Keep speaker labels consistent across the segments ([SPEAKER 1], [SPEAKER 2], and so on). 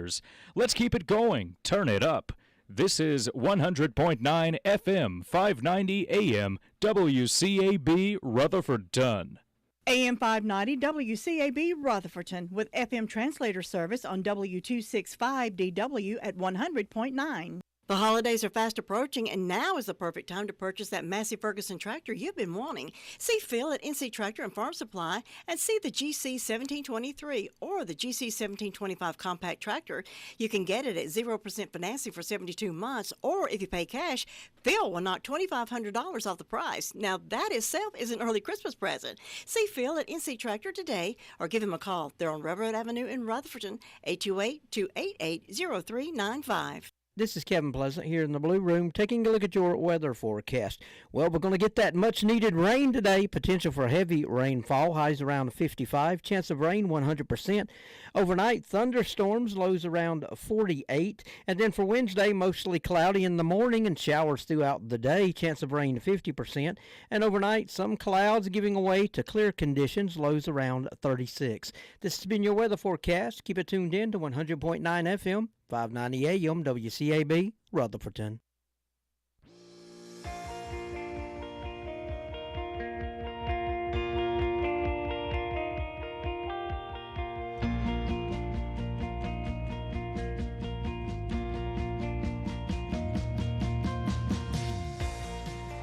[SPEAKER 1] years. Let's keep it going. Turn it up. This is 100.9 FM, 590 AM, WCAB Rutherfordton.
[SPEAKER 2] AM 590 WCAB Rutherfordton with FM translator service on W265DW at 100.9. The holidays are fast approaching, and now is the perfect time to purchase that Massey Ferguson tractor you've been wanting. See Phil at NC Tractor and Farm Supply and see the GC 1723 or the GC 1725 compact tractor. You can get it at 0% financing for 72 months, or if you pay cash, Phil will knock $2,500 off the price. Now that itself is an early Christmas present. See Phil at NC Tractor today or give him a call. They're on Railroad Avenue in Rutherfordton, 828-288-0395.
[SPEAKER 3] This is Kevin Pleasant here in the Blue Room taking a look at your weather forecast. Well, we're going to get that much-needed rain today. Potential for heavy rainfall. Highs around 55. Chance of rain 100%. Overnight, thunderstorms. Lows around 48. And then for Wednesday, mostly cloudy in the morning and showers throughout the day. Chance of rain 50%. And overnight, some clouds giving way to clear conditions. Lows around 36. This has been your weather forecast. Keep it tuned in to 100.9 FM. 590 AM WCAB Rutherfordton.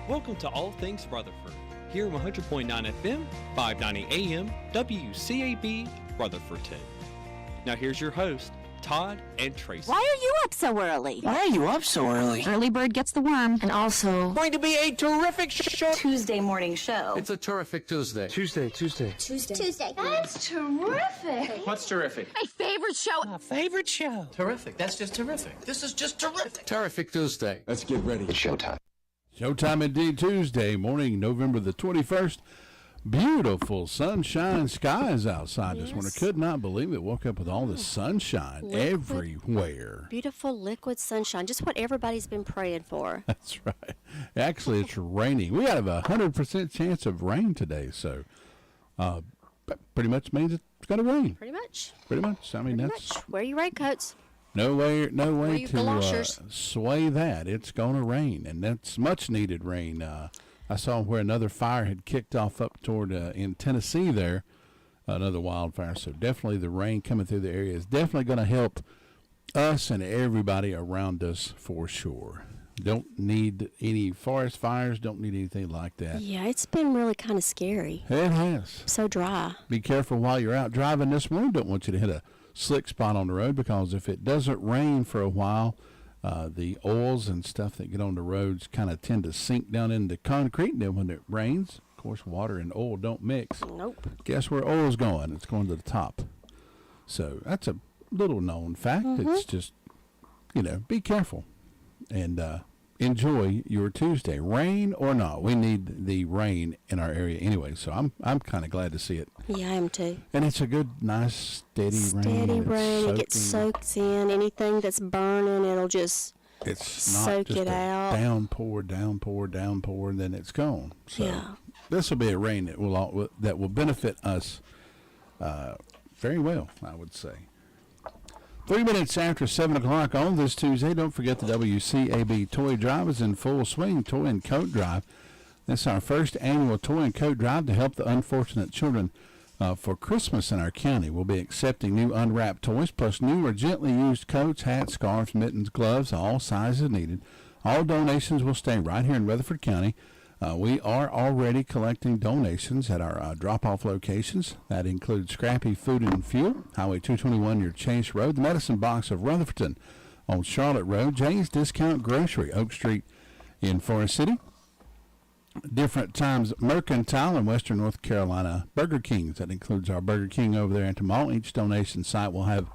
[SPEAKER 4] Welcome to All Things Rutherford, here on 100.9 FM, 590 AM WCAB Rutherfordton. Now here's your host, Todd and Tracy.
[SPEAKER 5] Why are you up so early?
[SPEAKER 6] Why are you up so early?
[SPEAKER 5] Early bird gets the worm.
[SPEAKER 6] And also,
[SPEAKER 7] going to be a terrific show.
[SPEAKER 5] Tuesday morning show.
[SPEAKER 7] It's a terrific Tuesday.
[SPEAKER 8] Tuesday.
[SPEAKER 9] That's terrific.
[SPEAKER 7] What's terrific?
[SPEAKER 5] My favorite show.
[SPEAKER 6] my favorite show.
[SPEAKER 7] Terrific. That's just terrific. This is just terrific. Terrific Tuesday.
[SPEAKER 8] Let's get ready.
[SPEAKER 10] It's showtime.
[SPEAKER 11] Showtime indeed. Tuesday morning, November the 21st. Beautiful sunshine skies outside this morning. Could not believe it. Woke up with all the sunshine everywhere.
[SPEAKER 9] Beautiful liquid sunshine. Just what everybody's been praying for.
[SPEAKER 11] That's right. Actually, it's raining. We have a 100% chance of rain today, so pretty much means it's going to rain.
[SPEAKER 9] Pretty much.
[SPEAKER 11] Pretty much. I mean, that's
[SPEAKER 9] Wear your raincoats.
[SPEAKER 11] no way
[SPEAKER 9] your
[SPEAKER 11] to
[SPEAKER 9] galoshes.
[SPEAKER 11] sway that. It's going to rain, and that's much needed rain. I saw where another fire had kicked off up toward in Tennessee there, another wildfire. So definitely the rain coming through the area is definitely going to help us and everybody around us for sure. Don't need any forest fires, don't need anything like that.
[SPEAKER 9] Yeah, it's been really kind of scary.
[SPEAKER 11] It has.
[SPEAKER 9] So dry.
[SPEAKER 11] Be careful while you're out driving this morning. Don't want you to hit a slick spot on the road, because if it doesn't rain for a while, the oils and stuff that get on the roads kind of tend to sink down into concrete. And then when it rains, of course, water and oil don't mix.
[SPEAKER 9] Nope.
[SPEAKER 11] Guess where oil's going? It's going to the top. So that's a little known fact. It's just, be careful and enjoy your Tuesday. Rain or not, we need the rain in our area anyway. So I'm kind of glad to see it.
[SPEAKER 9] Yeah, I am too.
[SPEAKER 11] And it's a good, nice, steady rain.
[SPEAKER 9] Steady rain. It gets soaked in. Anything that's burning, it'll just soak it out.
[SPEAKER 11] Downpour, and then it's gone. So this will be a rain that will benefit us very well, I would say. 3 minutes after 7 o'clock on this Tuesday, don't forget the WCAB Toy Drive is in full swing. Toy and Coat Drive. That's our first annual Toy and Coat Drive to help the unfortunate children for Christmas in our county. We'll be accepting new unwrapped toys, plus new or gently used coats, hats, scarves, mittens, gloves, all sizes needed. All donations will stay right here in Rutherford County. We are already collecting donations at our drop-off locations. That includes Scrappy Food and Fuel, Highway 221 near Chase Road, the Medicine Box of Rutherfordton on Charlotte Road, Jay's Discount Grocery, Oak Street in Forest City. Different Times Mercantile in Western North Carolina, Burger Kings. That includes our Burger King over there in Tamal. Each donation site will have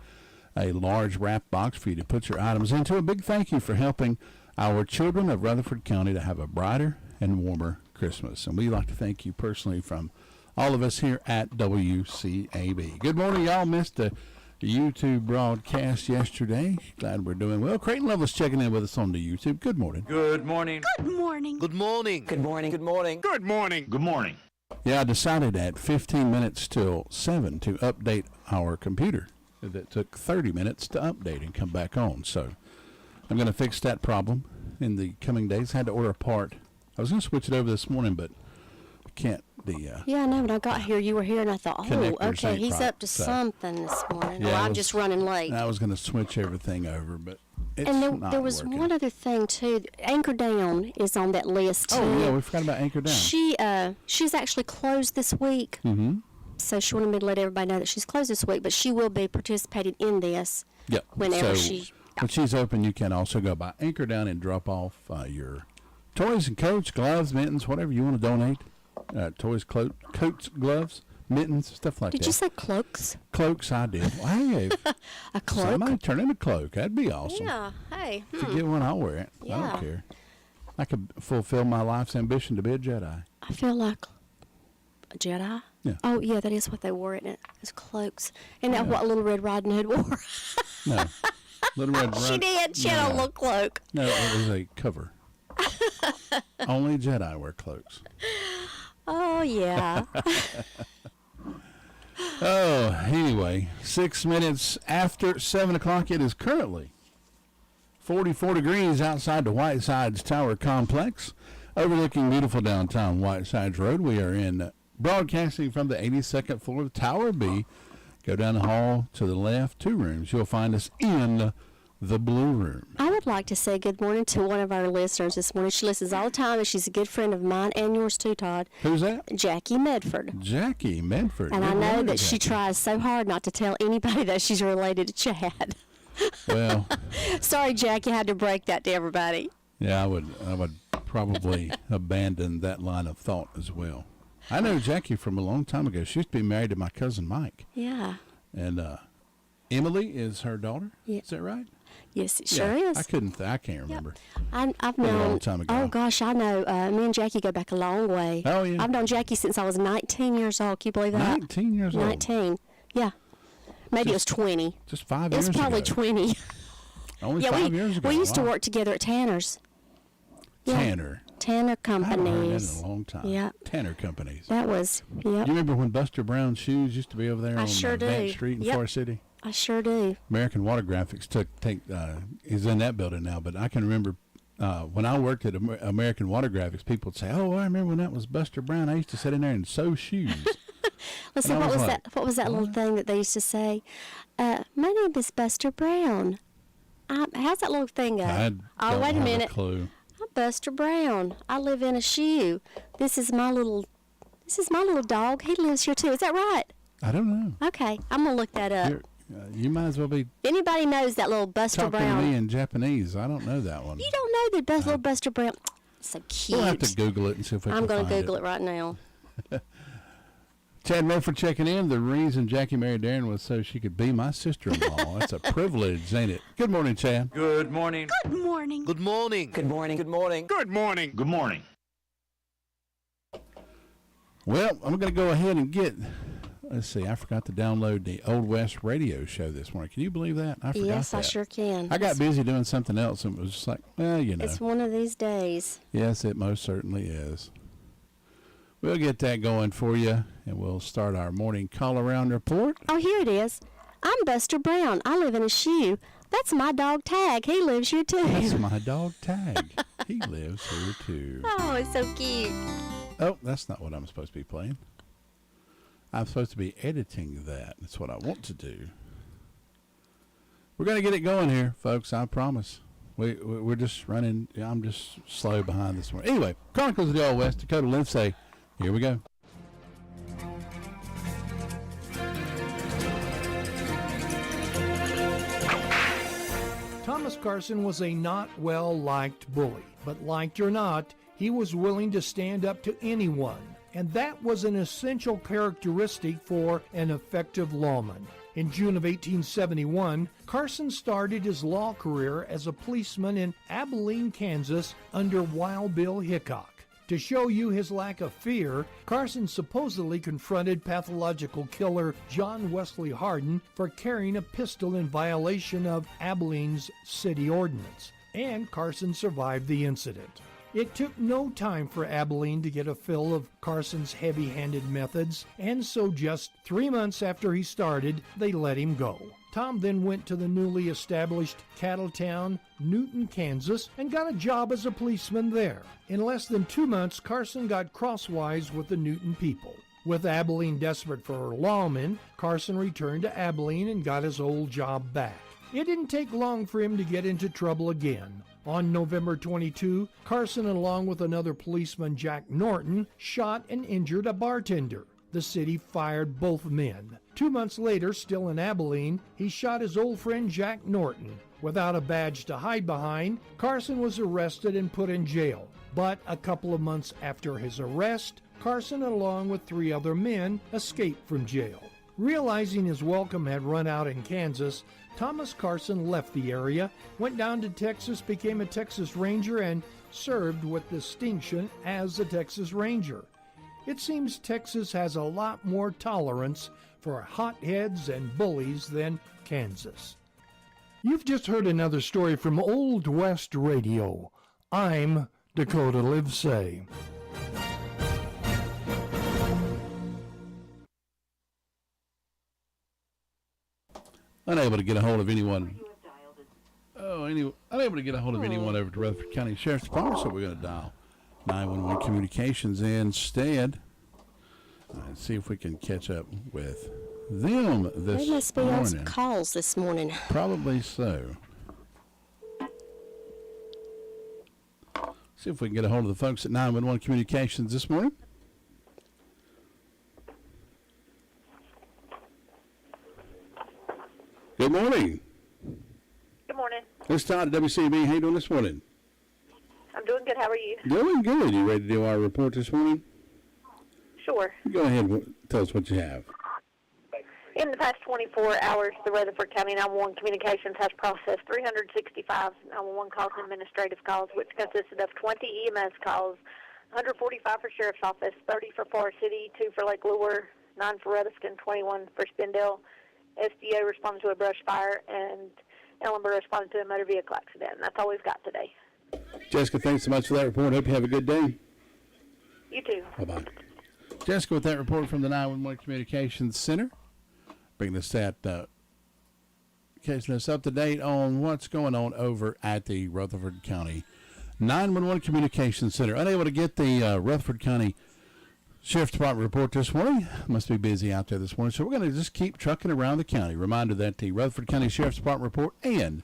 [SPEAKER 11] a large wrap box for you to put your items into. A big thank you for helping our children of Rutherford County to have a brighter and warmer Christmas. And we'd like to thank you personally from all of us here at WCAB. Good morning. Y'all missed the YouTube broadcast yesterday. Glad we're doing well. Creighton Lovelace checking in with us on the YouTube. Good morning.
[SPEAKER 7] Good morning.
[SPEAKER 5] Good morning.
[SPEAKER 7] Good morning.
[SPEAKER 6] Good morning.
[SPEAKER 7] Good morning.
[SPEAKER 10] Good morning. Good morning.
[SPEAKER 11] Yeah, I decided at 15 minutes till 7 to update our computer. that took 30 minutes to update and come back on. So I'm going to fix that problem in the coming days. I had to order a part. I was going to switch it over this morning, but I can't.
[SPEAKER 9] Yeah, I know. When I got here, you were here, and I thought,
[SPEAKER 11] Connectors
[SPEAKER 9] okay,
[SPEAKER 11] ain't
[SPEAKER 9] he's
[SPEAKER 11] right,
[SPEAKER 9] up to
[SPEAKER 11] so.
[SPEAKER 9] something this morning.
[SPEAKER 11] Yeah,
[SPEAKER 9] well,
[SPEAKER 11] I
[SPEAKER 9] I'm
[SPEAKER 11] was-
[SPEAKER 9] just running late.
[SPEAKER 11] I was going to switch everything over, but it's
[SPEAKER 9] And
[SPEAKER 11] not
[SPEAKER 9] there was
[SPEAKER 11] working.
[SPEAKER 9] one other thing too. Anchor Down is on that list too.
[SPEAKER 11] Oh, yeah, we forgot about Anchor Down.
[SPEAKER 9] She's actually closed this week.
[SPEAKER 11] Mm-hmm.
[SPEAKER 9] So she wanted me to let everybody know that she's closed this week, but she will be participating in this
[SPEAKER 11] Yep.
[SPEAKER 9] whenever
[SPEAKER 11] so when she's open, you can also go by Anchor Down and drop off your toys and coats, gloves, mittens, whatever you want to donate. Toys, coats, gloves, mittens, stuff like that.
[SPEAKER 9] Did you say cloaks?
[SPEAKER 11] Cloaks, I did. Well, hey,
[SPEAKER 9] A cloak?
[SPEAKER 11] somebody turn in a cloak. That'd be awesome.
[SPEAKER 9] Yeah. Hey.
[SPEAKER 11] If you get one, I'll wear it. I
[SPEAKER 9] Yeah.
[SPEAKER 11] don't care. I could fulfill my life's ambition to be a Jedi.
[SPEAKER 9] I feel like a Jedi.
[SPEAKER 11] Yeah.
[SPEAKER 9] Oh yeah, that is what they wore, isn't it? It's cloaks. And that what Little Red Riding Hood wore.
[SPEAKER 11] No. Little Red
[SPEAKER 9] She did. She had a little cloak.
[SPEAKER 11] No, it was a cover. Only Jedi wear cloaks.
[SPEAKER 9] Oh yeah.
[SPEAKER 11] Oh, anyway, 6 minutes after 7 o'clock, it is currently 44 degrees outside the Whitesides Tower Complex, overlooking beautiful downtown Whitesides Road. We are in broadcasting from the 82nd floor of Tower B. Go down the hall to the left, 2 rooms. You'll find us in the Blue Room.
[SPEAKER 9] I would like to say good morning to one of our listeners this morning. She listens all the time, and she's a good friend of mine and yours too, Todd.
[SPEAKER 11] Who's that?
[SPEAKER 9] Jackie Medford.
[SPEAKER 11] Jackie Medford.
[SPEAKER 9] And
[SPEAKER 11] Good
[SPEAKER 9] I know
[SPEAKER 11] morning,
[SPEAKER 9] that she
[SPEAKER 11] Jackie.
[SPEAKER 9] tries so hard not to tell anybody that she's related to Chad.
[SPEAKER 11] Well,
[SPEAKER 9] Sorry, Jackie, I had to break that to everybody.
[SPEAKER 11] yeah, I would probably abandon that line of thought as well. I know Jackie from a long time ago. She used to be married to my cousin Mike.
[SPEAKER 9] Yeah.
[SPEAKER 11] And Emily is her daughter.
[SPEAKER 9] Yeah.
[SPEAKER 11] Is that right?
[SPEAKER 9] Yes, it sure
[SPEAKER 11] Yeah,
[SPEAKER 9] is.
[SPEAKER 11] I can't remember.
[SPEAKER 9] I've
[SPEAKER 11] Been a
[SPEAKER 9] known.
[SPEAKER 11] long time ago.
[SPEAKER 9] Oh gosh, I know. Me and Jackie go back a long way.
[SPEAKER 11] Oh, yeah.
[SPEAKER 9] I've known Jackie since I was 19 years old. Can you believe that?
[SPEAKER 11] 19 years old.
[SPEAKER 9] 19. Yeah. Maybe it was 20.
[SPEAKER 11] Just 5
[SPEAKER 9] It
[SPEAKER 11] years
[SPEAKER 9] was probably
[SPEAKER 11] ago.
[SPEAKER 9] 20.
[SPEAKER 11] Only
[SPEAKER 9] yeah,
[SPEAKER 11] 5 years ago.
[SPEAKER 9] we used to
[SPEAKER 11] Wow.
[SPEAKER 9] work together at Tanner's. Yeah.
[SPEAKER 11] Tanner.
[SPEAKER 9] Tanner
[SPEAKER 11] I haven't heard that
[SPEAKER 9] Companies.
[SPEAKER 11] in a long time.
[SPEAKER 9] Yeah.
[SPEAKER 11] Tanner Companies.
[SPEAKER 9] That was. Yep.
[SPEAKER 11] You remember when Buster Brown's shoes used to be over there
[SPEAKER 9] I
[SPEAKER 11] on
[SPEAKER 9] sure
[SPEAKER 11] Vance
[SPEAKER 9] do.
[SPEAKER 11] Street in
[SPEAKER 9] Yep.
[SPEAKER 11] Forest City?
[SPEAKER 9] I sure do.
[SPEAKER 11] American Water Graphics is in that building now, but I can remember when I worked at American Water Graphics, people would say, "Oh, I remember when that was Buster Brown. I used to sit in there and sew shoes."
[SPEAKER 9] Listen,
[SPEAKER 11] And I
[SPEAKER 9] what
[SPEAKER 11] was
[SPEAKER 9] was
[SPEAKER 11] like,
[SPEAKER 9] that? What was that little thing that they used to say? My name is Buster Brown. How's that little thing go?
[SPEAKER 11] I
[SPEAKER 9] Oh,
[SPEAKER 11] don't
[SPEAKER 9] wait a
[SPEAKER 11] have
[SPEAKER 9] minute.
[SPEAKER 11] a clue.
[SPEAKER 9] I'm Buster Brown. I live in a shoe. This is my little dog. He lives here too. Is that right?
[SPEAKER 11] I don't know.
[SPEAKER 9] Okay, I'm gonna look that up.
[SPEAKER 11] You might as well be
[SPEAKER 9] If anybody knows that little Buster
[SPEAKER 11] talking
[SPEAKER 9] Brown,
[SPEAKER 11] to me in Japanese. I don't know that one.
[SPEAKER 9] you don't know that little Buster Brown. So cute.
[SPEAKER 11] We'll have to Google it and see if we
[SPEAKER 9] I'm
[SPEAKER 11] can
[SPEAKER 9] gonna
[SPEAKER 11] find
[SPEAKER 9] Google it right now.
[SPEAKER 11] Chad Medford checking in. The reason Jackie married Darren was so she could be my sister-in-law. That's a privilege, ain't it? Good morning, Chad.
[SPEAKER 7] Good morning.
[SPEAKER 5] Good morning.
[SPEAKER 6] Good morning.
[SPEAKER 3] Good morning. Good morning.
[SPEAKER 7] Good morning. Good morning.
[SPEAKER 11] Well, I'm going to go ahead and get, let's see, I forgot to download the Old West radio show this morning. Can you believe that? I forgot
[SPEAKER 9] Yes,
[SPEAKER 11] that.
[SPEAKER 9] I sure can.
[SPEAKER 11] I got busy doing something else and it was just like, well, you know.
[SPEAKER 9] It's one of these days.
[SPEAKER 11] Yes, it most certainly is. We'll get that going for you, and we'll start our morning call-around report.
[SPEAKER 9] Oh, here it is. I'm Buster Brown. I live in a shoe. That's my dog Tag. He lives here too.
[SPEAKER 11] That's my dog, Tag. He lives here, too.
[SPEAKER 9] Oh, it's so cute.
[SPEAKER 11] Oh, that's not what I'm supposed to be playing. I'm supposed to be editing that. That's what I want to do. We're going to get it going here, folks, I promise. We're just running. I'm just slow behind this morning. Anyway, Chronicles of the Old West, Dakota Lindsay. Here we go.
[SPEAKER 8] Thomas Carson was a not well-liked bully, but liked or not, he was willing to stand up to anyone, and that was an essential characteristic for an effective lawman. In June of 1871, Carson started his law career as a policeman in Abilene, Kansas, under Wild Bill Hickok. To show you his lack of fear, Carson supposedly confronted pathological killer John Wesley Hardin for carrying a pistol in violation of Abilene's city ordinance, and Carson survived the incident. It took no time for Abilene to get a fill of Carson's heavy-handed methods, and so just 3 months after he started, they let him go. Tom then went to the newly established cattle town, Newton, Kansas, and got a job as a policeman there. In less than 2 months, Carson got crosswise with the Newton people. With Abilene desperate for lawmen, Carson returned to Abilene and got his old job back. It didn't take long for him to get into trouble again. On November 22, Carson, along with another policeman, Jack Norton, shot and injured a bartender. The city fired both men. 2 months later, still in Abilene, he shot his old friend Jack Norton. Without a badge to hide behind, Carson was arrested and put in jail. But a couple of months after his arrest, Carson, along with 3 other men, escaped from jail. Realizing his welcome had run out in Kansas, Thomas Carson left the area, went down to Texas, became a Texas Ranger, and served with distinction as a Texas Ranger. It seems Texas has a lot more tolerance for hotheads and bullies than Kansas. You've just heard another story from Old West Radio. I'm Dakota Livesay.
[SPEAKER 11] Unable to get a hold of anyone. Unable to get a hold of anyone over to Rutherford County Sheriff's Department, so we're going to dial 911 Communications instead. And see if we can catch up with them this morning.
[SPEAKER 9] They must be on some calls this morning.
[SPEAKER 11] Probably so. See if we can get a hold of the folks at 911 Communications this morning. Good morning.
[SPEAKER 10] Good morning.
[SPEAKER 11] It's Todd at WCAB. How you doing this morning?
[SPEAKER 10] I'm doing good. How are you?
[SPEAKER 11] Doing good. You ready to do our report this morning?
[SPEAKER 10] Sure.
[SPEAKER 11] Go ahead and tell us what you have.
[SPEAKER 10] In the past 24 hours, the Rutherford County 911 Communications has processed 365 911 calls and administrative calls, which consisted of 20 EMS calls, 145 for Sheriff's Office, 30 for Forest City, 2 for Lake Lure, 9 for Rutherford, 21 for Spindale. SDA responded to a brush fire, and Ellenborough responded to a motor vehicle accident. And that's all we've got today.
[SPEAKER 11] Jessica, thanks so much for that report. Hope you have a good day.
[SPEAKER 10] You too.
[SPEAKER 11] Bye-bye. Jessica with that report from the 911 Communications Center. Bringing us catching us up to date on what's going on over at the Rutherford County 911 Communications Center. Unable to get the Rutherford County Sheriff's Department report this morning. Must be busy out there this morning. So we're going to just keep trucking around the county. Reminder that the Rutherford County Sheriff's Department report and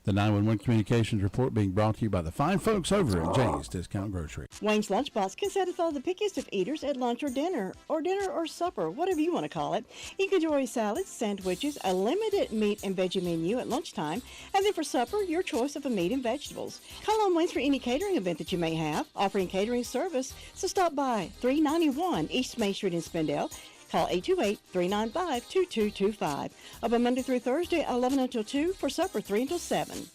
[SPEAKER 11] the 911 Communications report being brought to you by the fine folks over at Jay's Discount Grocery.
[SPEAKER 2] Wayne's Lunchbox can satisfy the pickiest of eaters at lunch or dinner or supper, whatever you want to call it. You can enjoy salads, sandwiches, a limited meat and veggie menu at lunchtime, and then for supper, your choice of a meat and vegetables. Call on Wayne's for any catering event that you may have, offering catering service, so stop by 391 East Main Street in Spindale. Call 828-395-2225. Open Monday through Thursday, 11 until 2. For supper, 3 until 7.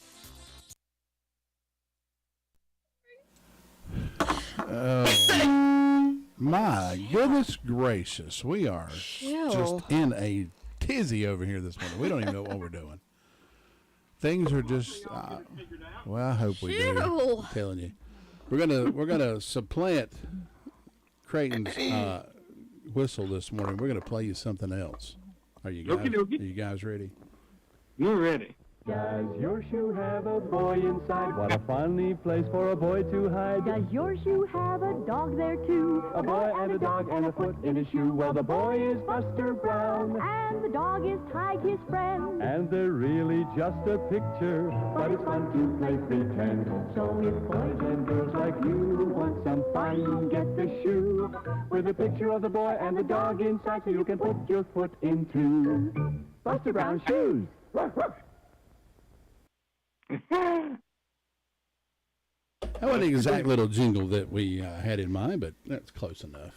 [SPEAKER 11] My goodness gracious. We are just in a tizzy over here this morning. We don't even know what we're doing. Things are just, well, I hope we do. I'm telling you. We're gonna supplant Creighton's whistle this morning. We're going to play you something else. Are you guys ready?
[SPEAKER 12] We're ready.
[SPEAKER 13] Does your shoe have a boy inside? What a funny place for a boy to hide.
[SPEAKER 14] Does your shoe have a dog there too?
[SPEAKER 13] A boy and a dog and a foot in a shoe. Well, the boy is Buster Brown.
[SPEAKER 14] And the dog is Tige, his friend.
[SPEAKER 13] And they're really just a picture, but it's fun to play pretend. So if boys and girls like you want some fun, get the shoe with a picture of the boy and the dog inside, so you can put your foot into Buster Brown shoes.
[SPEAKER 11] That wasn't the exact little jingle that we had in mind, but that's close enough.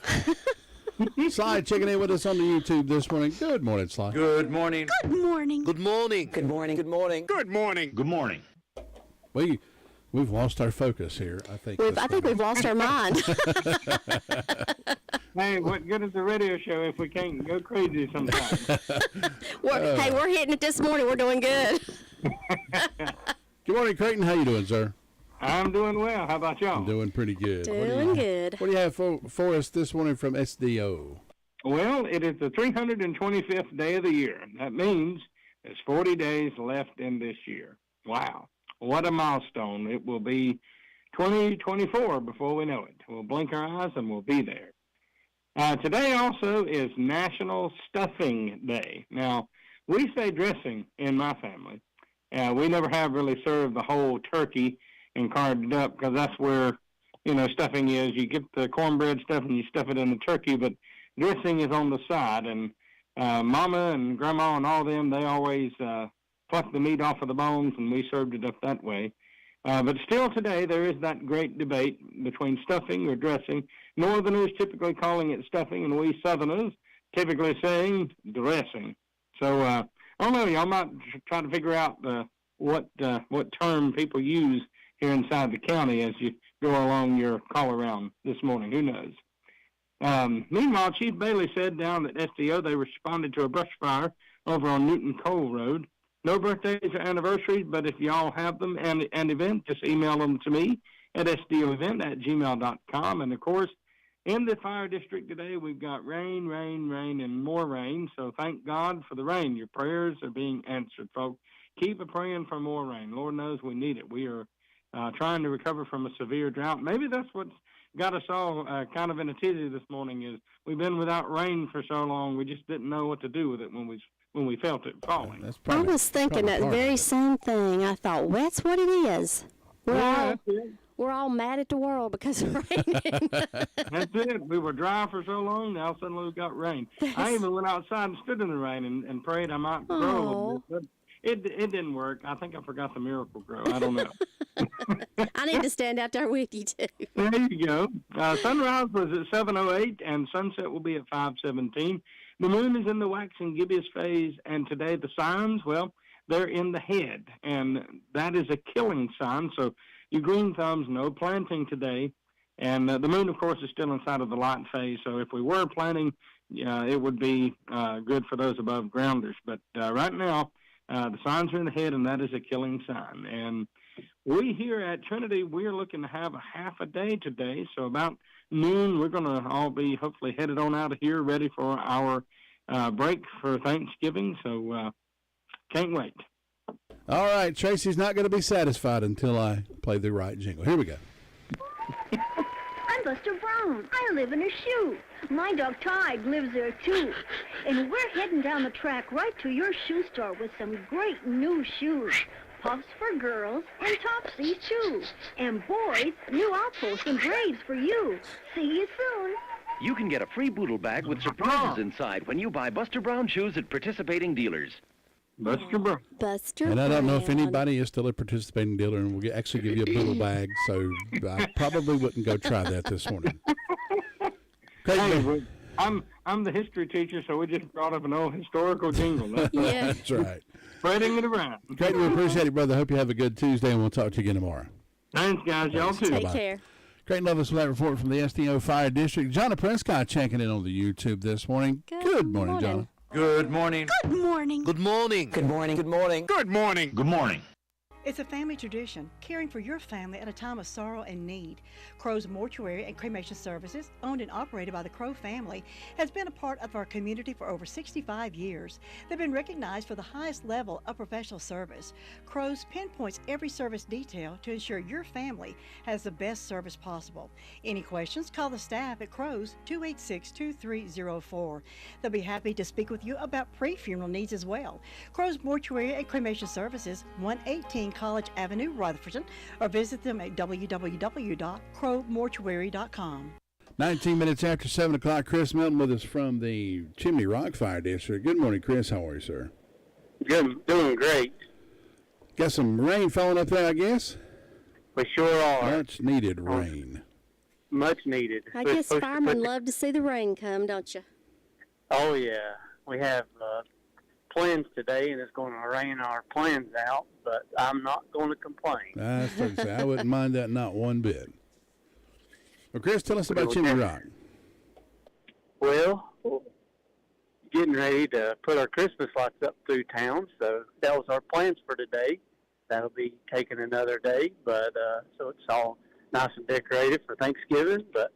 [SPEAKER 11] Sly checking in with us on the YouTube this morning. Good morning, Sly.
[SPEAKER 7] Good morning.
[SPEAKER 5] Good morning.
[SPEAKER 7] Good morning.
[SPEAKER 6] Good morning. Good morning.
[SPEAKER 7] Good morning. Good morning.
[SPEAKER 11] We've lost our focus here, I think.
[SPEAKER 9] I think we've lost our mind.
[SPEAKER 12] Hey, what good is the radio show if we can't go crazy sometimes?
[SPEAKER 9] Hey, we're hitting it this morning. We're doing good.
[SPEAKER 11] Good morning, Creighton. How you doing, sir?
[SPEAKER 12] I'm doing well. How about y'all?
[SPEAKER 11] I'm doing pretty good.
[SPEAKER 9] Doing good.
[SPEAKER 11] What do you have for us this morning from SDO?
[SPEAKER 12] Well, it is the 325th day of the year. That means there's 40 days left in this year. Wow. What a milestone. It will be 2024 before we know it. We'll blink our eyes and we'll be there. Today also is National Stuffing Day. Now, we say dressing in my family. We never have really served the whole turkey and carved it up because that's where, stuffing is. You get the cornbread stuff and you stuff it in the turkey, but dressing is on the side. And Mama and Grandma and all them, they always plucked the meat off of the bones, and we served it up that way. But still today, there is that great debate between stuffing or dressing. Northerners typically calling it stuffing, and we Southerners typically saying dressing. So, I don't know, y'all might try to figure out what term people use here inside the county as you go along your call around this morning. Who knows? Meanwhile, Chief Bailey said down at SDO they responded to a brush fire over on Newton Cole Road. No birthdays or anniversaries, but if y'all have them and an event, just email them to me at sdoevent@gmail.com. And, of course, in the fire district today, we've got rain, and more rain. So thank God for the rain. Your prayers are being answered, folks. Keep praying for more rain. Lord knows we need it. We are trying to recover from a severe drought. Maybe that's what's got us all kind of in a tizzy this morning is we've been without rain for so long, we just didn't know what to do with it when we felt it falling.
[SPEAKER 9] I was thinking that very same thing. I thought, well, that's what it is. We're all mad at the world because of rain.
[SPEAKER 12] That's it. We were dry for so long, now suddenly we got rain. I even went outside and stood in the rain and prayed I might grow a little bit. But it didn't work. I think I forgot the miracle grow. I don't know.
[SPEAKER 9] I need to stand out there with you, too.
[SPEAKER 12] There you go. Sunrise was at 7:08, and sunset will be at 5:17. The moon is in the waxing gibbous phase, and today the signs, well, they're in the head, and that is a killing sign. So you green thumbs, no planting today. And the moon, of course, is still inside of the light phase. So if we were planting, it would be good for those above grounders. But right now, the signs are in the head, and that is a killing sign. And we here at Trinity, we're looking to have a half a day today. So about noon, we're going to all be hopefully headed on out of here, ready for our break for Thanksgiving. So can't wait.
[SPEAKER 11] All right, Tracy's not going to be satisfied until I play the right jingle. Here we go.
[SPEAKER 14] I'm Buster Brown. I live in a shoe. My dog Tide lives there too. And we're heading down the track right to your shoe store with some great new shoes. Puffs for girls and Topsies too. And boys, new outposts and braids for you. See you soon.
[SPEAKER 15] You can get a free Boodle bag with surprises inside when you buy Buster Brown shoes at participating dealers.
[SPEAKER 12] Buster Brown.
[SPEAKER 11] And I don't know if anybody is still a participating dealer and will actually give you a Boodle bag, so I probably wouldn't go try that this morning.
[SPEAKER 12] Hey, I'm the history teacher, so we just brought up an old historical jingle.
[SPEAKER 11] That's right.
[SPEAKER 12] Spreading it around.
[SPEAKER 11] Great, we appreciate it, brother. Hope you have a good Tuesday, and we'll talk to you again tomorrow.
[SPEAKER 12] Thanks, guys. Y'all too.
[SPEAKER 9] Take care.
[SPEAKER 11] Great Lovis with that report from the SDO Fire District. John Prescott checking in on the YouTube this morning. Good morning, John.
[SPEAKER 7] Good morning.
[SPEAKER 5] Good morning.
[SPEAKER 7] Good morning.
[SPEAKER 6] Good morning. Good morning.
[SPEAKER 7] Good morning. Good morning.
[SPEAKER 2] It's a family tradition, caring for your family at a time of sorrow and need. Crow's Mortuary and Cremation Services, owned and operated by the Crow family, has been a part of our community for over 65 years. They've been recognized for the highest level of professional service. Crow's pinpoints every service detail to ensure your family has the best service possible. Any questions, call the staff at Crow's 286-2304. They'll be happy to speak with you about pre-funeral needs as well. Crow's Mortuary and Cremation Services, 118 College Avenue, Rutherford, or visit them at www.crowmortuary.com.
[SPEAKER 11] 19 minutes after 7 o'clock, Chris Milton with us from the Chimney Rock Fire District. Good morning, Chris. How are you, sir?
[SPEAKER 12] Good, doing great.
[SPEAKER 11] Got some rain falling up there, I guess?
[SPEAKER 12] We sure are.
[SPEAKER 11] Much needed rain.
[SPEAKER 12] Much needed.
[SPEAKER 9] I guess firemen love to see the rain come, don't you?
[SPEAKER 12] Oh, yeah. We have plans today, and it's going to rain our plans out, but I'm not going to complain.
[SPEAKER 11] I wouldn't mind that, not one bit. Well, Chris, tell us about Chimney Rock.
[SPEAKER 12] Well, getting ready to put our Christmas lights up through town, so that was our plans for today.
[SPEAKER 16] that'll be taking another day, but so it's all nice and decorated for Thanksgiving. But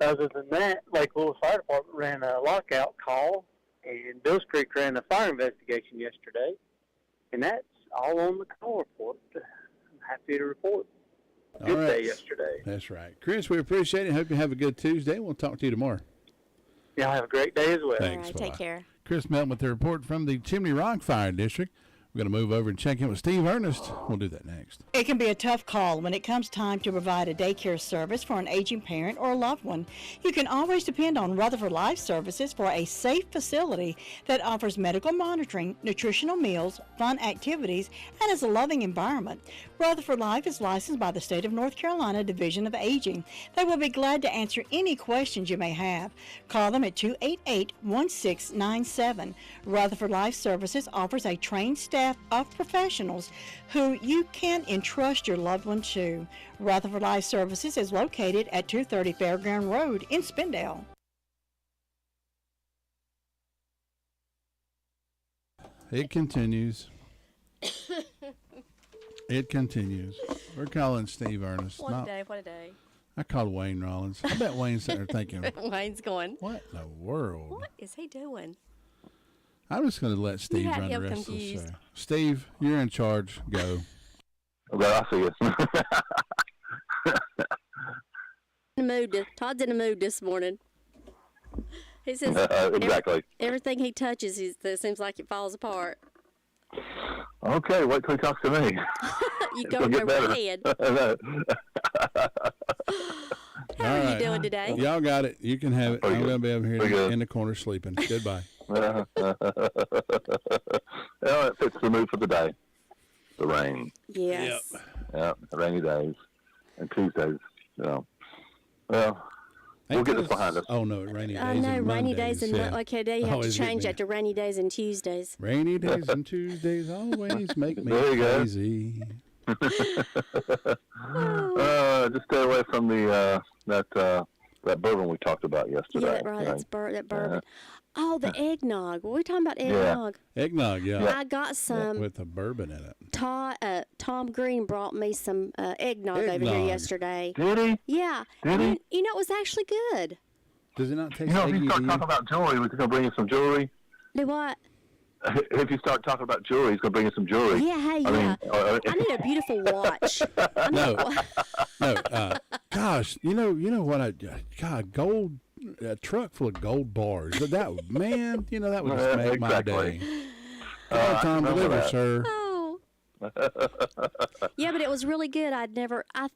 [SPEAKER 16] other than that, Lake Lewis Fire Department ran a lockout call, and Bills Creek ran a fire investigation yesterday, and that's all on the call report. I'm happy to report. Good day yesterday.
[SPEAKER 11] That's right. Chris, we appreciate it. Hope you have a good Tuesday. We'll talk to you tomorrow.
[SPEAKER 16] Y'all have a great day as well.
[SPEAKER 11] Thanks.
[SPEAKER 9] All right, take care.
[SPEAKER 11] Chris Melton with the report from the Chimney Rock Fire District. We're going to move over and check in with Steve Ernest. We'll do that next.
[SPEAKER 2] It can be a tough call when it comes time to provide a daycare service for an aging parent or a loved one. You can always depend on Rutherford Life Services for a safe facility that offers medical monitoring, nutritional meals, fun activities, and is a loving environment. Rutherford Life is licensed by the State of North Carolina Division of Aging. They will be glad to answer any questions you may have. Call them at 288-1697. Rutherford Life Services offers a trained staff of professionals who you can entrust your loved one to. Rutherford Life Services is located at 230 Fairground Road in Spindale.
[SPEAKER 11] It continues. It continues. We're calling Steve Ernest.
[SPEAKER 9] What a day, what a day.
[SPEAKER 11] I called Wayne Rollins. I bet Wayne's sitting there thinking,
[SPEAKER 9] Wayne's going,
[SPEAKER 11] what in the world?
[SPEAKER 9] what is he doing?
[SPEAKER 11] I'm just going to let Steve
[SPEAKER 9] had
[SPEAKER 11] run the
[SPEAKER 9] him
[SPEAKER 11] rest
[SPEAKER 9] confused.
[SPEAKER 11] of the show. Steve, you're in charge. Go.
[SPEAKER 17] Okay, I see it.
[SPEAKER 9] Todd's in the mood this morning. He says
[SPEAKER 17] exactly.
[SPEAKER 9] everything he touches, it seems like it falls apart.
[SPEAKER 17] Okay, wait till he talks to me.
[SPEAKER 9] You go over ahead. How are you doing today?
[SPEAKER 11] Y'all got it. You can have it. I'm going to be over here in the corner sleeping. Goodbye.
[SPEAKER 17] Well, it fits the mood for the day. The rain.
[SPEAKER 9] Yes.
[SPEAKER 17] Yep, rainy days and Tuesdays. Well, we'll get this behind us.
[SPEAKER 11] Oh, no, rainy days.
[SPEAKER 9] I know, rainy
[SPEAKER 11] Mondays,
[SPEAKER 9] days and okay, now you have to change
[SPEAKER 11] that
[SPEAKER 9] that to rainy days and Tuesdays.
[SPEAKER 11] Rainy days and Tuesdays always make me
[SPEAKER 17] There you go.
[SPEAKER 11] crazy.
[SPEAKER 17] Just stay away from the that bourbon we talked about yesterday.
[SPEAKER 9] Yeah, that, right. That's that bourbon. Oh, the eggnog. Were we talking about eggnog?
[SPEAKER 11] Eggnog, yeah.
[SPEAKER 9] I got some
[SPEAKER 11] with a bourbon in it.
[SPEAKER 9] Tom Green brought me some eggnog over here yesterday.
[SPEAKER 17] Did he?
[SPEAKER 9] Yeah.
[SPEAKER 17] Did he?
[SPEAKER 9] You know, it was actually good.
[SPEAKER 11] Does it not taste
[SPEAKER 17] if
[SPEAKER 11] eggy
[SPEAKER 17] you start
[SPEAKER 11] to
[SPEAKER 17] talking about jewelry, we're going to bring you some jewelry.
[SPEAKER 9] Do what?
[SPEAKER 17] If you start talking about jewelry, he's going to bring you some jewelry.
[SPEAKER 9] Yeah, hey, I need a beautiful watch.
[SPEAKER 11] Gosh, you know what? Gold, a truck full of gold bars. That man, that would just make my day. Time deliver, sir.
[SPEAKER 9] Oh. Yeah, but it was really good. I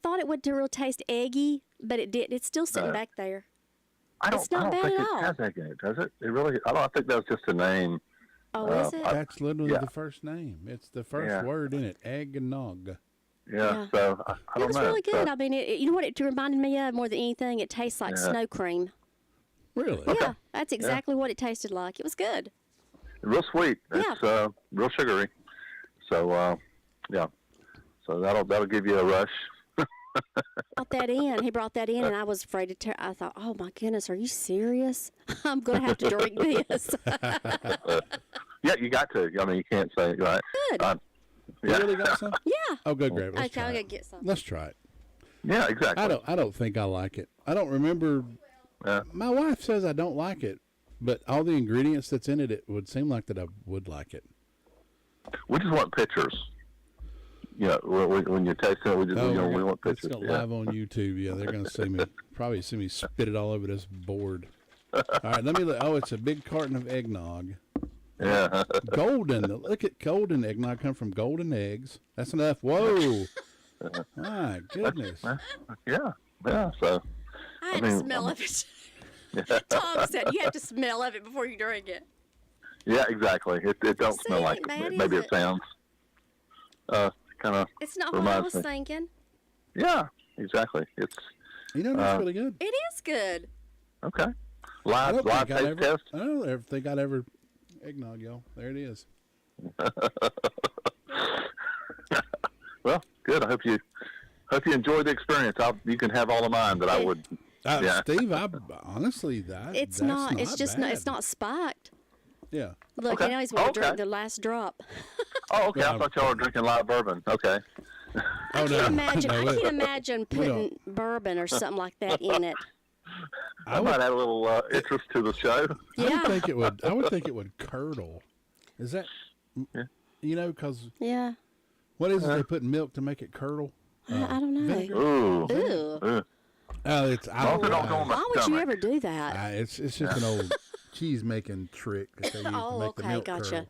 [SPEAKER 9] thought it would really taste eggy, but it did. It's still sitting back there. It's not bad at all.
[SPEAKER 17] I don't think it has egg in it, does it? It really. I think that was just a name.
[SPEAKER 9] Oh, is it?
[SPEAKER 11] That's literally the first name. It's the first word in it. Eggnog.
[SPEAKER 17] Yeah. So I don't know.
[SPEAKER 9] It was really good. I mean, you know what it reminded me of more than anything? It tastes like snow cream.
[SPEAKER 11] Really?
[SPEAKER 9] Yeah, that's exactly what it tasted like. It was good.
[SPEAKER 17] Real sweet. It's real sugary. So So that'll give you a rush.
[SPEAKER 9] He brought that in, and I was afraid to I thought, oh my goodness, are you serious? I'm going to have to drink this.
[SPEAKER 17] Yeah, you got to. I mean, you can't say it, right?
[SPEAKER 9] Good.
[SPEAKER 11] You really got some?
[SPEAKER 9] Yeah.
[SPEAKER 11] Oh, good, great.
[SPEAKER 9] Okay, I'm going to get some.
[SPEAKER 11] Let's try it.
[SPEAKER 17] Yeah, exactly.
[SPEAKER 11] I don't think I like it. I don't remember. My wife says I don't like it, but all the ingredients that's in it, it would seem like that I would like it.
[SPEAKER 17] We just want pictures. Yeah, when you taste it, we want pictures.
[SPEAKER 11] It's live on YouTube. Yeah, they're going to probably see me spit it all over this board. All right, let me look. Oh, it's a big carton of eggnog.
[SPEAKER 17] Yeah.
[SPEAKER 11] Golden. Look at golden eggnog come from golden eggs. That's enough. Whoa. My goodness.
[SPEAKER 17] Yeah. So.
[SPEAKER 9] I had to smell of it. Tom said you have to smell of it before you drink it.
[SPEAKER 17] Yeah, exactly. It don't smell like
[SPEAKER 9] bad,
[SPEAKER 17] maybe it sounds. Kind of.
[SPEAKER 9] It's not what I was thinking.
[SPEAKER 17] Yeah, exactly. It's.
[SPEAKER 11] That's really good.
[SPEAKER 9] It is good.
[SPEAKER 17] Okay. Live taste test.
[SPEAKER 11] I don't think I'd ever eggnog, y'all. There it is.
[SPEAKER 17] Well, good. I hope you enjoyed the experience. You can have all of mine that I would.
[SPEAKER 11] Steve, honestly,
[SPEAKER 9] it's not. It's just
[SPEAKER 11] bad.
[SPEAKER 9] not. It's not spiked.
[SPEAKER 11] Yeah.
[SPEAKER 9] Look, he's going to drink the last drop.
[SPEAKER 17] Oh, okay. I thought y'all were drinking light bourbon. Okay.
[SPEAKER 9] I can't imagine putting bourbon or something like that in it.
[SPEAKER 17] I might add a little interest to the show.
[SPEAKER 9] Yeah.
[SPEAKER 11] I would think it would curdle. Is that, because what is it they put in milk to make it curdle?
[SPEAKER 9] I don't know.
[SPEAKER 11] Vinegar?
[SPEAKER 9] Ooh. Why would you ever do that?
[SPEAKER 11] It's just an old cheese making trick that they use to make the milk
[SPEAKER 9] gotcha.
[SPEAKER 17] curdle.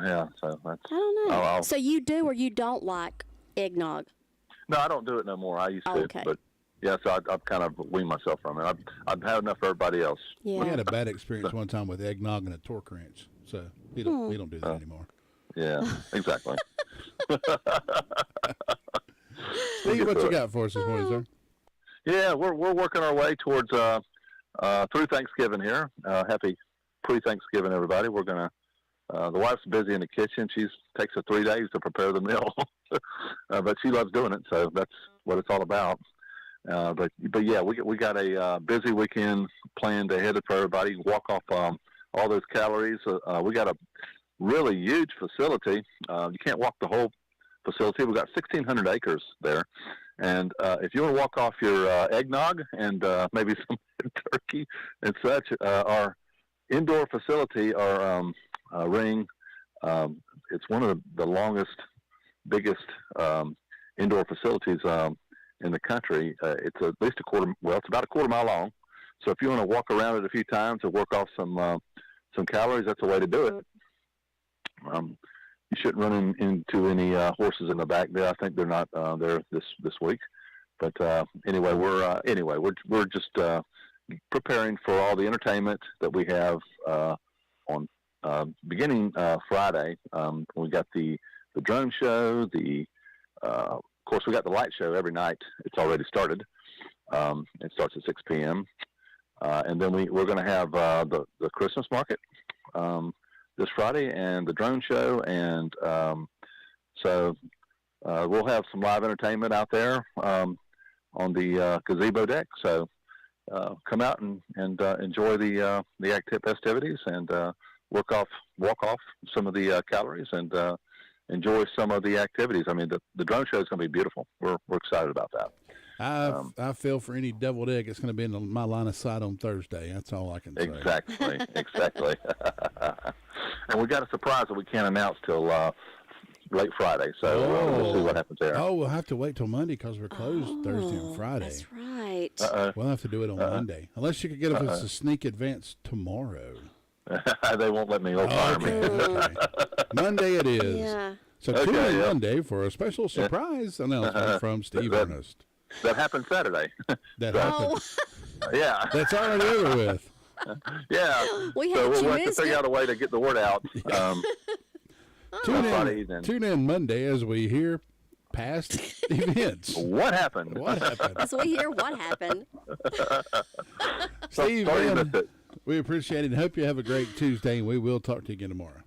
[SPEAKER 17] Yeah, so that's.
[SPEAKER 9] I don't know. So you do or you don't like eggnog?
[SPEAKER 17] No, I don't do it no more. I used to,
[SPEAKER 9] okay.
[SPEAKER 17] But yeah, so I've kind of weaned myself from it. I've had enough for everybody else.
[SPEAKER 9] Yeah.
[SPEAKER 11] We had a bad experience one time with eggnog and a torque wrench, so we don't do that anymore.
[SPEAKER 17] Yeah, exactly.
[SPEAKER 11] Steve, what you got for us this morning, sir?
[SPEAKER 17] Yeah, we're working our way towards through Thanksgiving here. Happy pre-Thanksgiving, everybody. We're gonna. The wife's busy in the kitchen. Takes her 3 days to prepare the meal, but she loves doing it, so that's what it's all about. But yeah, we got a busy weekend planned ahead for everybody. Walk off all those calories. We got a really huge facility. You can't walk the whole facility. We've got 1,600 acres there. And if you want to walk off your eggnog and maybe some turkey and such, our indoor facility, our ring, it's one of the longest, biggest indoor facilities in the country. It's at least it's about a quarter mile long. So if you want to walk around it a few times and work off some calories, that's a way to do it. You shouldn't run into any horses in the back there. I think they're not there this week. But anyway, we're just preparing for all the entertainment that we have on beginning Friday. We got the drone show. Of course, we got the light show every night. It's already started. It starts at 6 p.m. And then we're going to have the Christmas market this Friday and the drone show. And so we'll have some live entertainment out there on the gazebo deck. So come out and enjoy the festivities and walk off some of the calories and enjoy some of the activities. I mean, the drone show is going to be beautiful. We're excited about that.
[SPEAKER 11] I feel for any deviled egg that's going to be in my line of sight on Thursday. That's all I can say.
[SPEAKER 17] Exactly. And we got a surprise that we can't announce till late Friday, so we'll see what happens there.
[SPEAKER 11] Oh, we'll have to wait till Monday because we're closed Thursday and Friday.
[SPEAKER 9] That's right.
[SPEAKER 11] We'll have to do it on Monday, unless you could get us a sneak advance tomorrow.
[SPEAKER 17] They won't let me. Fire me.
[SPEAKER 11] Monday it is.
[SPEAKER 9] Yeah.
[SPEAKER 11] So tune in Monday for a special surprise announcement from Steve Ernest.
[SPEAKER 17] That happened Saturday.
[SPEAKER 11] That happened.
[SPEAKER 17] Yeah.
[SPEAKER 11] That's already over with.
[SPEAKER 17] Yeah.
[SPEAKER 9] We'll
[SPEAKER 17] have to figure out a way to get the word out.
[SPEAKER 11] Tune in Monday as we hear past events.
[SPEAKER 17] What happened?
[SPEAKER 9] As we hear what happened.
[SPEAKER 11] Steve, we appreciate it and hope you have a great Tuesday, and we will talk to you again tomorrow.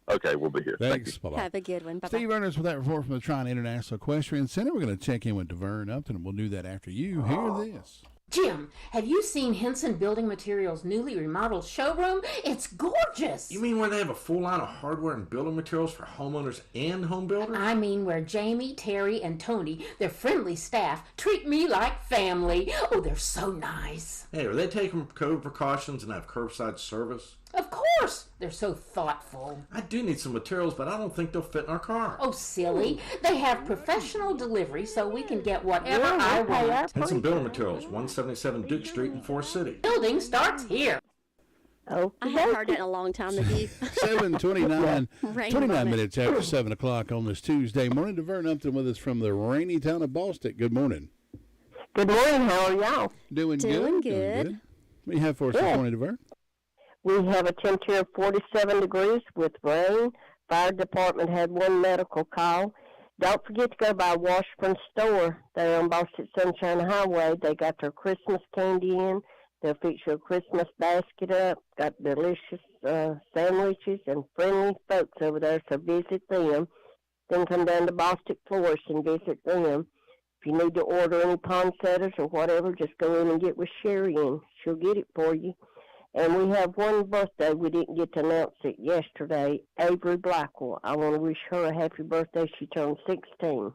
[SPEAKER 17] Okay, we'll be here.
[SPEAKER 11] Thanks. Bye-bye.
[SPEAKER 9] Have a good one. Bye-bye.
[SPEAKER 11] Steve Ernest with that report from the Trine International Equestrian Center. We're going to check in with DeVern Upton, and we'll do that after you hear this.
[SPEAKER 18] Jim, have you seen Henson Building Materials' newly remodeled showroom? It's gorgeous!
[SPEAKER 19] You mean where they have a full line of hardware and building materials for homeowners and home builders?
[SPEAKER 18] I mean where Jamie, Terry, and Tony, their friendly staff, treat me like family. Oh, they're so nice.
[SPEAKER 19] Hey, are they taking COVID precautions and have curbside service?
[SPEAKER 18] Of course! They're so thoughtful.
[SPEAKER 19] I do need some materials, but I don't think they'll fit in our car.
[SPEAKER 18] Oh, silly. They have professional delivery so we can get whatever I want.
[SPEAKER 19] Henson Building Materials, 177 Duke Street in Forest City.
[SPEAKER 18] Building starts here.
[SPEAKER 9] Oh, I haven't heard that in a long time.
[SPEAKER 11] 7:29, 29 minutes after 7 o'clock on this Tuesday morning. DeVern Upton with us from the rainy town of Boston. Good morning.
[SPEAKER 20] Good morning. How are y'all?
[SPEAKER 11] Doing good. What do you have for us this morning, DeVern?
[SPEAKER 20] We have a temperature of 47 degrees with rain. Fire department had one medical call. Don't forget to go by Washburn Store. They're on Boston Sunshine Highway. They got their Christmas candy in. They'll fix your Christmas basket up. Got delicious sandwiches and friendly folks over there, so visit them. Then come down to Boston Florist and visit them. If you need to order any poinsettias or whatever, just go in and get with Sherry, and she'll get it for you. And we have one birthday. We didn't get to announce it yesterday. Avery Blackwell. I want to wish her a happy birthday. She turned 16.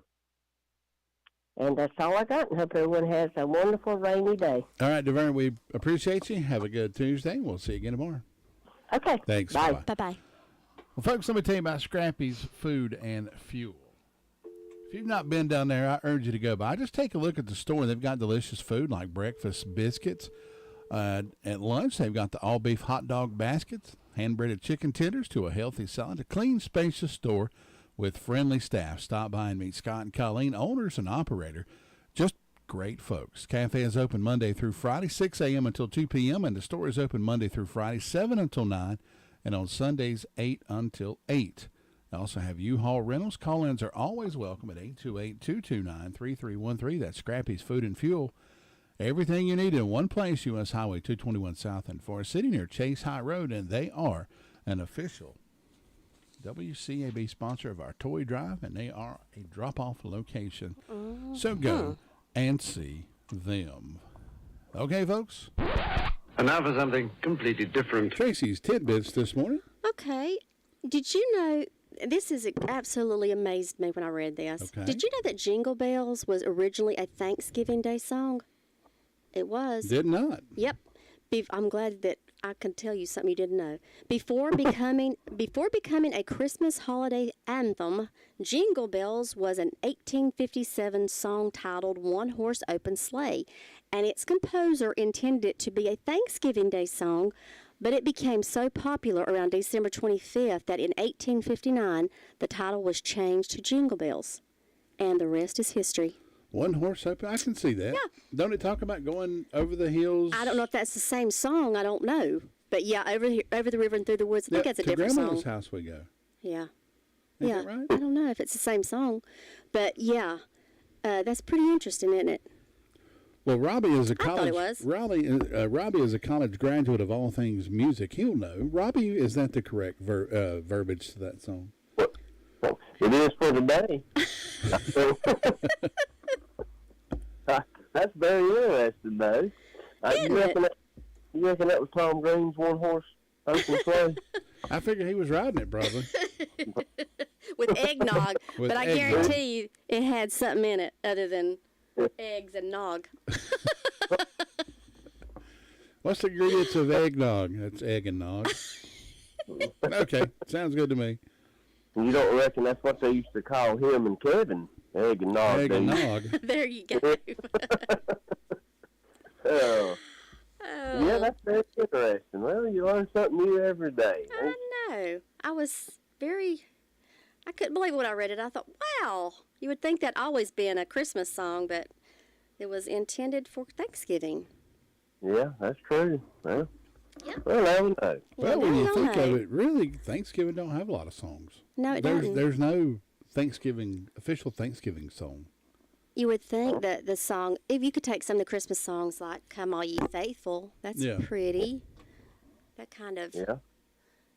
[SPEAKER 20] And that's all I got. And hope everyone has a wonderful rainy day.
[SPEAKER 11] All right, DeVern, we appreciate you. Have a good Tuesday. We'll see you again tomorrow.
[SPEAKER 20] Okay.
[SPEAKER 11] Thanks.
[SPEAKER 20] Bye.
[SPEAKER 9] Bye-bye.
[SPEAKER 11] Well, folks, let me tell you about Scrappy's Food and Fuel. If you've not been down there, I urge you to go by. Just take a look at the store. They've got delicious food like breakfast biscuits. At lunch, they've got the all-beef hot dog baskets, hand-breaded chicken tenders to a healthy salad. A clean, spacious store with friendly staff. Stop by and meet Scott and Colleen, owners and operator. Just great folks. Cafe is open Monday through Friday, 6 a.m. until 2 p.m., and the store is open Monday through Friday, 7 until 9, and on Sundays, 8 until 8. They also have U-Haul rentals. Call-ins are always welcome at 828-229-3313. That's Scrappy's Food and Fuel. Everything you need in one place, U.S. Highway 221 South in Forest City near Chase High Road, and they are an official WCAB sponsor of our toy drive, and they are a drop-off location. So go and see them. Okay, folks?
[SPEAKER 21] And now for something completely different.
[SPEAKER 11] Tracy's Tidbits this morning.
[SPEAKER 9] Okay. Did you know, this is absolutely amazed me when I read this.
[SPEAKER 11] Okay.
[SPEAKER 9] Did you know that Jingle Bells was originally a Thanksgiving Day song? It was.
[SPEAKER 11] Did not.
[SPEAKER 9] Yep. I'm glad that I can tell you something you didn't know. Before becoming a Christmas holiday anthem, Jingle Bells was an 1857 song titled One Horse Open Sleigh, and its composer intended it to be a Thanksgiving Day song, but it became so popular around December 25th that in 1859 the title was changed to Jingle Bells, and the rest is history.
[SPEAKER 11] One horse open. I can see that.
[SPEAKER 9] Yeah.
[SPEAKER 11] Don't it talk about going over the hills?
[SPEAKER 9] I don't know if that's the same song. I don't know. But yeah, over the river and through the woods. I think that's a different song.
[SPEAKER 11] To Grandma's house we go.
[SPEAKER 9] Yeah.
[SPEAKER 11] Is that right?
[SPEAKER 9] I don't know if it's the same song. But yeah, that's pretty interesting, isn't it?
[SPEAKER 11] Well, Robbie is a college.
[SPEAKER 9] I thought it was.
[SPEAKER 11] Robbie is a college graduate of all things music. He'll know. Robbie, is that the correct verbiage to that song?
[SPEAKER 16] It is for today. That's very interesting, though. You reckon that was Tom Green's One Horse Open Sleigh?
[SPEAKER 11] I figure he was riding it, probably.
[SPEAKER 9] With eggnog.
[SPEAKER 11] With
[SPEAKER 9] I
[SPEAKER 11] eggnog.
[SPEAKER 9] guarantee you it had something in it other than eggs and nog.
[SPEAKER 11] What's the ingredients of eggnog? That's egg and nog. Okay, sounds good to me.
[SPEAKER 16] You don't reckon that's what they used to call him and Kevin? Egg and nog.
[SPEAKER 11] Egg and nog.
[SPEAKER 9] There you go.
[SPEAKER 16] Yeah, that's very interesting. Well, you learn something new every day.
[SPEAKER 9] I know. I couldn't believe when I read it. I thought, wow, you would think that always been a Christmas song, but it was intended for Thanksgiving.
[SPEAKER 16] Yeah, that's true. Well, now we know.
[SPEAKER 11] Well, when you think of it, really, Thanksgiving don't have a lot of songs.
[SPEAKER 9] No, it doesn't.
[SPEAKER 11] There's no official Thanksgiving song.
[SPEAKER 9] You would think that the song, if you could take some of the Christmas songs like Come All Ye Faithful, that's pretty. That kind of.
[SPEAKER 11] Yeah.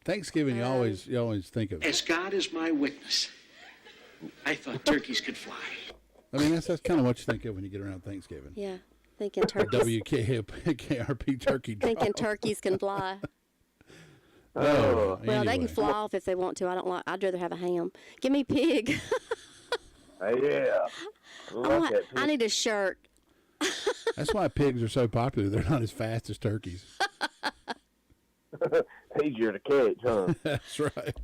[SPEAKER 11] Thanksgiving, you always think of.
[SPEAKER 6] As God is my witness, I thought turkeys could fly.
[SPEAKER 11] I mean, that's kind of what you think of when you get around Thanksgiving.
[SPEAKER 9] Yeah, thinking turkeys.
[SPEAKER 11] WKRP turkey drop.
[SPEAKER 9] Thinking turkeys can fly.
[SPEAKER 11] Well,
[SPEAKER 9] anyway. They can fly off if they want to. I'd rather have a ham. Give me pig.
[SPEAKER 16] Yeah.
[SPEAKER 9] I need a shirt.
[SPEAKER 11] That's why pigs are so popular. They're not as fast as turkeys.
[SPEAKER 16] Easier to catch, huh?
[SPEAKER 11] That's right.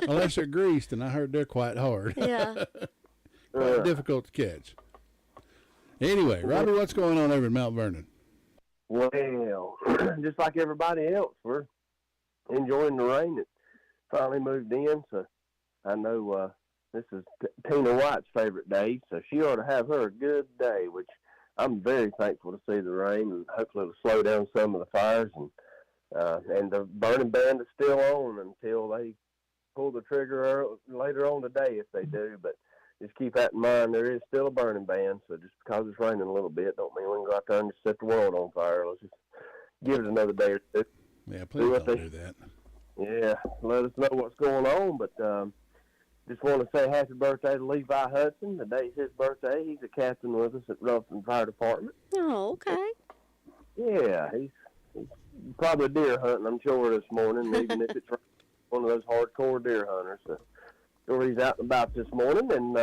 [SPEAKER 11] Unless they're greased, and I heard they're quite hard.
[SPEAKER 9] Yeah.
[SPEAKER 11] Quite difficult to catch. Anyway, Robbie, what's going on over in Mount Vernon?
[SPEAKER 16] Well, just like everybody else, we're enjoying the rain. It finally moved in, so I know this is Tina White's favorite day, so she ought to have her a good day, which I'm very thankful to see the rain, and hopefully it'll slow down some of the fires. And the burning ban is still on until they pull the trigger later on today, if they do. But just keep that in mind. There is still a burning ban, so just because it's raining a little bit don't mean we can go out there and just set the world on fire. Let's just give it another day or two.
[SPEAKER 11] Yeah, please don't do that.
[SPEAKER 16] Yeah, let us know what's going on. But just want to say happy birthday to Levi Hudson. Today's his birthday. He's a captain with us at Ruffin Fire Department.
[SPEAKER 9] Oh, okay.
[SPEAKER 16] Yeah, he's
[SPEAKER 1] probably deer hunting, I'm sure, this morning, even if it's one of those hardcore deer hunters. So, sure he's out and about this morning, and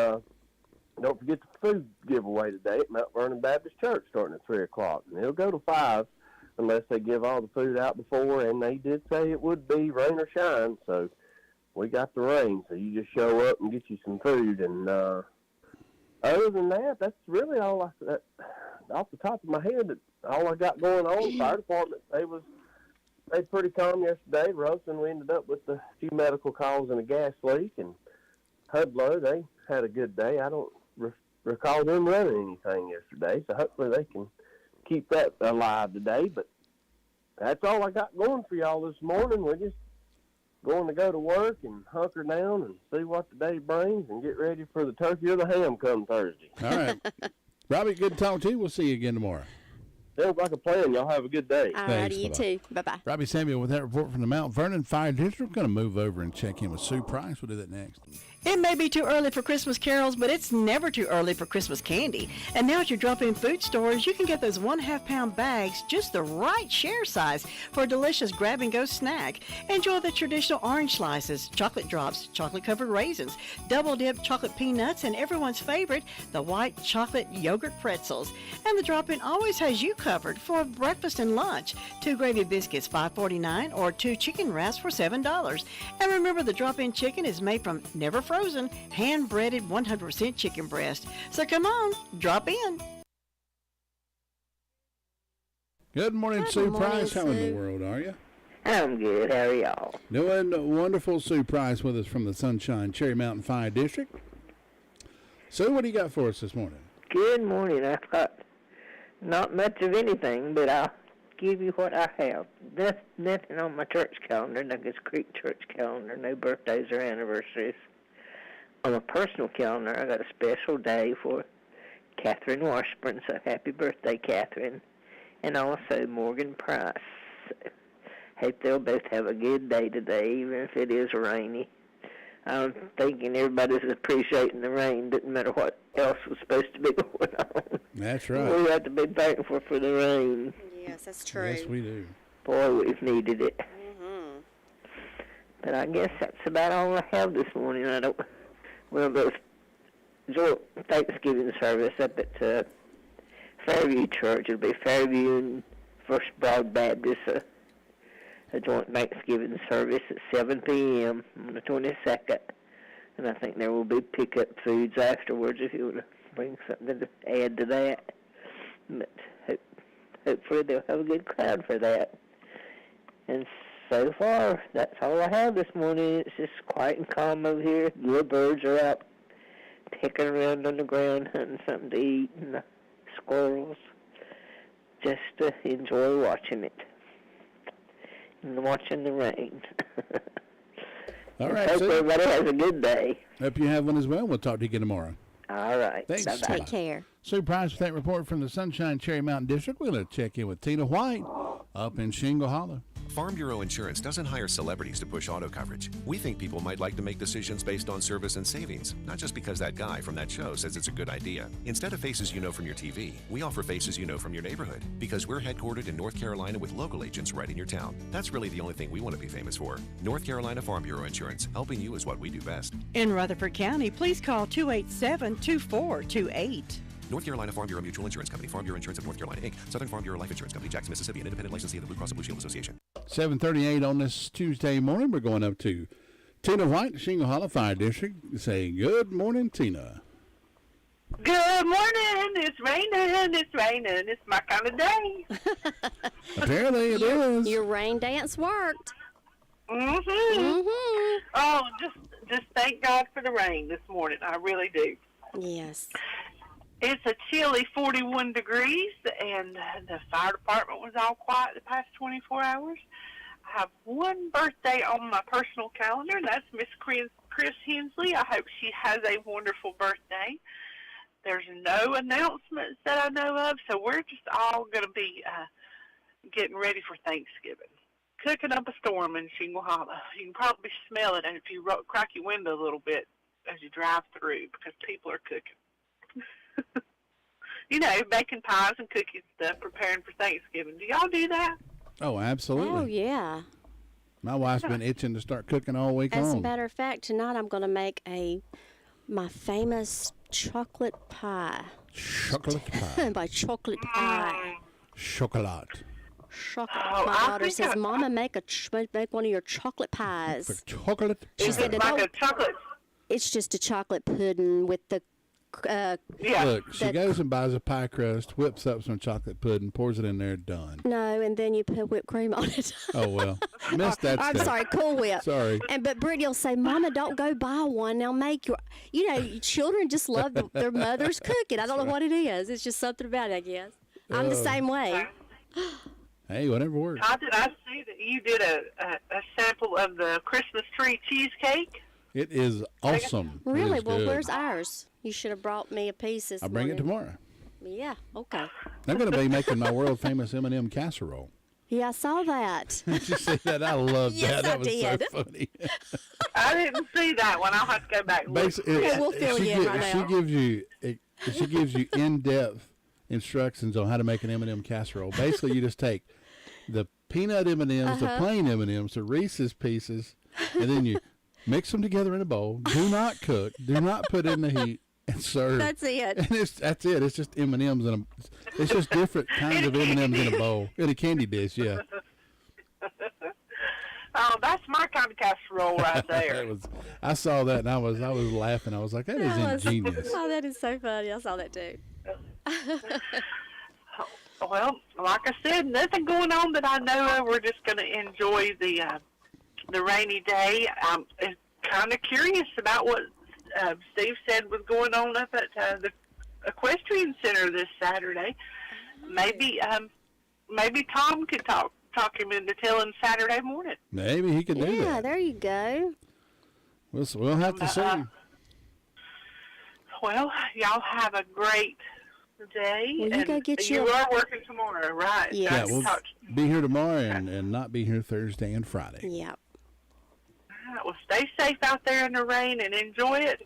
[SPEAKER 1] don't forget the food giveaway today at Mount Vernon Baptist Church starting at 3 o'clock. And he'll go to 5 unless they give all the food out before, and they did say it would be rain or shine, so we got the rain. So you just show up and get you some food. And other than that, that's really all off the top of my head, all I got going on. The fire department, they pretty calm yesterday. Roasting, we ended up with a few medical calls and a gas leak, and Hudlow, they had a good day. I don't recall them running anything yesterday, so hopefully they can keep that alive today. But that's all I got going for y'all this morning. We're just going to go to work and hunker down and see what the day brings and get ready for the turkey or the ham come Thursday.
[SPEAKER 11] All right. Robbie, good to talk to you. We'll see you again tomorrow.
[SPEAKER 1] Sounds like a plan. Y'all have a good day.
[SPEAKER 9] All righty, you too. Bye-bye.
[SPEAKER 11] Robbie Samuel with that report from the Mount Vernon Fire District. We're going to move over and check in with Sue Price. We'll do that next.
[SPEAKER 2] It may be too early for Christmas carols, but it's never too early for Christmas candy. And now at your drop-in food stores, you can get those 1/2 pound bags, just the right share size for a delicious grab-and-go snack. Enjoy the traditional orange slices, chocolate drops, chocolate-covered raisins, double-dipped chocolate peanuts, and everyone's favorite, the white chocolate yogurt pretzels. And the drop-in always has you covered for breakfast and lunch. 2 gravy biscuits, $5.49, or 2 chicken wraps for $7. And remember, the drop-in chicken is made from never frozen, hand-breaded 100% chicken breast. So come on, drop in.
[SPEAKER 11] Good morning,
[SPEAKER 9] Good
[SPEAKER 11] Sue
[SPEAKER 9] morning,
[SPEAKER 11] Price. How in
[SPEAKER 9] Sue.
[SPEAKER 11] the world are you?
[SPEAKER 22] I'm good. How are y'all?
[SPEAKER 11] Doing wonderful. Sue Price with us from the Sunshine Cherry Mountain Fire District. Sue, what do you got for us this morning?
[SPEAKER 22] Good morning. I've got not much of anything, but I'll give you what I have. Nothing on my church calendar, Nuggets Creek church calendar, no birthdays or anniversaries. On my personal calendar, I got a special day for Catherine Washburn, so happy birthday, Catherine, and also Morgan Price. Hope they'll both have a good day today, even if it is rainy. I'm thinking everybody's appreciating the rain, doesn't matter what else was supposed to be going on.
[SPEAKER 11] That's right.
[SPEAKER 22] We have to be thankful for the rain.
[SPEAKER 9] Yes, that's true.
[SPEAKER 11] Yes, we do.
[SPEAKER 22] Boy, we've needed it.
[SPEAKER 9] Mm-hmm.
[SPEAKER 22] But I guess that's about all I have this morning. Well, there's Thanksgiving service up at Fairview Church. It'll be Fairview and First Broad Baptist, a joint Thanksgiving service at 7 p.m. on the 22nd. And I think there will be pickup foods afterwards if you want to bring something to add to that. But hopefully they'll have a good crowd for that. And so far, that's all I have this morning. It's just quiet and calm over here. The little birds are out pecking around on the ground, hunting something to eat, and the squirrels. Just to enjoy watching it. And watching the rain.
[SPEAKER 11] All right,
[SPEAKER 22] hope
[SPEAKER 11] Sue.
[SPEAKER 22] everybody has a good day.
[SPEAKER 11] Hope you have one as well. We'll talk to you again tomorrow.
[SPEAKER 22] All right.
[SPEAKER 11] Thanks.
[SPEAKER 22] Bye-bye.
[SPEAKER 9] Take care.
[SPEAKER 11] Sue Price with that report from the Sunshine Cherry Mountain District. We're going to check in with Tina White up in Shingle Hollow.
[SPEAKER 23] Farm Bureau Insurance doesn't hire celebrities to push auto coverage. We think people might like to make decisions based on service and savings, not just because that guy from that show says it's a good idea. Instead of faces you know from your TV, we offer faces you know from your neighborhood, because we're headquartered in North Carolina with local agents right in your town. That's really the only thing we want to be famous for. North Carolina Farm Bureau Insurance, helping you is what we do best.
[SPEAKER 2] In Rutherford County, please call 287-2428.
[SPEAKER 23] North Carolina Farm Bureau Mutual Insurance Company, Farm Bureau Insurance of North Carolina, Inc., Southern Farm Bureau Life Insurance Company, Jackson, Mississippi, an independent licensee of the Blue Cross and Blue Shield Association.
[SPEAKER 11] 7:38 on this Tuesday morning. We're going up to Tina White, Shingle Hollow Fire District, saying good morning, Tina.
[SPEAKER 24] Good morning. It's raining. It's my kind of day.
[SPEAKER 11] Apparently it is.
[SPEAKER 9] Your rain dance worked.
[SPEAKER 24] Oh, just thank God for the rain this morning. I really do.
[SPEAKER 9] Yes.
[SPEAKER 24] It's a chilly 41 degrees, and the fire department was all quiet the past 24 hours. I have one birthday on my personal calendar, and that's Miss Chris Hensley. I hope she has a wonderful birthday. There's no announcements that I know of, so we're just all going to be getting ready for Thanksgiving. Cooking up a storm in Shingle Hollow. You can probably smell it if you crack your window a little bit as you drive through, because people are cooking. You know, baking pies and cookies stuff, preparing for Thanksgiving. Do y'all do that?
[SPEAKER 11] Oh, absolutely.
[SPEAKER 9] Oh, yeah.
[SPEAKER 11] My wife's been itching to start cooking all week long.
[SPEAKER 9] As a matter of fact, tonight I'm going to make my famous chocolate pie.
[SPEAKER 11] Chocolate pie.
[SPEAKER 9] My chocolate pie.
[SPEAKER 11] Chocolate.
[SPEAKER 9] Chocolate. My daughter says, "Mama, make one of your chocolate pies."
[SPEAKER 11] Chocolate.
[SPEAKER 9] She said,
[SPEAKER 24] like a chocolate.
[SPEAKER 9] It's just a chocolate pudding with the.
[SPEAKER 11] Look, she goes and buys a pie crust, whips up some chocolate pudding, pours it in there, done.
[SPEAKER 9] No, and then you put whipped cream on it.
[SPEAKER 11] Oh, well. Missed that
[SPEAKER 9] I'm
[SPEAKER 11] step.
[SPEAKER 9] sorry, Cool Whip.
[SPEAKER 11] Sorry.
[SPEAKER 9] But Brittany will say, "Mama, don't go buy one. Now make your." Children just love their mother's cooking. I don't know what it is. It's just something about it, I guess. I'm the same way.
[SPEAKER 11] Hey, whatever works.
[SPEAKER 24] How did I see that you did a sample of the Christmas tree cheesecake?
[SPEAKER 11] It is awesome.
[SPEAKER 9] Really?
[SPEAKER 11] It is
[SPEAKER 9] Well,
[SPEAKER 11] good.
[SPEAKER 9] where's ours? You should have brought me a piece this
[SPEAKER 11] I'll bring it
[SPEAKER 9] morning.
[SPEAKER 11] tomorrow.
[SPEAKER 9] Yeah, okay.
[SPEAKER 11] I'm going to be making my world famous M&M casserole.
[SPEAKER 9] Yeah, I saw that.
[SPEAKER 11] Did you see that? I love
[SPEAKER 9] Yes,
[SPEAKER 11] that. That
[SPEAKER 9] I
[SPEAKER 11] was
[SPEAKER 9] did.
[SPEAKER 11] so funny.
[SPEAKER 24] I didn't see that one. I'll have to go back and look.
[SPEAKER 9] We'll fill you in right now.
[SPEAKER 11] She gives you in-depth instructions on how to make an M&M casserole. Basically, you just take the peanut M&Ms, the plain M&Ms, the Reese's Pieces, and then you mix them together in a bowl. Do not cook. Do not put in the heat and serve.
[SPEAKER 9] That's it.
[SPEAKER 11] And that's it. It's just M&Ms it's just different kinds of M&Ms in a bowl. In a candy dish, yeah.
[SPEAKER 24] Oh, that's my kind of casserole right there.
[SPEAKER 11] I saw that and I was laughing. I was like, that is ingenious.
[SPEAKER 9] Oh, that is so funny. I saw that too.
[SPEAKER 24] Well, like I said, nothing going on that I know of. We're just going to enjoy the rainy day. I'm kind of curious about what Steve said was going on up at the Equestrian Center this Saturday. Maybe Tom could talk him into telling Saturday morning.
[SPEAKER 11] Maybe he could do that.
[SPEAKER 9] Yeah, there you go.
[SPEAKER 11] We'll have to see.
[SPEAKER 24] Well, y'all have a great day.
[SPEAKER 9] Well, you go get
[SPEAKER 24] you are working tomorrow, right?
[SPEAKER 11] Yeah, we'll be here tomorrow and not be here Thursday and Friday.
[SPEAKER 9] Yeah.
[SPEAKER 24] All right, well, stay safe out there in the rain and enjoy it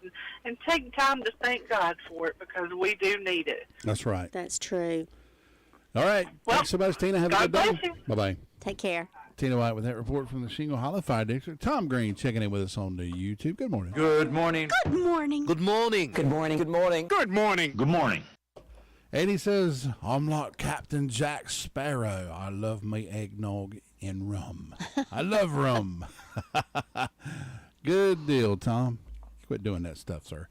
[SPEAKER 24] and take time to thank God for it because we do need it.
[SPEAKER 11] That's right.
[SPEAKER 9] That's true.
[SPEAKER 11] All right. Thanks so much, Tina. Have a good day. Bye-bye.
[SPEAKER 9] Take care.
[SPEAKER 11] Tina White with that report from the Shingle Hollow Fire District. Tom Green checking in with us on the YouTube. Good morning.
[SPEAKER 7] Good morning.
[SPEAKER 5] Good morning.
[SPEAKER 7] Good morning.
[SPEAKER 3] Good morning. Good morning.
[SPEAKER 7] Good morning.
[SPEAKER 3] Good morning.
[SPEAKER 11] Eddie says, I'm like Captain Jack Sparrow. I love me eggnog and rum. I love rum. Good deal, Tom. Quit doing that stuff, sir.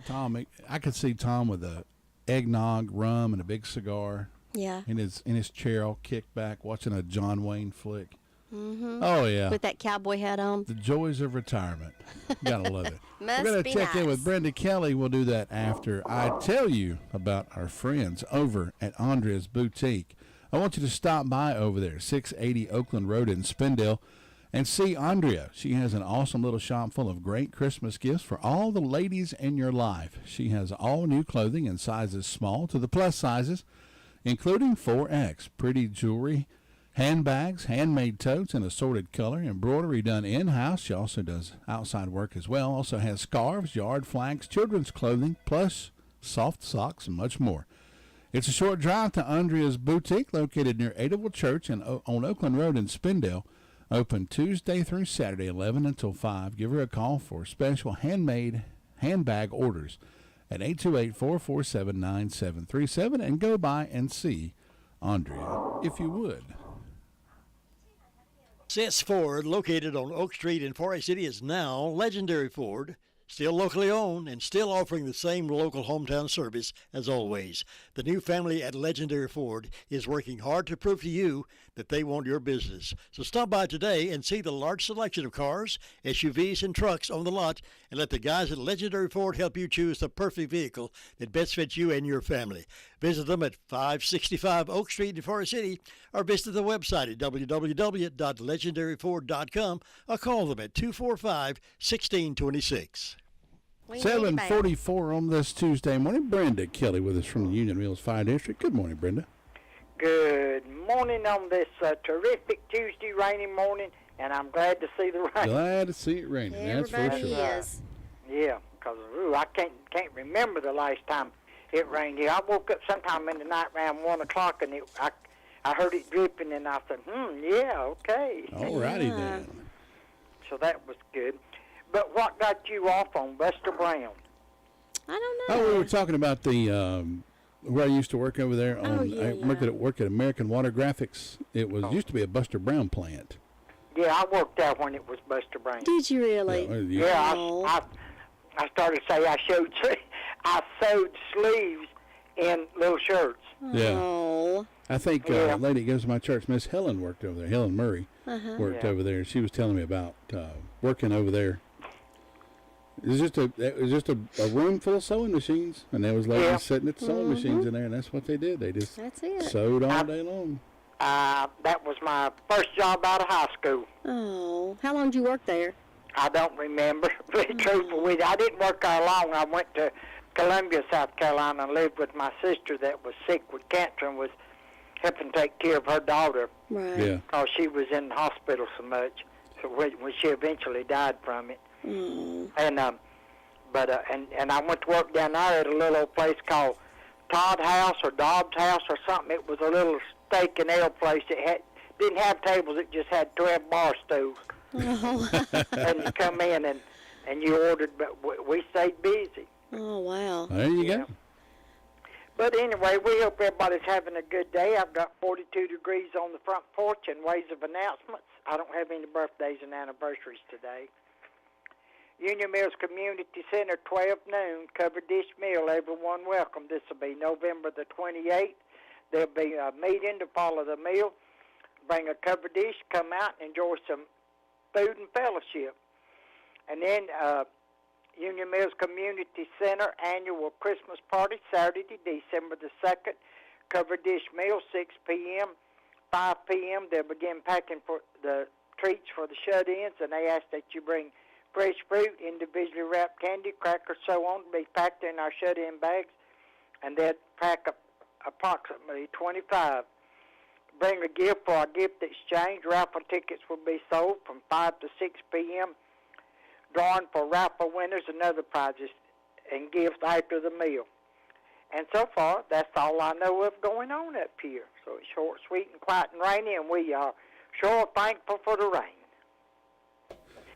[SPEAKER 11] Tom, I could see Tom with a eggnog, rum, and a big cigar.
[SPEAKER 9] Yeah.
[SPEAKER 11] In his chair, all kicked back, watching a John Wayne flick.
[SPEAKER 9] Mm-hmm.
[SPEAKER 11] Oh yeah.
[SPEAKER 9] With that cowboy hat on.
[SPEAKER 11] The joys of retirement. Gotta love it.
[SPEAKER 9] Must
[SPEAKER 11] We're gonna
[SPEAKER 9] be
[SPEAKER 11] check in
[SPEAKER 9] nice.
[SPEAKER 11] with Brenda Kelly. We'll do that after I tell you about our friends over at Andrea's Boutique. I want you to stop by over there, 680 Oakland Road in Spindale, and see Andrea. She has an awesome little shop full of great Christmas gifts for all the ladies in your life. She has all new clothing in sizes small to the plus sizes, including 4X, pretty jewelry, handbags, handmade totes in assorted color, embroidery done in-house. She also does outside work as well. Also has scarves, yard flags, children's clothing, plus soft socks, and much more. It's a short drive to Andrea's Boutique, located near Adaville Church on Oakland Road in Spindale. Open Tuesday through Saturday, 11 until 5. Give her a call for special handmade handbag orders at 828-447-9737 and go by and see Andrea if you would.
[SPEAKER 4] Sis Ford, located on Oak Street in Forest City, is now Legendary Ford. Still locally owned and still offering the same local hometown service as always. The new family at Legendary Ford is working hard to prove to you that they want your business. So stop by today and see the large selection of cars, SUVs, and trucks on the lot, and let the guys at Legendary Ford help you choose the perfect vehicle that best fits you and your family. Visit them at 565 Oak Street in Forest City or visit the website at www.legendaryford.com or call them at 245-1626.
[SPEAKER 11] 7:44 on this Tuesday morning. Brenda Kelly with us from the Union Mills Fire District. Good morning, Brenda.
[SPEAKER 8] Good morning on this terrific Tuesday rainy morning, and I'm glad to see the rain.
[SPEAKER 11] Glad to see it raining. That's for sure.
[SPEAKER 8] Yeah, because I can't remember the last time it rained here. I woke up sometime in the night around 1 o'clock, and I I heard it dripping, and I said, yeah, okay.
[SPEAKER 11] All righty then.
[SPEAKER 8] So that was good. But what got you off on Buster Brown?
[SPEAKER 9] I don't know.
[SPEAKER 11] Oh, we were talking about the where I used to work over there. I worked at American Water Graphics. It was used to be a Buster Brown plant.
[SPEAKER 8] Yeah, I worked there when it was Buster Brown.
[SPEAKER 9] Did you really?
[SPEAKER 8] Yeah, I started to say I sewed sleeves in little shirts.
[SPEAKER 11] Yeah.
[SPEAKER 9] Oh.
[SPEAKER 11] I think a lady that goes to my church, Miss Helen, worked over there. Helen Murray worked over there. She was telling me about working over there. It was just a room full of sewing machines, and there was ladies sitting at the sewing machines in there, and that's what they did. They just sewed all day long.
[SPEAKER 8] That was my first job out of high school.
[SPEAKER 9] Oh, how long did you work there?
[SPEAKER 8] I don't remember. To be truthful with you, I didn't work there long. I went to Columbia, South Carolina, and lived with my sister that was sick with cancer and was helping take care of her daughter.
[SPEAKER 9] Right.
[SPEAKER 11] Yeah.
[SPEAKER 8] Because she was in the hospital so much. So when she eventually died from it.
[SPEAKER 9] Mm.
[SPEAKER 8] And and I went to work down there at a little old place called Todd House or Dobbs House or something. It was a little steak and ale place. It didn't have tables. It just had 12 bar stools.
[SPEAKER 9] Oh.
[SPEAKER 8] And you come in and you ordered, but we stayed busy.
[SPEAKER 9] Oh, wow.
[SPEAKER 11] There you go.
[SPEAKER 8] But anyway, we hope everybody's having a good day. I've got 42 degrees on the front porch and ways of announcements. I don't have any birthdays and anniversaries today. Union Mills Community Center, 12 noon, covered dish meal. Everyone welcome. This will be November the 28th. There'll be a meeting to follow the meal. Bring a covered dish, come out and enjoy some food and fellowship. And then Union Mills Community Center annual Christmas party, Saturday, December the 2nd. Covered dish meal, 6 p.m. 5 p.m. They'll begin packing for the treats for the shut-ins, and they ask that you bring fresh fruit, individually wrapped candy, crackers, so on, to be packed in our shut-in bags, and they'll pack approximately 25. Bring a gift for our gift exchange. Raffle tickets will be sold from 5 to 6 p.m. Drawing for raffle winners and other prizes and gifts after the meal. And so far, that's all I know of going on up here. So it's short, sweet, and quiet and rainy, and we are sure thankful for the rain.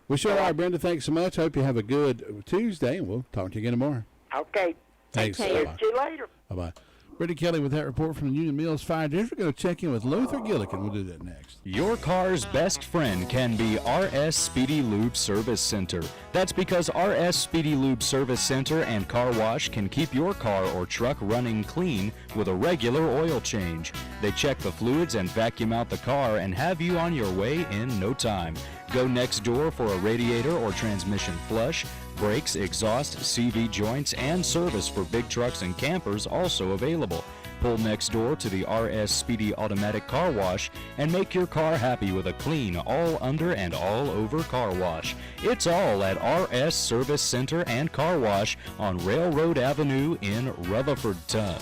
[SPEAKER 11] We sure are, Brenda. Thanks so much. Hope you have a good Tuesday, and we'll talk to you again tomorrow.
[SPEAKER 8] Okay.
[SPEAKER 11] Thanks.
[SPEAKER 8] Okay. See you later.
[SPEAKER 11] Bye-bye. Brenda Kelly with that report from the Union Mills Fire District. We're going to check in with Luther Gillikin. We'll do that next.
[SPEAKER 3] Your car's best friend can be RS Speedy Lube Service Center. That's because RS Speedy Lube Service Center and Car Wash can keep your car or truck running clean with a regular oil change. They check the fluids and vacuum out the car and have you on your way in no time. Go next door for a radiator or transmission flush. Brakes, exhaust, CV joints, and service for big trucks and campers also available. Pull next door to the RS Speedy Automatic Car Wash and make your car happy with a clean, all under and all over car wash. It's all at RS Service Center and Car Wash on Railroad Avenue in Rutherfordton.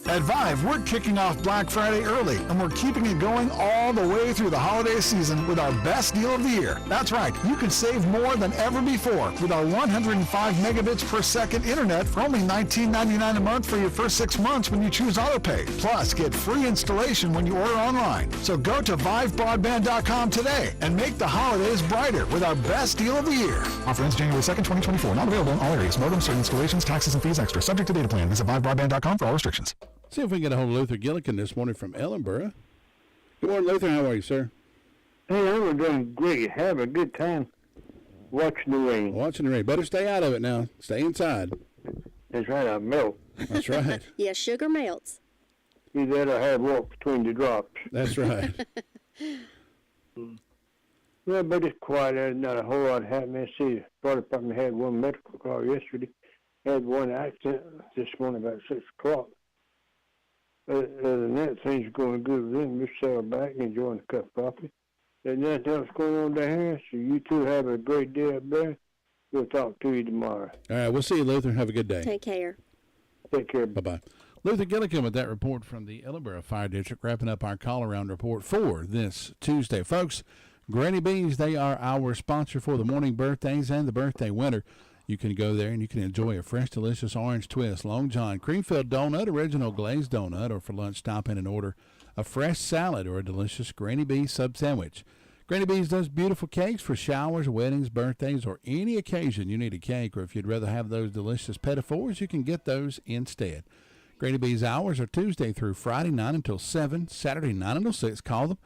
[SPEAKER 10] At Vive, we're kicking off Black Friday early, and we're keeping it going all the way through the holiday season with our best deal of the year. That's right, you can save more than ever before with our 105 megabits per second internet for only $19.99 a month for your first 6 months when you choose AutoPay. Plus, get free installation when you order online. So go to ViveBroadband.com today and make the holidays brighter with our best deal of the year. Offer ends January 2nd, 2024. Not available in all areas. Modem, certain installations, taxes, and fees extra. Subject to data plan. Visit ViveBroadband.com for all restrictions.
[SPEAKER 11] See if we can get a hold of Luther Gillikin this morning from Ellenboro. Good morning, Luther. How are you, sir?
[SPEAKER 13] Hey, I'm doing great. Have a good time watching the rain.
[SPEAKER 11] Watching the rain. Better stay out of it now. Stay inside.
[SPEAKER 13] That's right, I melt.
[SPEAKER 11] That's right.
[SPEAKER 9] Yeah, sugar melts.
[SPEAKER 13] You gotta have walk between the drops.
[SPEAKER 11] That's right.
[SPEAKER 13] Well, but it's quiet. There's not a whole lot happening. I see the fire department had one medical call yesterday. Had one accident this morning about 6 o'clock. Other than that, things are going good with them. Just settled back, enjoying a cup of coffee. There's nothing else going on down here, so you two have a great day up there. We'll talk to you tomorrow.
[SPEAKER 11] All right, we'll see you, Luther. Have a good day.
[SPEAKER 9] Take care.
[SPEAKER 13] Take care.
[SPEAKER 11] Bye-bye. Luther Gillikin with that report from the Ellenboro Fire District, wrapping up our call-around report for this Tuesday. Folks, Granny Bees, they are our sponsor for the morning birthdays and the birthday winner. You can go there and you can enjoy a fresh, delicious orange twist, Long John, cream-filled donut, original glazed donut, or for lunch, stop in and order a fresh salad or a delicious Granny B's sub sandwich. Granny B's does beautiful cakes for showers, weddings, birthdays, or any occasion you need a cake, or if you'd rather have those delicious petit fours, you can get those instead. Granny B's hours are Tuesday through Friday, 9 until 7, Saturday, 9 until 6. Call them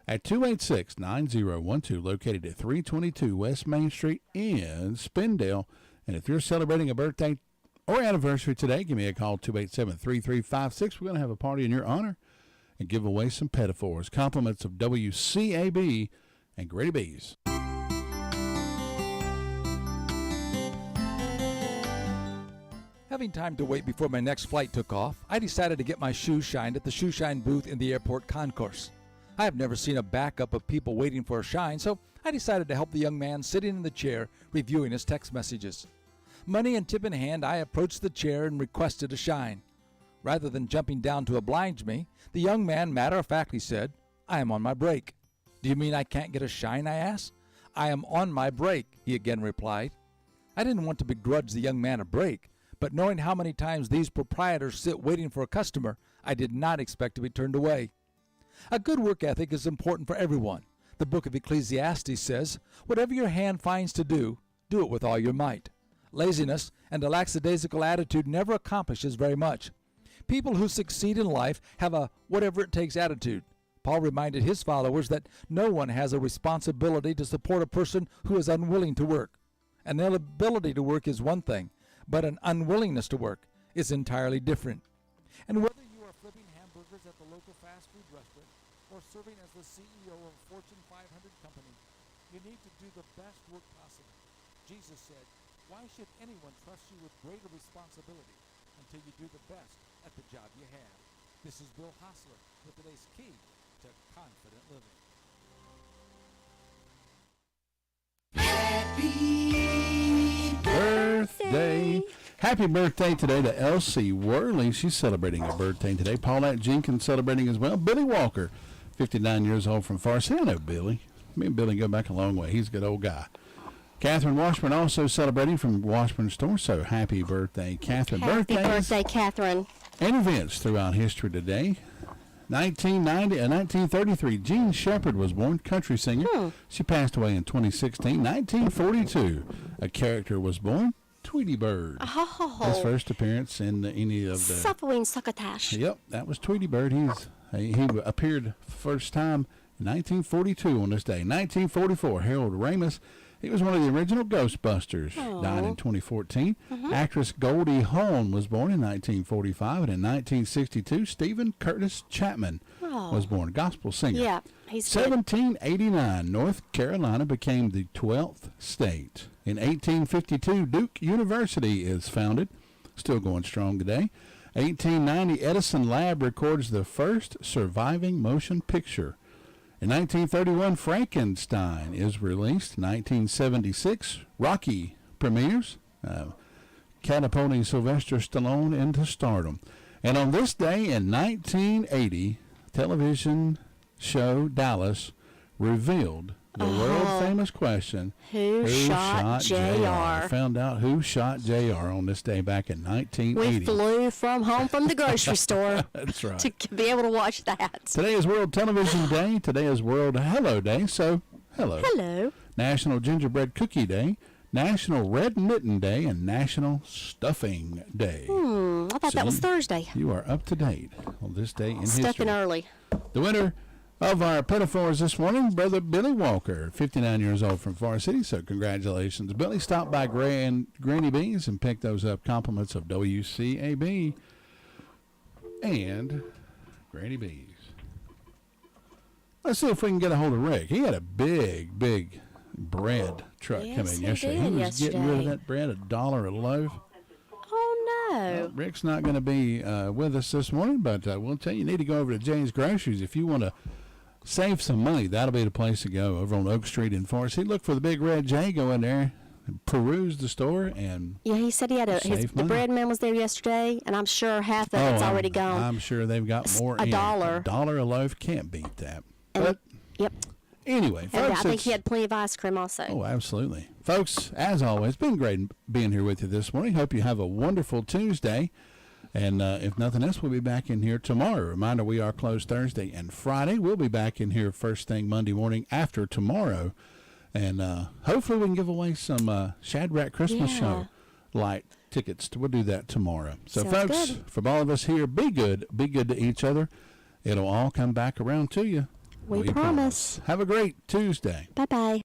[SPEAKER 11] at 286-9012, located at 322 West Main Street in Spindale. And if you're celebrating a birthday or anniversary today, give me a call, 287-3356. We're going to have a party in your honor and give away some petit fours. Compliments of WCAB and Granny B's.
[SPEAKER 12] Having time to wait before my next flight took off, I decided to get my shoes shined at the Shoe Shine booth in the airport concourse. I have never seen a backup of people waiting for a shine, so I decided to help the young man sitting in the chair reviewing his text messages. Money and tip in hand, I approached the chair and requested a shine. Rather than jumping down to oblige me, the young man matter-of-factly said, "I am on my break." "Do you mean I can't get a shine?" I asked. "I am on my break," he again replied. I didn't want to begrudge the young man a break, but knowing how many times these proprietors sit waiting for a customer, I did not expect to be turned away. A good work ethic is important for everyone. The book of Ecclesiastes says, "Whatever your hand finds to do, do it with all your might." Laziness and a lackadaisical attitude never accomplishes very much. People who succeed in life have a whatever-it-takes attitude. Paul reminded his followers that no one has a responsibility to support a person who is unwilling to work. An inability to work is one thing, but an unwillingness to work is entirely different. And whether you are flipping hamburgers at the local fast food restaurant or serving as the CEO of a Fortune 500 company, you need to do the best work possible. Jesus said, "Why should anyone trust you with greater responsibility until you do the best at the job you have?" This is Bill Hostler with today's key to confident living.
[SPEAKER 11] Happy birthday. Happy birthday today to Elsie Worley. She's celebrating her birthday today. Paulette Jenkins celebrating as well. Billy Walker, 59 years old from Farsi. I know Billy. Me and Billy go back a long way. He's a good old guy. Catherine Washburn also celebrating from Washburn Store. So happy birthday, Catherine.
[SPEAKER 9] Happy birthday, Catherine.
[SPEAKER 11] And events throughout history today. 1933, Jean Shepherd was born, country singer. She passed away in 2016. 1942, a character was born, Tweety Bird. His first appearance in any of the...
[SPEAKER 9] Sapowing Succotash.
[SPEAKER 11] Yep, that was Tweety Bird. He appeared first time in 1942 on this day. 1944, Harold Ramis. He was one of the original Ghostbusters. Died in 2014. Actress Goldie Hawn was born in 1945, and in 1962, Stephen Curtis Chapman was born, gospel singer.
[SPEAKER 9] Yeah, he's
[SPEAKER 11] 1789, North Carolina became the 12th state. In 1852, Duke University is founded, still going strong today. 1890, Edison Lab records the first surviving motion picture. In 1931, Frankenstein is released. 1976, Rocky premieres, catapulting Sylvester Stallone into stardom. And on this day in 1980, television show Dallas revealed the world-famous question,
[SPEAKER 9] Who shot JR?
[SPEAKER 11] Found out who shot JR on this day back in 1980.
[SPEAKER 9] We flew from home from the grocery store
[SPEAKER 11] That's right.
[SPEAKER 9] to be able to watch that.
[SPEAKER 11] Today is World Television Day. Today is World Hello Day, so hello.
[SPEAKER 9] Hello.
[SPEAKER 11] National Gingerbread Cookie Day, National Red Mitten Day, and National Stuffing Day.
[SPEAKER 9] I thought that was Thursday.
[SPEAKER 11] You are up to date on this day in history.
[SPEAKER 9] Stuffing early.
[SPEAKER 11] The winner of our pinafores this morning, Brother Billy Walker, 59 years old from Far City, so congratulations. Billy stopped by Granny B's and picked those up. Compliments of WCAB and Granny B's. Let's see if we can get a hold of Rick. He had a big bread truck come in yesterday. He was getting rid of that bread, $1 a loaf.
[SPEAKER 9] Oh, no.
[SPEAKER 11] Rick's not going to be with us this morning, but we'll tell you, you need to go over to Jane's Groceries if you want to save some money. That'll be the place to go over on Oak Street in Forest. Look for the big red J. Go in there, and peruse the store, and
[SPEAKER 9] he said he had the bread man was there yesterday, and I'm sure half of it's already gone.
[SPEAKER 11] I'm sure they've got more.
[SPEAKER 9] $1.
[SPEAKER 11] $1 a loaf, can't beat that.
[SPEAKER 9] Yep.
[SPEAKER 11] Anyway,
[SPEAKER 9] And
[SPEAKER 11] folks,
[SPEAKER 9] I think he had plenty of ice cream also.
[SPEAKER 11] Oh, absolutely. Folks, as always, been great being here with you this morning. Hope you have a wonderful Tuesday. And if nothing else, we'll be back in here tomorrow. Reminder, we are closed Thursday and Friday. We'll be back in here first thing Monday morning after tomorrow. And hopefully we can give away some Shadrach Christmas Show light tickets. We'll do that tomorrow. So,
[SPEAKER 9] Sounds
[SPEAKER 11] folks,
[SPEAKER 9] good.
[SPEAKER 11] from all of us here, be good to each other. It'll all come back around to you.
[SPEAKER 9] We promise.
[SPEAKER 11] Have a great Tuesday.
[SPEAKER 9] Bye-bye.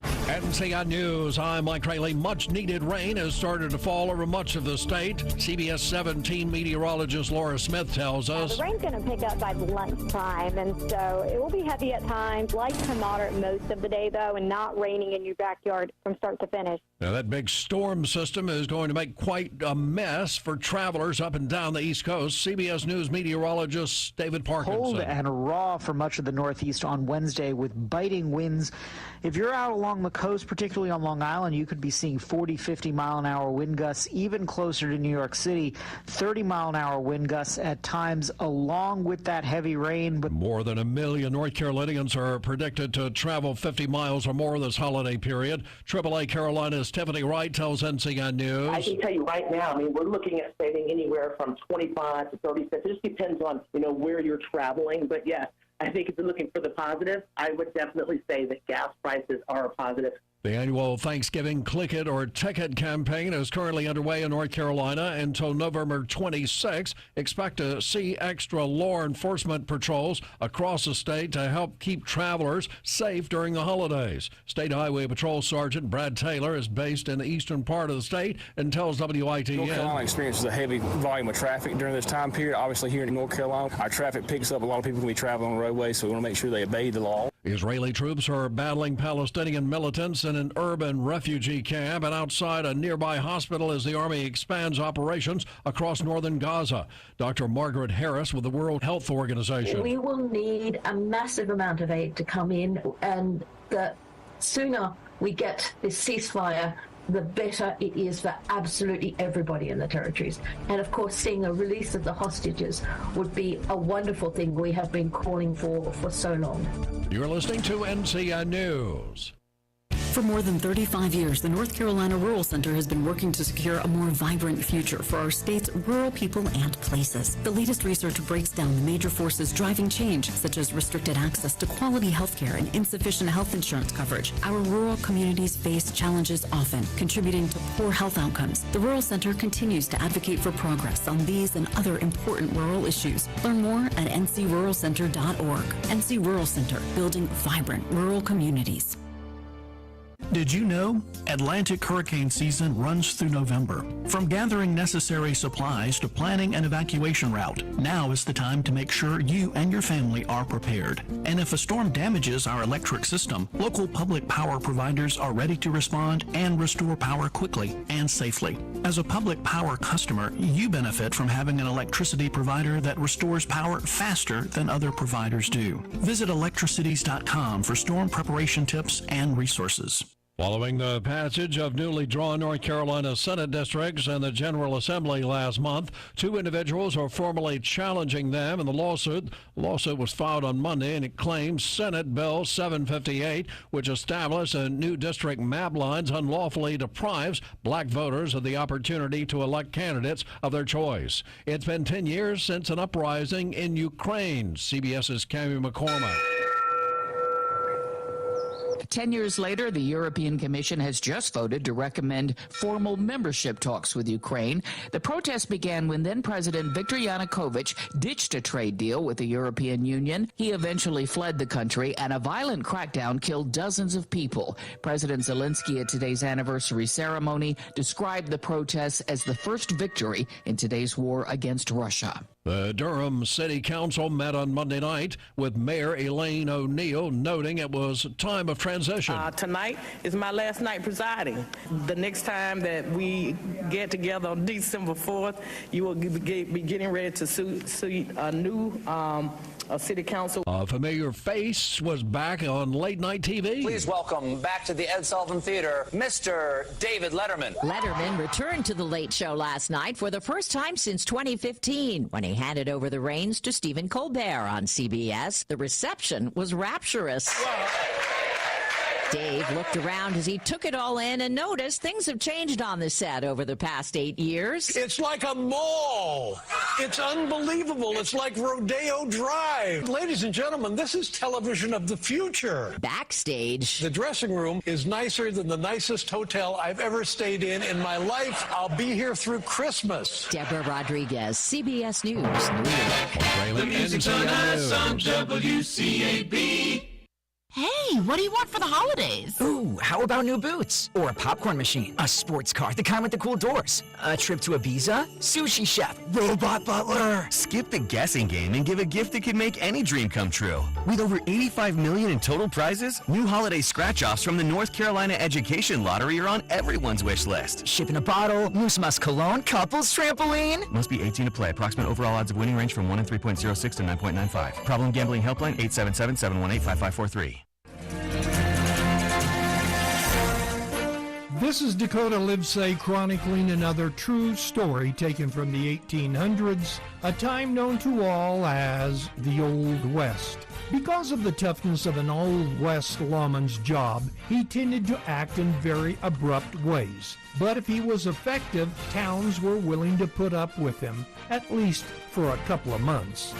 [SPEAKER 14] NCI News, I'm Mike Rayleigh. Much needed rain has started to fall over much of the state. CBS 17 meteorologist Laura Smith tells us.
[SPEAKER 15] The rain's going to pick up by lunchtime, and so it will be heavy at times, light to moderate most of the day, though, and not raining in your backyard from start to finish.
[SPEAKER 14] Now, that big storm system is going to make quite a mess for travelers up and down the East Coast. CBS News meteorologist David Parkinson.
[SPEAKER 17] Cold and raw for much of the Northeast on Wednesday with biting winds. If you're out along the coast, particularly on Long Island, you could be seeing 40, 50-mile-an-hour wind gusts, even closer to New York City, 30-mile-an-hour wind gusts at times, along with that heavy rain. But
[SPEAKER 14] more than 1 million North Carolinians are predicted to travel 50 miles or more this holiday period. AAA Carolina's Tiffany Wright tells NCI News.
[SPEAKER 19] I can tell you right now, I mean, we're looking at saving anywhere from 25 to 30 cents. It just depends on, where you're traveling. But, yes, I think if you're looking for the positive, I would definitely say that gas prices are a positive.
[SPEAKER 14] The annual Thanksgiving Click It or Ticket campaign is currently underway in North Carolina until November 26. Expect to see extra law enforcement patrols across the state to help keep travelers safe during the holidays. State Highway Patrol Sergeant Brad Taylor is based in the eastern part of the state and tells WITN.
[SPEAKER 25] North Carolina experiences a heavy volume of traffic during this time period. Obviously, here in North Carolina, our traffic picks up. A lot of people can be traveling on the roadway, so we want to make sure they obey the law.
[SPEAKER 14] Israeli troops are battling Palestinian militants in an urban refugee camp and outside a nearby hospital as the Army expands operations across northern Gaza. Dr. Margaret Harris with the World Health Organization.
[SPEAKER 26] We will need a massive amount of aid to come in, and the sooner we get this ceasefire, the better it is for absolutely everybody in the territories. And of course, seeing a release of the hostages would be a wonderful thing we have been calling for so long.
[SPEAKER 14] You're listening to NCI News.
[SPEAKER 27] For more than 35 years, the North Carolina Rural Center has been working to secure a more vibrant future for our state's rural people and places. The latest research breaks down the major forces driving change, such as restricted access to quality health care and insufficient health insurance coverage. Our rural communities face challenges often, contributing to poor health outcomes. The Rural Center continues to advocate for progress on these and other important rural issues. Learn more at ncruralcenter.org. NC Rural Center, building vibrant rural communities.
[SPEAKER 28] Did you know Atlantic hurricane season runs through November? From gathering necessary supplies to planning an evacuation route, now is the time to make sure you and your family are prepared. And if a storm damages our electric system, local public power providers are ready to respond and restore power quickly and safely. As a public power customer, you benefit from having an electricity provider that restores power faster than other providers do. Visit electricities.com for storm preparation tips and resources.
[SPEAKER 14] Following the passage of newly drawn North Carolina Senate districts and the General Assembly last month, two individuals are formally challenging them in the lawsuit. The lawsuit was filed on Monday, and it claims Senate Bill 758, which established a new district map lines, unlawfully deprives black voters of the opportunity to elect candidates of their choice. It's been 10 years since an uprising in Ukraine. CBS's Cammie McCormick.
[SPEAKER 29] 10 years later, the European Commission has just voted to recommend formal membership talks with Ukraine. The protest began when then-President Viktor Yanukovych ditched a trade deal with the European Union. He eventually fled the country, and a violent crackdown killed dozens of people. President Zelensky at today's anniversary ceremony described the protests as the first victory in today's war against Russia.
[SPEAKER 14] The Durham City Council met on Monday night with Mayor Elaine O'Neill, noting it was a time of transition.
[SPEAKER 30] Tonight is my last night presiding. The next time that we get together on December 4th, you will be getting ready to see a new city council.
[SPEAKER 14] A familiar face was back on late night TV.
[SPEAKER 1] Please welcome back to the Ed Sullivan Theater, Mr. David Letterman.
[SPEAKER 2] Letterman returned to The Late Show last night for the first time since 2015 when he handed over the reins to Stephen Colbert on CBS. The reception was rapturous. Dave looked around as he took it all in and noticed things have changed on the set over the past 8 years.
[SPEAKER 6] It's like a mall. It's unbelievable. It's like Rodeo Drive. Ladies and gentlemen, this is television of the future.
[SPEAKER 2] Backstage,
[SPEAKER 6] the dressing room is nicer than the nicest hotel I've ever stayed in my life. I'll be here through Christmas.
[SPEAKER 2] Deborah Rodriguez, CBS News, New York.
[SPEAKER 16] The music's on us on WCAB.
[SPEAKER 18] Hey, what do you want for the holidays?
[SPEAKER 20] Ooh, how about new boots? Or a popcorn machine? A sports car, the kind with the cool doors? A trip to Ibiza? Sushi chef? Robot butler?
[SPEAKER 21] Skip the guessing game and give a gift that could make any dream come true. With over $85 million in total prizes, new holiday scratch-offs from the North Carolina Education Lottery are on everyone's wish list.
[SPEAKER 20] Ship in a bottle, Moose Musk Cologne, couples trampoline.
[SPEAKER 21] Must be 18 to play. Approximate overall odds of winning range from 1 in 3.06 to 9.95. Problem gambling helpline 877-718-5543.
[SPEAKER 22] This is Dakota Livesay chronicling another true story taken from the 1800s, a time known to all as the Old West. Because of the toughness of an Old West lawman's job, he tended to act in very abrupt ways. But if he was effective, towns were willing to put up with him, at least for a couple of months.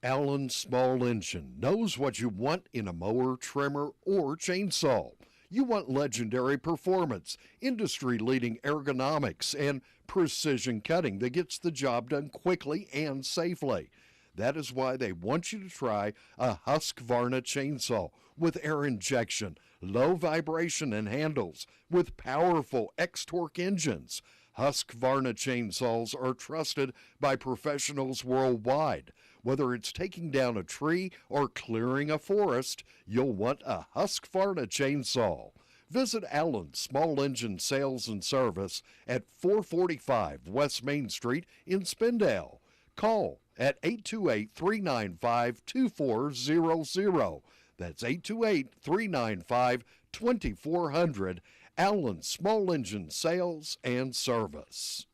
[SPEAKER 23] Allen Small Engine knows what you want in a mower, trimmer, or chainsaw. You want legendary performance, industry-leading ergonomics, and precision cutting that gets the job done quickly and safely. That is why they want you to try a Husqvarna chainsaw with air injection, low vibration and handles, with powerful X-Torque engines. Husqvarna chainsaws are trusted by professionals worldwide. Whether it's taking down a tree or clearing a forest, you'll want a Husqvarna chainsaw. Visit Allen Small Engine Sales and Service at 445 West Main Street in Spindale. Call at 828-395-2400. That's 828-395-2400. Allen Small Engine Sales and Service.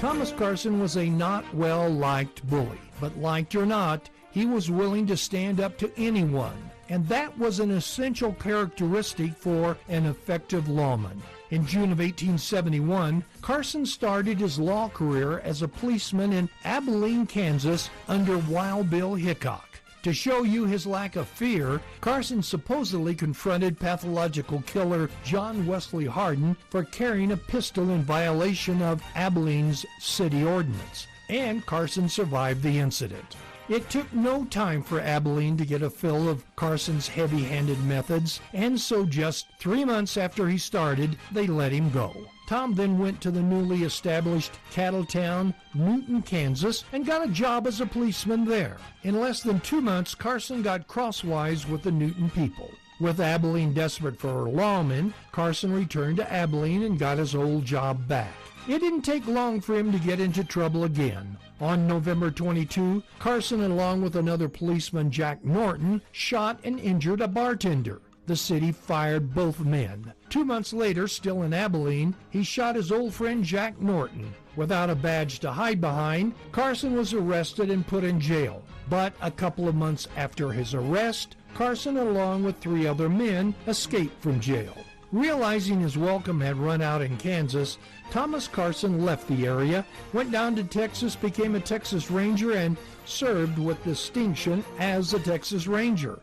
[SPEAKER 22] Thomas Carson was a not well-liked bully, but liked or not, he was willing to stand up to anyone, and that was an essential characteristic for an effective lawman. In June of 1871, Carson started his law career as a policeman in Abilene, Kansas, under Wild Bill Hickok. To show you his lack of fear, Carson supposedly confronted pathological killer John Wesley Hardin for carrying a pistol in violation of Abilene's city ordinance, and Carson survived the incident. It took no time for Abilene to get a fill of Carson's heavy-handed methods, and so just 3 months after he started, they let him go. Tom then went to the newly established cattle town, Newton, Kansas, and got a job as a policeman there. In less than 2 months, Carson got crosswise with the Newton people. With Abilene desperate for lawmen, Carson returned to Abilene and got his old job back. It didn't take long for him to get into trouble again. On November 22, Carson, along with another policeman, Jack Norton, shot and injured a bartender. The city fired both men. 2 months later, still in Abilene, he shot his old friend Jack Norton. Without a badge to hide behind, Carson was arrested and put in jail. But a couple of months after his arrest, Carson, along with 3 other men, escaped from jail. Realizing his welcome had run out in Kansas, Thomas Carson left the area, went down to Texas, became a Texas Ranger, and served with distinction as a Texas Ranger.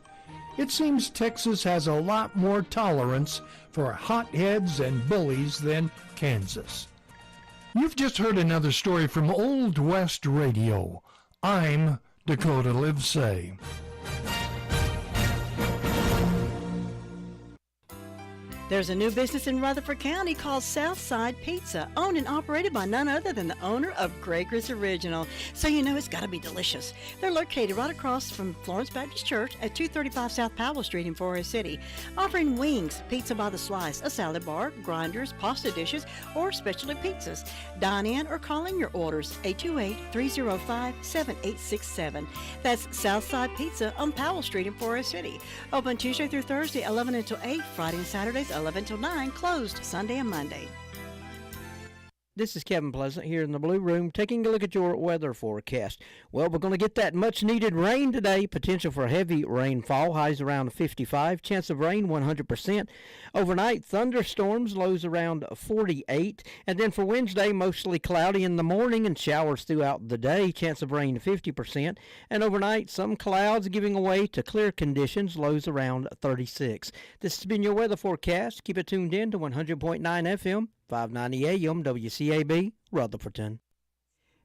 [SPEAKER 22] It seems Texas has a lot more tolerance for hotheads and bullies than Kansas. You've just heard another story from Old West Radio. I'm Dakota Livesay.
[SPEAKER 3] There's a new business in Rutherford County called Southside Pizza, owned and operated by none other than the owner of Gregor's Original. So you know it's got to be delicious. They're located right across from Florence Baptist Church at 235 South Powell Street in Forest City, offering wings, pizza by the slice, a salad bar, grinders, pasta dishes, or specialty pizzas. Dine in or call in your orders, 828-305-7867. That's Southside Pizza on Powell Street in Forest City. Open Tuesday through Thursday, 11 until 8, Friday and Saturdays, 11 till 9, closed Sunday and Monday.
[SPEAKER 4] This is Kevin Pleasant here in the Blue Room taking a look at your weather forecast. Well, we're going to get that much-needed rain today. Potential for heavy rainfall. Highs around 55. Chance of rain 100%. Overnight, thunderstorms. Lows around 48. And then for Wednesday, mostly cloudy in the morning and showers throughout the day. Chance of rain 50%. And overnight, some clouds giving way to clear conditions. Lows around 36. This has been your weather forecast. Keep it tuned in to 100.9 FM. 590 AM WCAB, Rutherfordton.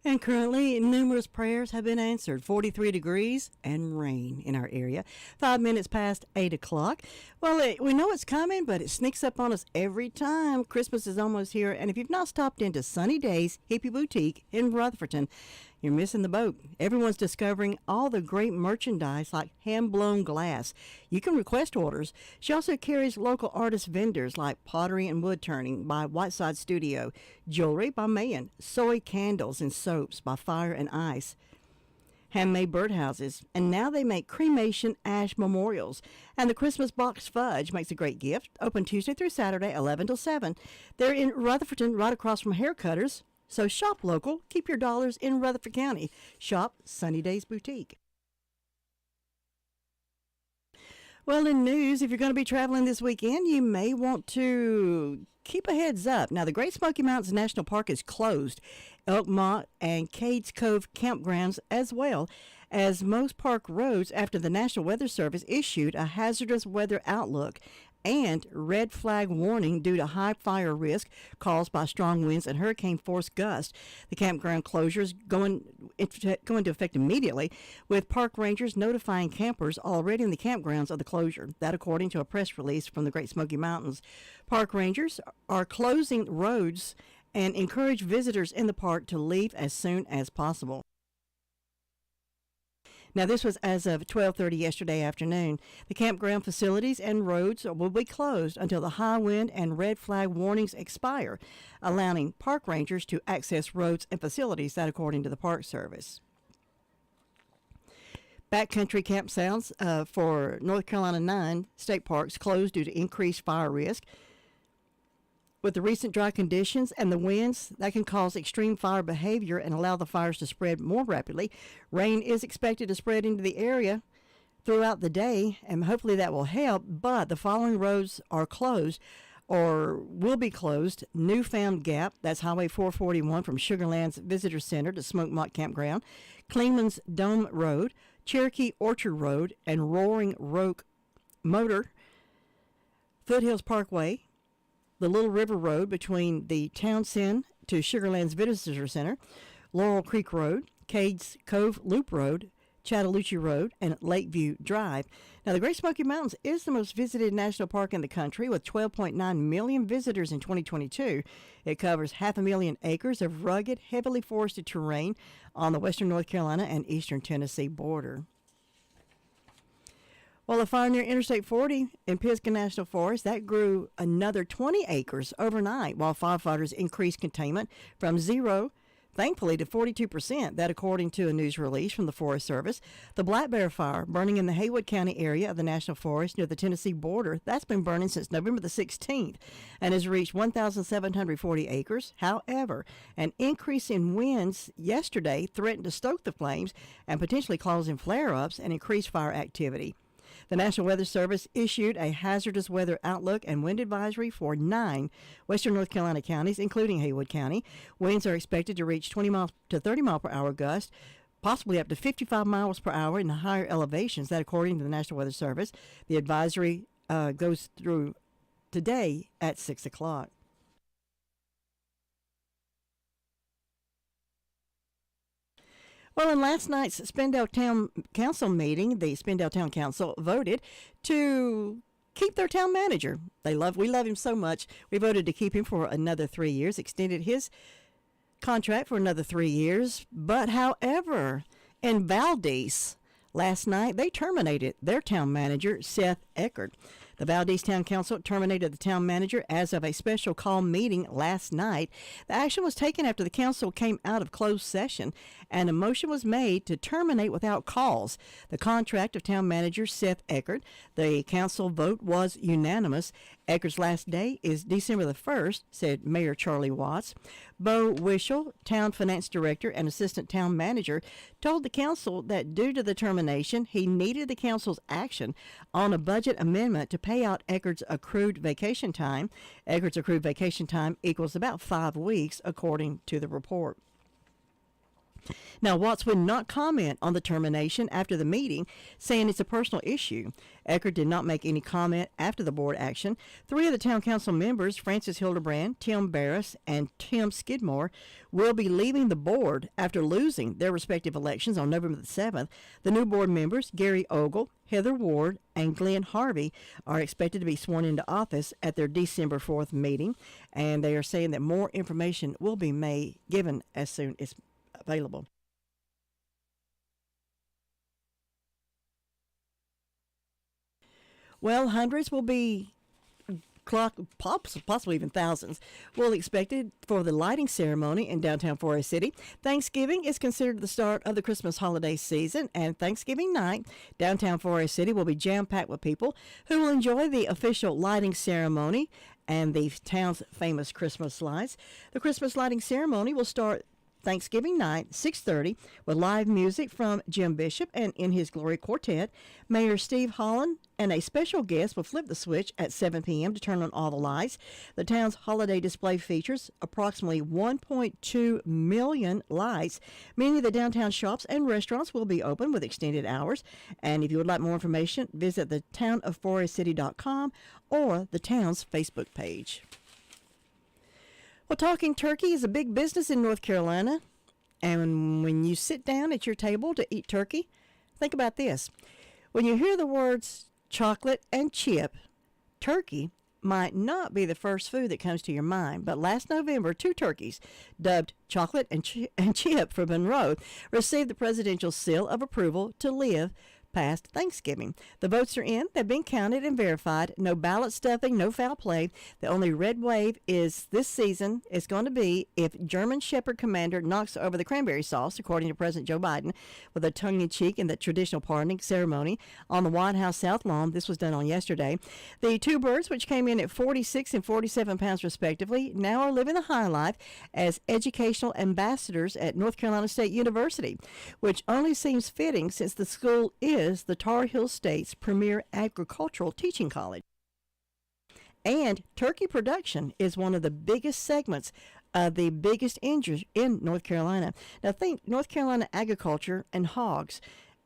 [SPEAKER 5] And currently, numerous prayers have been answered. 43 degrees and rain in our area. 5 minutes past 8 o'clock. Well, we know it's coming, but it sneaks up on us every time. Christmas is almost here, and if you've not stopped into Sunny Days Hippie Boutique in Rutherfordton, you're missing the boat. Everyone's discovering all the great merchandise like hand-blown glass. You can request orders. She also carries local artist vendors like pottery and wood turning by Whiteside Studio, jewelry by Mayan, soy candles and soaps by Fire and Ice, handmade birdhouses, and now they make cremation ash memorials. And the Christmas box fudge makes a great gift. Open Tuesday through Saturday, 11 till 7. They're in Rutherfordton, right across from Hair Cutters. So shop local, keep your dollars in Rutherford County. Shop Sunny Days Boutique. Well, in news, if you're going to be traveling this weekend, you may want to keep a heads up. Now, the Great Smoky Mountains National Park is closed. Elkmont and Cades Cove campgrounds as well as most park roads after the National Weather Service issued a hazardous weather outlook and red flag warning due to high fire risk caused by strong winds and hurricane force gusts. The campground closures going into effect immediately, with park rangers notifying campers already in the campgrounds of the closure. That according to a press release from the Great Smoky Mountains. Park rangers are closing roads and encourage visitors in the park to leave as soon as possible. Now, this was as of 12:30 yesterday afternoon. The campground facilities and roads will be closed until the high wind and red flag warnings expire, allowing park rangers to access roads and facilities, that according to the Park Service. Backcountry campgrounds for North Carolina 9 state parks closed due to increased fire risk. With the recent dry conditions and the winds, that can cause extreme fire behavior and allow the fires to spread more rapidly. Rain is expected to spread into the area throughout the day, and hopefully that will help, but the following roads are closed or will be closed. Newfound Gap, that's Highway 441 from Sugarlands Visitor Center to Smokemont Campground, Cleveland's Dome Road, Cherokee Orchard Road, and Roaring Rock Motor, Foothills Parkway, the Little River Road between the Townsend to Sugarlands Visitor Center, Laurel Creek Road, Cades Cove Loop Road, Chattahoochee Road, and Lakeview Drive. Now, the Great Smoky Mountains is the most visited national park in the country with 12.9 million visitors in 2022. It covers 500,000 acres of rugged, heavily forested terrain on the western North Carolina and eastern Tennessee border. Well, a fire near Interstate 40 in Pisgah National Forest, that grew another 20 acres overnight while firefighters increased containment from 0, thankfully, to 42%, that according to a news release from the Forest Service. The Black Bear Fire, burning in the Haywood County area of the National Forest near the Tennessee border, that's been burning since November the 16th and has reached 1,740 acres. However, an increase in winds yesterday threatened to stoke the flames and potentially causing flare-ups and increased fire activity. The National Weather Service issued a hazardous weather outlook and wind advisory for 9 western North Carolina counties, including Haywood County. Winds are expected to reach 20 miles to 30 mile per hour gusts, possibly up to 55 miles per hour in the higher elevations, that according to the National Weather Service. The advisory goes through today at 6 o'clock. Well, in last night's Spindale Town Council meeting, the Spindale Town Council voted to keep their town manager. We love him so much. We voted to keep him for another 3 years, extended his contract for another 3 years. But however, in Valdez last night, they terminated their town manager, Seth Eckert. The Valdez Town Council terminated the town manager as of a special call meeting last night. The action was taken after the council came out of closed session, and a motion was made to terminate without cause the contract of town manager Seth Eckert. The council vote was unanimous. Eckert's last day is December the 1st, said Mayor Charlie Watts. Bo Wishel, town finance director and assistant town manager, told the council that due to the termination, he needed the council's action on a budget amendment to pay out Eckert's accrued vacation time. Eckert's accrued vacation time equals about 5 weeks, according to the report. Now, Watts would not comment on the termination after the meeting, saying it's a personal issue. Eckert did not make any comment after the board action. 3 of the town council members, Francis Hildebrand, Tim Barris, and Tim Skidmore, will be leaving the board after losing their respective elections on November the 7th. The new board members, Gary Ogle, Heather Ward, and Glenn Harvey, are expected to be sworn into office at their December 4th meeting, and they are saying that more information will be given as soon as available. Well, hundreds will be, possibly even thousands, will expected for the lighting ceremony in downtown Forest City. Thanksgiving is considered the start of the Christmas holiday season, and Thanksgiving night, downtown Forest City will be jam-packed with people who will enjoy the official lighting ceremony and the town's famous Christmas lights. The Christmas lighting ceremony will start Thanksgiving night, 6:30, with live music from Jim Bishop and In His Glory Quartet. Mayor Steve Holland and a special guest will flip the switch at 7 p.m. to turn on all the lights. The town's holiday display features approximately 1.2 million lights. Many of the downtown shops and restaurants will be open with extended hours. And if you would like more information, visit the townofforestcity.com or the town's Facebook page. Well, talking turkey is a big business in North Carolina. And when you sit down at your table to eat turkey, think about this. When you hear the words chocolate and chip, turkey might not be the first food that comes to your mind. But last November, 2 turkeys, dubbed chocolate and chip for Monroe, received the presidential seal of approval to live past Thanksgiving. The votes are in. They've been counted and verified. No ballot stuffing, no foul play. The only red wave is this season is going to be if German Shepherd Commander knocks over the cranberry sauce, according to President Joe Biden, with a tongue-in-cheek in the traditional pardoning ceremony on the White House South Lawn. This was done on yesterday. The 2 birds, which came in at 46 and 47 pounds respectively, now are living the high life as educational ambassadors at North Carolina State University, which only seems fitting since the school is the Tar Heel State's premier agricultural teaching college. And turkey production is one of the biggest segments of the biggest industry in North Carolina. Now think North Carolina agriculture and hogs,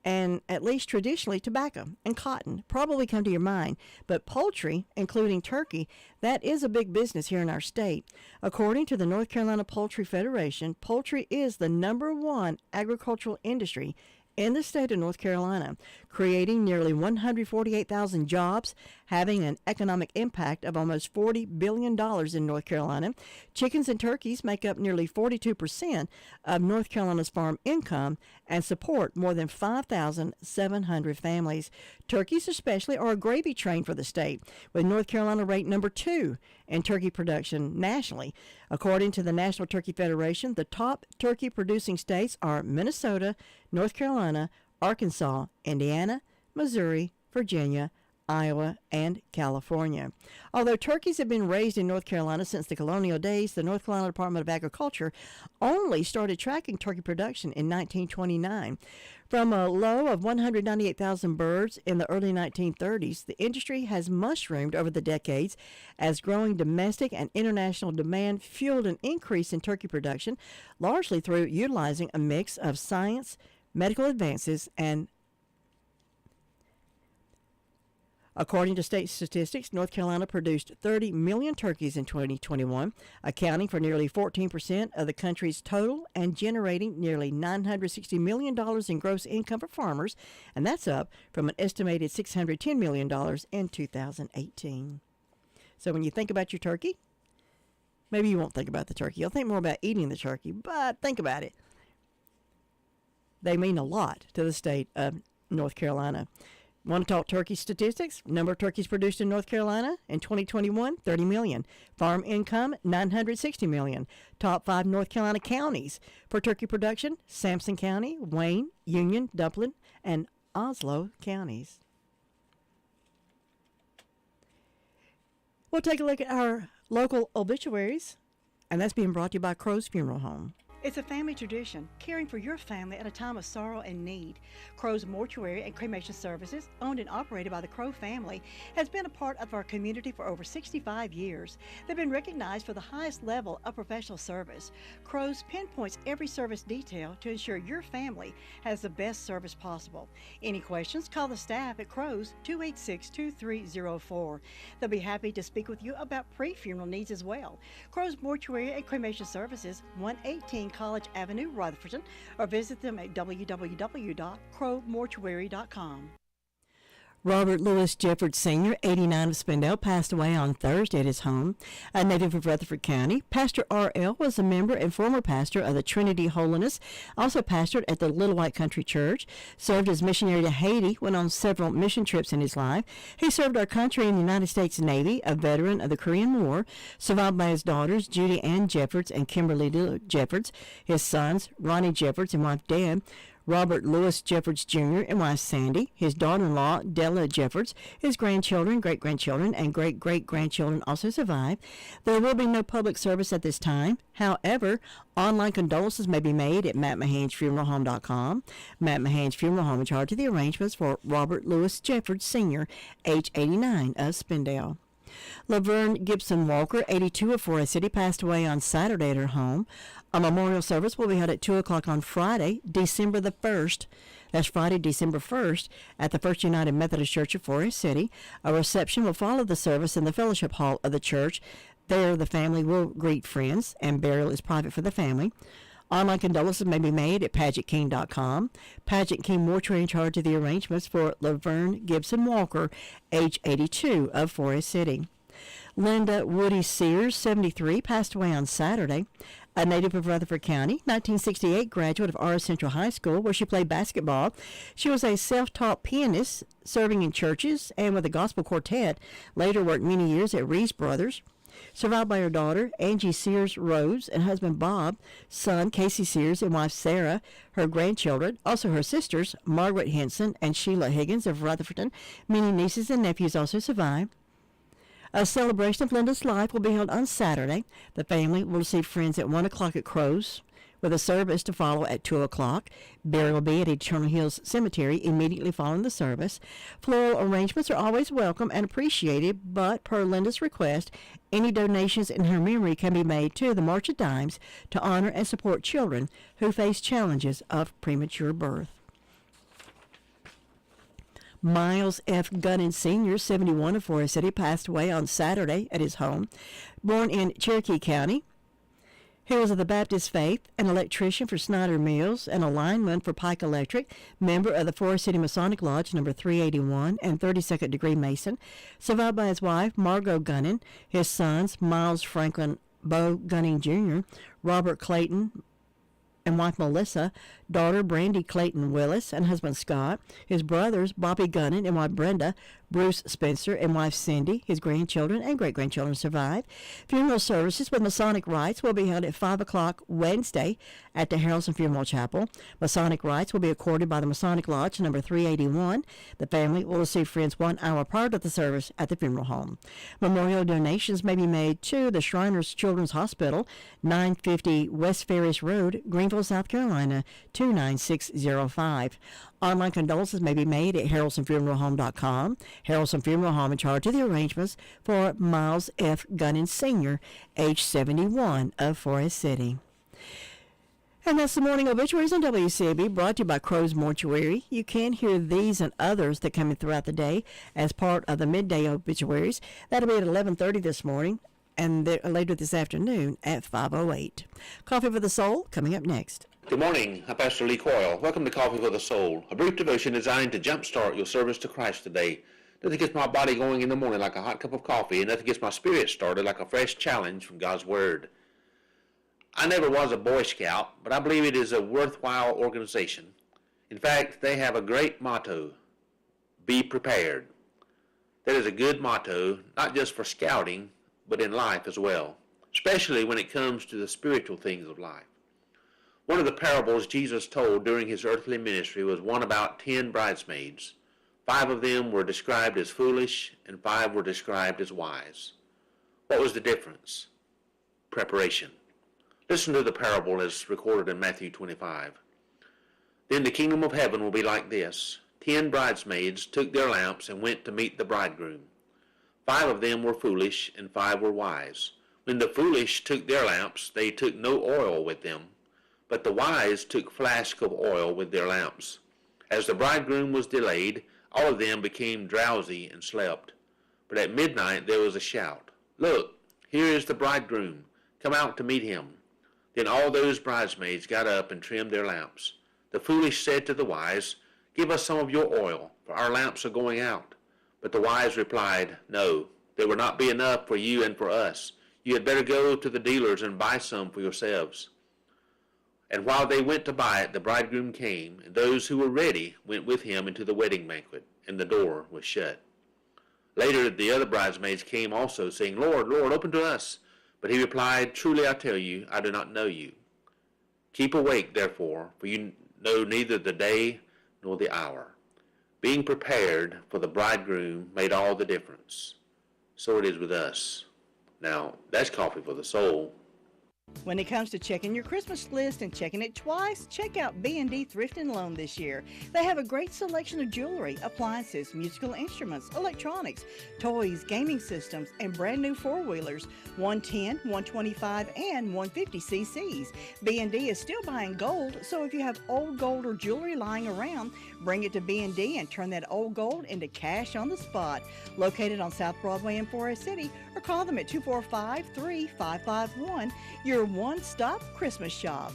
[SPEAKER 5] and at least traditionally tobacco and cotton probably come to your mind. But poultry, including turkey, that is a big business here in our state. According to the North Carolina Poultry Federation, poultry is the #1 agricultural industry in the state of North Carolina, creating nearly 148,000 jobs, having an economic impact of almost $40 billion in North Carolina. Chickens and turkeys make up nearly 42% of North Carolina's farm income and support more than 5,700 families. Turkeys especially are a gravy train for the state, with North Carolina ranked #2 in turkey production nationally. According to the National Turkey Federation, the top turkey producing states are Minnesota, North Carolina, Arkansas, Indiana, Missouri, Virginia, Iowa, and California. Although turkeys have been raised in North Carolina since the colonial days, the North Carolina Department of Agriculture only started tracking turkey production in 1929. From a low of 198,000 birds in the early 1930s, the industry has mushroomed over the decades as growing domestic and international demand fueled an increase in turkey production, largely through utilizing a mix of science, medical advances, and According to state statistics, North Carolina produced 30 million turkeys in 2021, accounting for nearly 14% of the country's total and generating nearly $960 million in gross income for farmers, and that's up from an estimated $610 million in 2018. So when you think about your turkey, maybe you won't think about the turkey. You'll think more about eating the turkey, but think about it. They mean a lot to the state of North Carolina. Want to talk turkey statistics? Number of turkeys produced in North Carolina in 2021, 30 million. Farm income, $960 million. Top 5 North Carolina counties for turkey production: Sampson County, Wayne, Union, Duplin, and Oslo counties. We'll take a look at our local obituaries, and that's being brought to you by Crow's Funeral Home.
[SPEAKER 3] It's a family tradition, caring for your family at a time of sorrow and need. Crow's Mortuary and Cremation Services, owned and operated by the Crow family, has been a part of our community for over 65 years. They've been recognized for the highest level of professional service. Crow's pinpoints every service detail to ensure your family has the best service possible. Any questions, call the staff at Crow's 286-2304. They'll be happy to speak with you about pre-funeral needs as well. Crow's Mortuary and Cremation Services, 118 College Avenue, Rutherford, or visit them at www.crowmortuary.com.
[SPEAKER 5] Robert Louis Jeffords Sr., 89 of Spindale, passed away on Thursday at his home. A native of Rutherford County, Pastor R.L. was a member and former pastor of the Trinity Holiness, also pastored at the Little White Country Church, served as missionary to Haiti, went on several mission trips in his life. He served our country in the United States Navy, a veteran of the Korean War, survived by his daughters, Judy Ann Jeffords and Kimberly Jeffords, his sons, Ronnie Jeffords and wife Deb, Robert Louis Jeffords Jr. and wife Sandy, his daughter-in-law Della Jeffords, his grandchildren, great-grandchildren, and great-great-grandchildren also survive. There will be no public service at this time. However, online condolences may be made at mattmahansfuneralhome.com. Matt Mahan's Funeral Home in charge of the arrangements for Robert Louis Jeffords Sr., age 89 of Spindale. Laverne Gibson Walker, 82 of Forest City, passed away on Saturday at her home. A memorial service will be held at 2 o'clock on Friday, December the 1st. That's Friday, December 1st, at the First United Methodist Church of Forest City. A reception will follow the service in the fellowship hall of the church. There, the family will greet friends, and burial is private for the family. Online condolences may be made at PageantKing.com. Pageant King Mortuary in charge of the arrangements for Laverne Gibson Walker, age 82 of Forest City. Linda Woody Sears, 73, passed away on Saturday. A native of Rutherford County, 1968 graduate of Aura Central High School, where she played basketball. She was a self-taught pianist, serving in churches and with a gospel quartet. Later worked many years at Reese Brothers. Survived by her daughter, Angie Sears Rose, and husband Bob, son Casey Sears and wife Sarah, her grandchildren, also her sisters, Margaret Henson and Sheila Higgins of Rutherford. Many nieces and nephews also survive. A celebration of Linda's life will be held on Saturday. The family will receive friends at 1 o'clock at Crow's, with a service to follow at 2 o'clock. Burial will be at Eternal Hills Cemetery immediately following the service. Floral arrangements are always welcome and appreciated, but per Linda's request, any donations in her memory can be made to the March of Dimes to honor and support children who face challenges of premature birth. Miles F. Gunnan Sr., 71 of Forest City, passed away on Saturday at his home. Born in Cherokee County, he was of the Baptist faith, an electrician for Snyder Mills, and a lineman for Pike Electric, member of the Forest City Masonic Lodge No. 381 and 32nd degree Mason, survived by his wife, Margot Gunnan, his sons, Miles Franklin Bo Gunning Jr., Robert Clayton, and wife Melissa, daughter Brandy Clayton Willis, and husband Scott, his brothers Bobby Gunnan and wife Brenda, Bruce Spencer and wife Cindy, his grandchildren and great-grandchildren survive. Funeral services with Masonic rites will be held at 5 o'clock Wednesday at the Harrelson Funeral Chapel. Masonic rites will be accorded by the Masonic Lodge No. 381. The family will receive friends 1 hour prior to the service at the funeral home. Memorial donations may be made to the Shriners Children's Hospital, 950 West Ferris Road, Greenville, South Carolina, 29605. Online condolences may be made at harrelsonfuneralhome.com. Harrelson Funeral Home in charge of the arrangements for Miles F. Gunnan Sr., age 71 of Forest City. And that's the morning obituaries on WCAB, brought to you by Crow's Mortuary. You can hear these and others that come in throughout the day as part of the midday obituaries. That'll be at 11:30 this morning, and later this afternoon at 5:08. Coffee for the Soul coming up next.
[SPEAKER 7] Good morning. I'm Pastor Lee Coyle. Welcome to Coffee for the Soul, a brief devotion designed to jumpstart your service to Christ today. Nothing gets my body going in the morning like a hot cup of coffee, and nothing gets my spirit started like a fresh challenge from God's Word. I never was a Boy Scout, but I believe it is a worthwhile organization. In fact, they have a great motto, be prepared. That is a good motto, not just for scouting, but in life as well, especially when it comes to the spiritual things of life. One of the parables Jesus told during his earthly ministry was one about 10 bridesmaids. 5 of them were described as foolish, and 5 were described as wise. What was the difference? Preparation. Listen to the parable as recorded in Matthew 25. Then the kingdom of heaven will be like this. 10 bridesmaids took their lamps and went to meet the bridegroom. 5 of them were foolish, and 5 were wise. When the foolish took their lamps, they took no oil with them, but the wise took flasks of oil with their lamps. As the bridegroom was delayed, all of them became drowsy and slept. But at midnight there was a shout, "Look, here is the bridegroom. Come out to meet him." Then all those bridesmaids got up and trimmed their lamps. The foolish said to the wise, "Give us some of your oil, for our lamps are going out." But the wise replied, "No, there will not be enough for you and for us. You had better go to the dealers and buy some for yourselves." And while they went to buy it, the bridegroom came, and those who were ready went with him into the wedding banquet, and the door was shut. Later the other bridesmaids came also, saying, "Lord, Lord, open to us." But he replied, "Truly I tell you, I do not know you. Keep awake, therefore, for you know neither the day nor the hour." Being prepared for the bridegroom made all the difference. So it is with us. Now, that's Coffee for the Soul.
[SPEAKER 3] When it comes to checking your Christmas list and checking it twice, check out B&D Thrift and Loan this year. They have a great selection of jewelry, appliances, musical instruments, electronics, toys, gaming systems, and brand new four-wheelers, 110, 125, and 150 cc's. B&D is still buying gold, so if you have old gold or jewelry lying around, bring it to B&D and turn that old gold into cash on the spot. Located on South Broadway in Forest City, or call them at 245-3551. Your one-stop Christmas shop.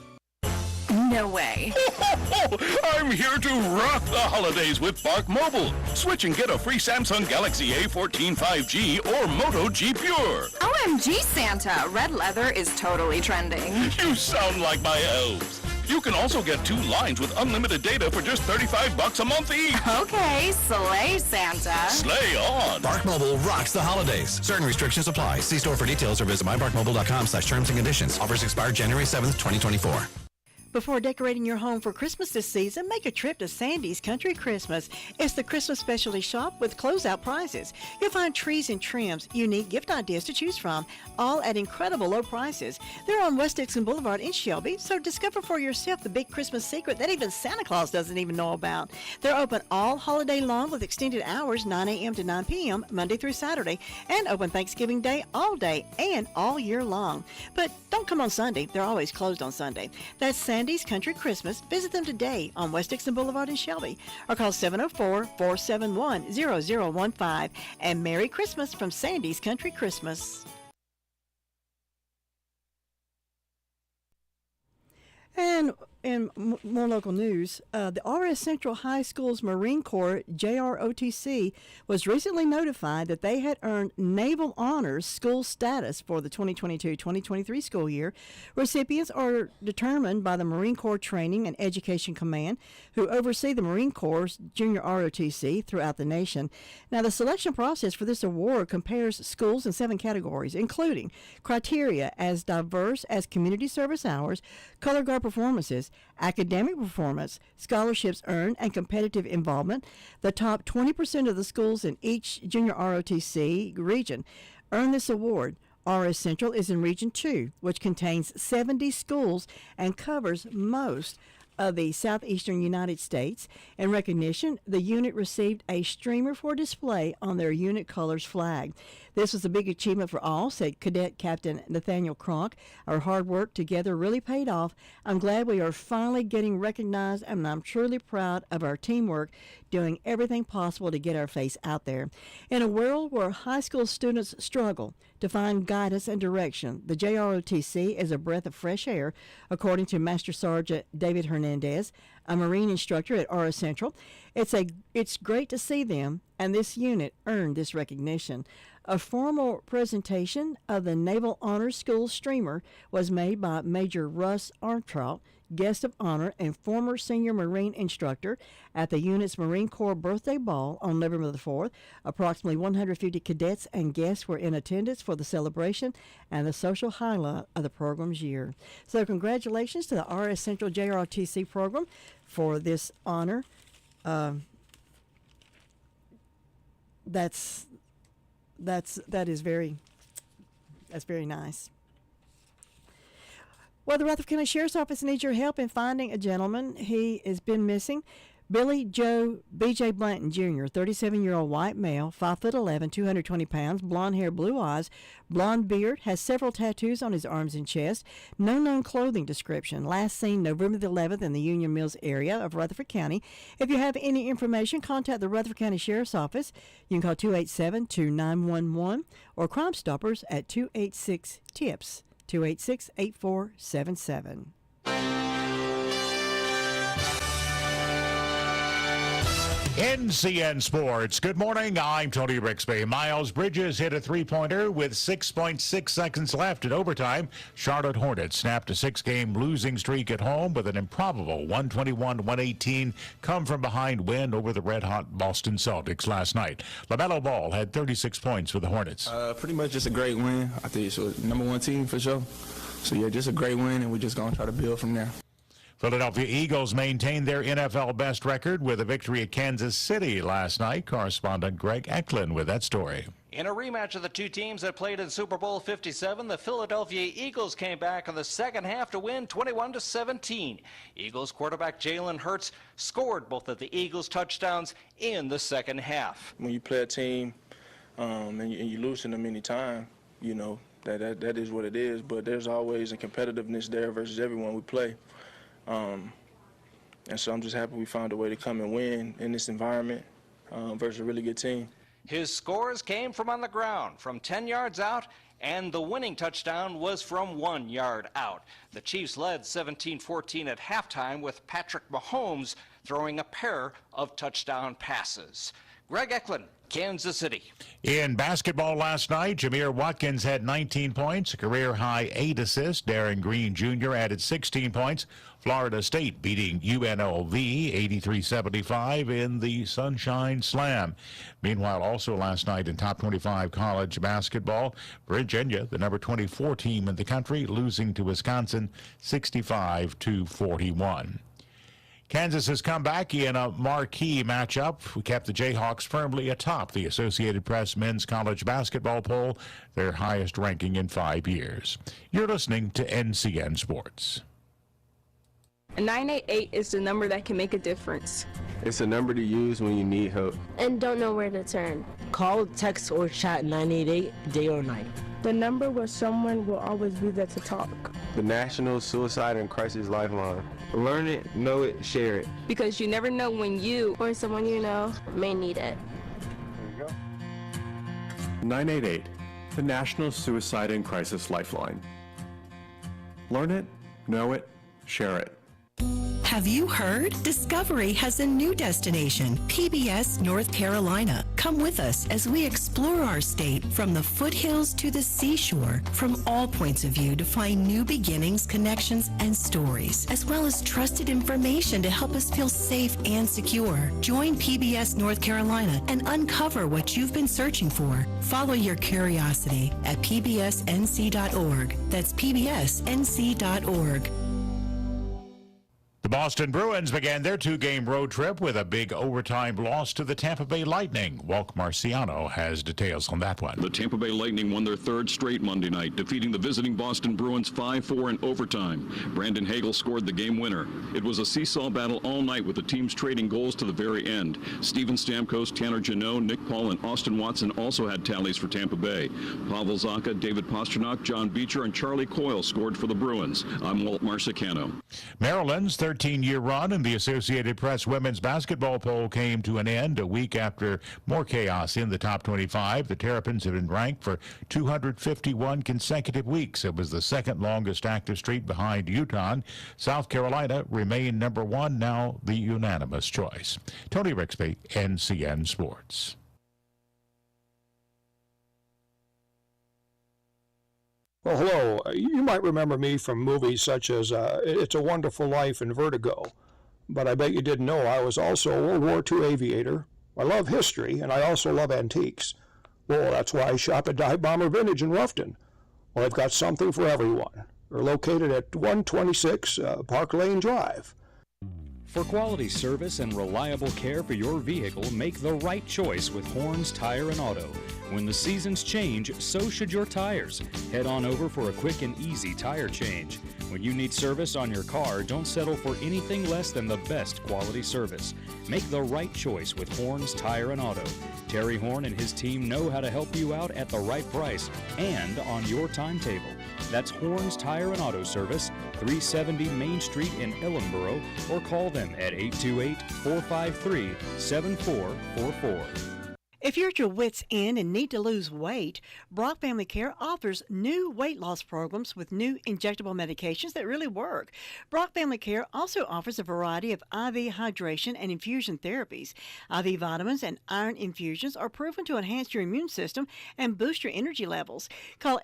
[SPEAKER 8] No way. I'm here to rock the holidays with Bark Mobile. Switch and get a free Samsung Galaxy A14 5G or Moto G Pure. OMG, Santa. Red leather is totally trending. You sound like my elves. You can also get 2 lines with unlimited data for just $35 a month each. Okay, slay, Santa. Slay on.
[SPEAKER 9] Bark Mobile rocks the holidays. Certain restrictions apply. See store for details or visit mybarkmobile.com/terms and conditions. Offers expire January 7th, 2024.
[SPEAKER 3] Before decorating your home for Christmas this season, make a trip to Sandy's Country Christmas. It's the Christmas specialty shop with closeout prices. You'll find trees and trims, unique gift ideas to choose from, all at incredible low prices. They're on West Dixon Boulevard in Shelby, so discover for yourself the big Christmas secret that even Santa Claus doesn't even know about. They're open all holiday long with extended hours, 9 a.m. to 9 p.m., Monday through Saturday, and open Thanksgiving Day all day and all year long. But don't come on Sunday. They're always closed on Sunday. That's Sandy's Country Christmas. Visit them today on West Dixon Boulevard in Shelby or call 704-471-0015. And Merry Christmas from Sandy's Country Christmas. And in more local news, the RS Central High School's Marine Corps JROTC was recently notified that they had earned Naval Honors School status for the 2022-2023 school year. Recipients are determined by the Marine Corps Training and Education Command, who oversee the Marine Corps' junior ROTC throughout the nation. Now, the selection process for this award compares schools in 7 categories, including criteria as diverse as community service hours, color guard performances, academic performance, scholarships earned, and competitive involvement. The top 20% of the schools in each junior ROTC region earn this award. RS Central is in Region 2, which contains 70 schools and covers most
[SPEAKER 5] of the southeastern United States. In recognition, the unit received a streamer for display on their unit colors flag. This was a big achievement for all, said Cadet Captain Nathaniel Cronk. Our hard work together really paid off. I'm glad we are finally getting recognized, and I'm truly proud of our teamwork, doing everything possible to get our face out there. In a world where high school students struggle to find guidance and direction, the JROTC is a breath of fresh air, according to Master Sergeant David Hernandez, a Marine instructor at RS Central. It's great to see them, and this unit earned this recognition. A formal presentation of the Naval Honor School streamer was made by Major Russ Armtrout, guest of honor and former senior Marine instructor, at the unit's Marine Corps birthday ball on November the 4th. Approximately 150 cadets and guests were in attendance for the celebration and the social highlight of the program's year. So congratulations to the RS Central JROTC program for this honor. That's very nice. Well, the Rutherford County Sheriff's Office needs your help in finding a gentleman. He has been missing. Billy Joe B.J. Blanton Jr., 37-year-old white male, 5'11", 220 pounds, blonde hair, blue eyes, blonde beard, has several tattoos on his arms and chest. No known clothing description. Last seen November the 11th in the Union Mills area of Rutherford County. If you have any information, contact the Rutherford County Sheriff's Office. You can call 287-2911 or Crime Stoppers at 286-TIPS. 286-8477.
[SPEAKER 10] NCN Sports. Good morning. I'm Tony Rixby. Miles Bridges hit a three-pointer with 6.6 seconds left in overtime. Charlotte Hornets snapped a 6-game losing streak at home with an improbable 121-118 come-from-behind win over the red-hot Boston Celtics last night. LaMelo Ball had 36 points for the Hornets.
[SPEAKER 11] Pretty much just a great win. I think it's a number one team for sure. So, yeah, just a great win, and we're just going to try to build from there.
[SPEAKER 10] Philadelphia Eagles maintained their NFL best record with a victory at Kansas City last night. Correspondent Greg Eklund with that story.
[SPEAKER 12] In a rematch of the two teams that played in Super Bowl 57, the Philadelphia Eagles came back in the second half to win 21-17. Eagles quarterback Jalen Hurts scored both of the Eagles' touchdowns in the second half.
[SPEAKER 11] When you play a team and you lose to them any time, you know, that is what it is, but there's always a competitiveness there versus everyone we play. And so I'm just happy we found a way to come and win in this environment versus a really good team.
[SPEAKER 12] His scores came from on the ground, from 10 yards out, and the winning touchdown was from 1 yard out. The Chiefs led 17-14 at halftime with Patrick Mahomes throwing a pair of touchdown passes. Greg Eklund, Kansas City.
[SPEAKER 10] In basketball last night, Jameer Watkins had 19 points, a career-high 8 assists. Darren Green Jr. added 16 points. Florida State beating UNLV 83-75 in the Sunshine Slam. Meanwhile, also last night in top 25 college basketball, Virginia, the number 24 team in the country, losing to Wisconsin 65-41. Kansas has come back in a marquee matchup. We kept the Jayhawks firmly atop the Associated Press men's college basketball poll, their highest ranking in 5 years. You're listening to NCN Sports.
[SPEAKER 13] 988 is the number that can make a difference.
[SPEAKER 15] It's a number to use when you need help
[SPEAKER 17] and don't know where to turn.
[SPEAKER 19] Call, text, or chat 988 day or night.
[SPEAKER 13] The number where someone will always be there to talk.
[SPEAKER 15] The National Suicide and Crisis Lifeline. Learn it, know it, share it.
[SPEAKER 13] Because you never know when you
[SPEAKER 17] or someone you know may need it.
[SPEAKER 15] There you go.
[SPEAKER 24] 988, the National Suicide and Crisis Lifeline. Learn it, know it, share it.
[SPEAKER 25] Have you heard? Discovery has a new destination, PBS North Carolina. Come with us as we explore our state from the foothills to the seashore, from all points of view to find new beginnings, connections, and stories, as well as trusted information to help us feel safe and secure. Join PBS North Carolina and uncover what you've been searching for. Follow your curiosity at pbsnc.org. That's pbsnc.org.
[SPEAKER 10] The Boston Bruins began their two-game road trip with a big overtime loss to the Tampa Bay Lightning. Walt Marciano has details on that one.
[SPEAKER 1] The Tampa Bay Lightning won their third straight Monday night, defeating the visiting Boston Bruins 5-4 in overtime. Brandon Hagel scored the game winner. It was a seesaw battle all night with the teams trading goals to the very end. Steven Stamkos, Tanner Jeannot, Nick Paul, and Austin Watson also had tallies for Tampa Bay. Pavel Zacha, David Pastrnak, John Beecher, and Charlie Coyle scored for the Bruins. I'm Walt Marciano.
[SPEAKER 10] Maryland's 13-year run in the Associated Press women's basketball poll came to an end a week after more chaos in the top 25. The Terrapins have been ranked for 251 consecutive weeks. It was the second longest active streak behind Utah. South Carolina remained number one, now the unanimous choice. Tony Rixby, NCN Sports.
[SPEAKER 2] Well, hello. You might remember me from movies such as It's a Wonderful Life and Vertigo, but I bet you didn't know I was also a World War II aviator. I love history, and I also love antiques. Well, that's why I shop at Dive Bomber Vintage in Ruffton. Well, I've got something for everyone. We're located at 126 Park Lane Drive.
[SPEAKER 6] For quality service and reliable care for your vehicle, make the right choice with Horns Tire and Auto. When the seasons change, so should your tires. Head on over for a quick and easy tire change. When you need service on your car, don't settle for anything less than the best quality service. Make the right choice with Horns Tire and Auto. Terry Horn and his team know how to help you out at the right price and on your timetable. That's Horns Tire and Auto Service, 370 Main Street in Ellenboro, or call them at 828-453-7444.
[SPEAKER 3] If you're at your wit's end and need to lose weight, Brock Family Care offers new weight loss programs with new injectable medications that really work. Brock Family Care also offers a variety of IV hydration and infusion therapies. IV vitamins and iron infusions are proven to enhance your immune system and boost your energy levels. Call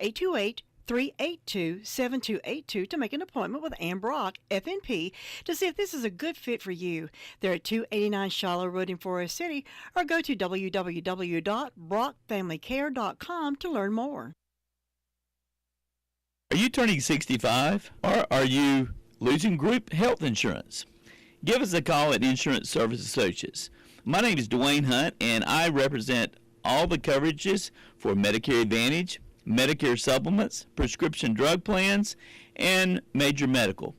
[SPEAKER 3] 828-382-7282 to make an appointment with Ann Brock, FNP, to see if this is a good fit for you. They're at 289 Shallow Road in Forest City, or go to www.brockfamilycare.com to learn more.
[SPEAKER 14] Are you turning 65, or are you losing group health insurance? Give us a call at Insurance Service Associates. My name is Dwayne Hunt, and I represent all the coverages for Medicare Advantage, Medicare supplements, prescription drug plans, and major medical.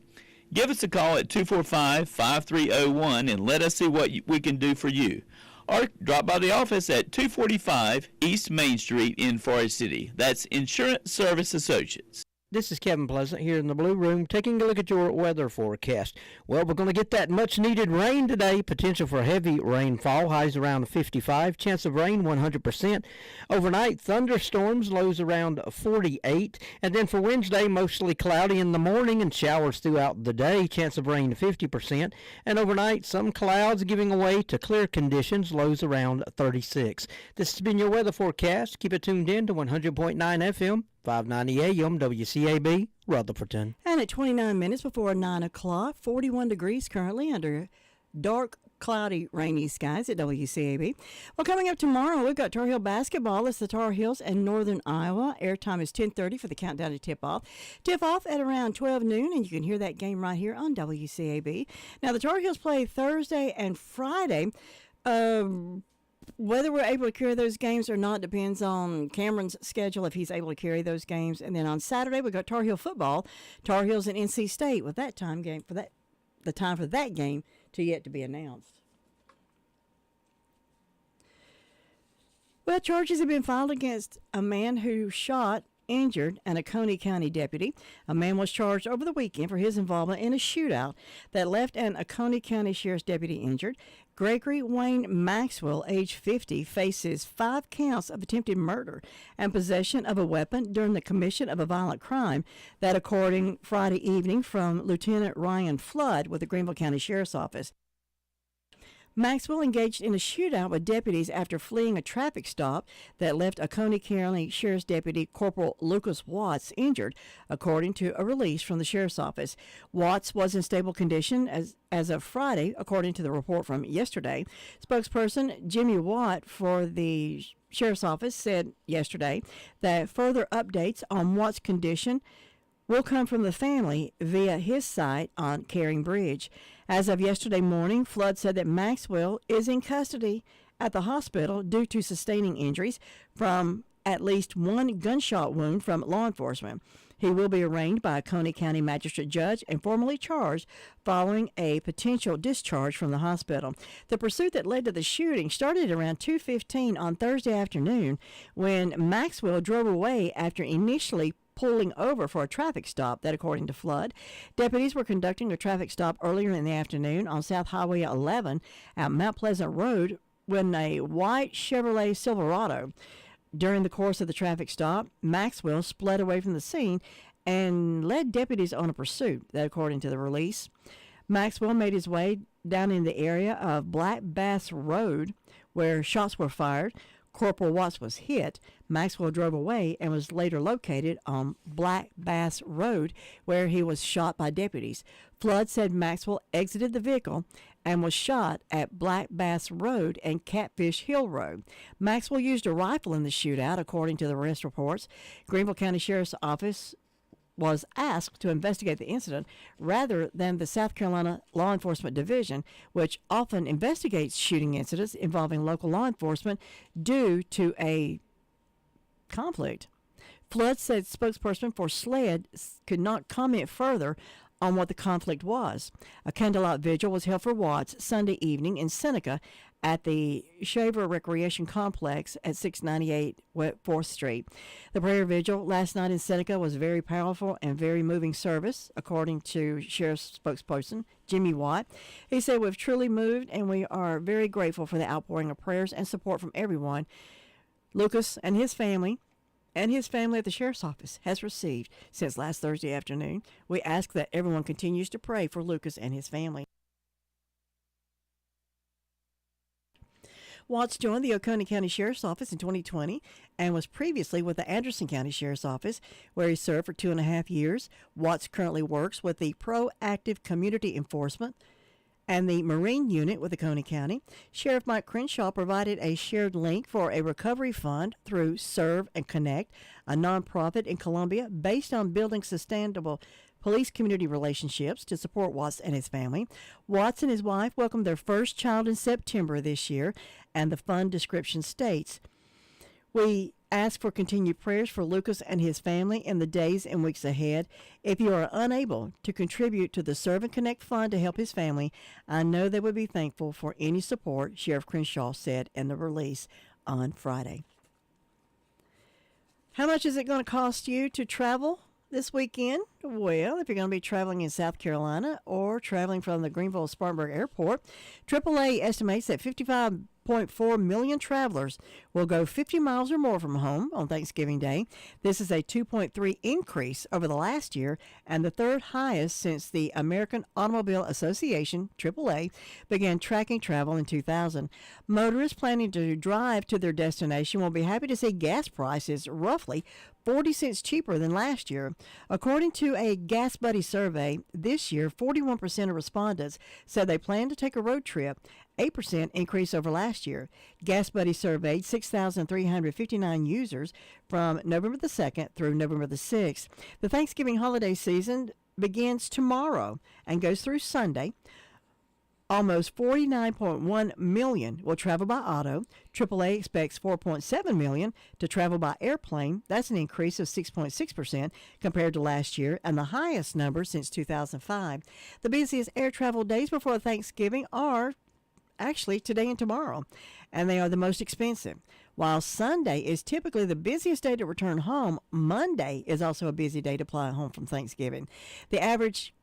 [SPEAKER 14] Give us a call at 245-5301 and let us see what we can do for you. Or drop by the office at 245 East Main Street in Forest City. That's Insurance Service Associates.
[SPEAKER 4] This is Kevin Pleasant here in the Blue Room taking a look at your weather forecast. Well, we're going to get that much-needed rain today. Potential for heavy rainfall. Highs around 55. Chance of rain 100%. Overnight, thunderstorms. Lows around 48. And then for Wednesday, mostly cloudy in the morning and showers throughout the day. Chance of rain 50%. And overnight, some clouds giving way to clear conditions. Lows around 36. This has been your weather forecast. Keep it tuned in to 100.9 FM. 590 AM WCAB Rutherfordton.
[SPEAKER 5] And at 29 minutes before 9 o'clock, 41 degrees currently under dark, cloudy, rainy skies at WCAB. Well, coming up tomorrow, we've got Tar Heel basketball. It's the Tar Heels and Northern Iowa. Airtime is 10:30 for the countdown to tip-off. Tip-off at around 12 noon, and you can hear that game right here on WCAB. Now, the Tar Heels play Thursday and Friday. Whether we're able to carry those games or not depends on Cameron's schedule, if he's able to carry those games. And then on Saturday, we've got Tar Heel football, Tar Heels and NC State, with that time game for that, the time for that game to yet to be announced. Well, charges have been filed against a man who shot, injured, and a Oconee County deputy. A man was charged over the weekend for his involvement in a shootout that left an Oconee County Sheriff's deputy injured. Gregory Wayne Maxwell, age 50, faces 5 counts of attempted murder and possession of a weapon during the commission of a violent crime. That according Friday evening from Lieutenant Ryan Flood with the Greenville County Sheriff's Office. Maxwell engaged in a shootout with deputies after fleeing a traffic stop that left Oconee County Sheriff's Deputy Corporal Lucas Watts injured, according to a release from the Sheriff's Office. Watts was in stable condition as of Friday, according to the report from yesterday. Spokesperson Jimmy Watt for the Sheriff's Office said yesterday that further updates on Watt's condition will come from the family via his site on Caring Bridge. As of yesterday morning, Flood said that Maxwell is in custody at the hospital due to sustaining injuries from at least one gunshot wound from law enforcement. He will be arraigned by a Coney County magistrate judge and formally charged following a potential discharge from the hospital. The pursuit that led to the shooting started around 2:15 on Thursday afternoon when Maxwell drove away after initially pulling over for a traffic stop, that according to Flood. Deputies were conducting a traffic stop earlier in the afternoon on South Highway 11 at Mount Pleasant Road when a white Chevrolet Silverado. During the course of the traffic stop, Maxwell sped away from the scene and led deputies on a pursuit, that according to the release. Maxwell made his way down in the area of Black Bass Road where shots were fired. Corporal Watts was hit. Maxwell drove away and was later located on Black Bass Road where he was shot by deputies. Flood said Maxwell exited the vehicle and was shot at Black Bass Road and Catfish Hill Road. Maxwell used a rifle in the shootout, according to the arrest reports. Greenville County Sheriff's Office was asked to investigate the incident rather than the South Carolina Law Enforcement Division, which often investigates shooting incidents involving local law enforcement due to a conflict. Flood said spokesperson for SLED could not comment further on what the conflict was. A candlelight vigil was held for Watts Sunday evening in Seneca at the Shaver Recreation Complex at 698 4th Street. The prayer vigil last night in Seneca was very powerful and very moving service, according to Sheriff's spokesperson Jimmy Watt. He said, "We've truly moved and we are very grateful for the outpouring of prayers and support from everyone Lucas and his family at the Sheriff's Office has received since last Thursday afternoon. We ask that everyone continues to pray for Lucas and his family." Watts joined the Oconee County Sheriff's Office in 2020 and was previously with the Anderson County Sheriff's Office, where he served for 2.5 years. Watts currently works with the Proactive Community Enforcement and the Marine Unit with Oconee County. Sheriff Mike Crenshaw provided a shared link for a recovery fund through Serve and Connect, a nonprofit in Columbia based on building sustainable police community relationships to support Watts and his family. Watts and his wife welcomed their first child in September this year, and the fund description states, "We ask for continued prayers for Lucas and his family in the days and weeks ahead. If you are unable to contribute to the Serve and Connect Fund to help his family, I know they would be thankful for any support," Sheriff Crenshaw said in the release on Friday. How much is it going to cost you to travel this weekend? Well, if you're going to be traveling in South Carolina or traveling from the Greenville-Spartanburg Airport, AAA estimates that 55.4 million travelers will go 50 miles or more from home on Thanksgiving Day. This is a 2.3 increase over the last year and the third highest since the American Automobile Association, AAA, began tracking travel in 2000. Motorists planning to drive to their destination will be happy to see gas prices roughly 40 cents cheaper than last year. According to a Gas Buddy survey, this year 41% of respondents said they plan to take a road trip, 8% increase over last year. Gas Buddy surveyed 6,359 users from November the 2nd through November the 6th. The Thanksgiving holiday season begins tomorrow and goes through Sunday. Almost 49.1 million will travel by auto. AAA expects 4.7 million to travel by airplane. That's an increase of 6.6% compared to last year and the highest number since 2005. The busiest air travel days before Thanksgiving are actually today and tomorrow, and they are the most expensive. While Sunday is typically the busiest day to return home, Monday is also a busy day to fly home from Thanksgiving. The average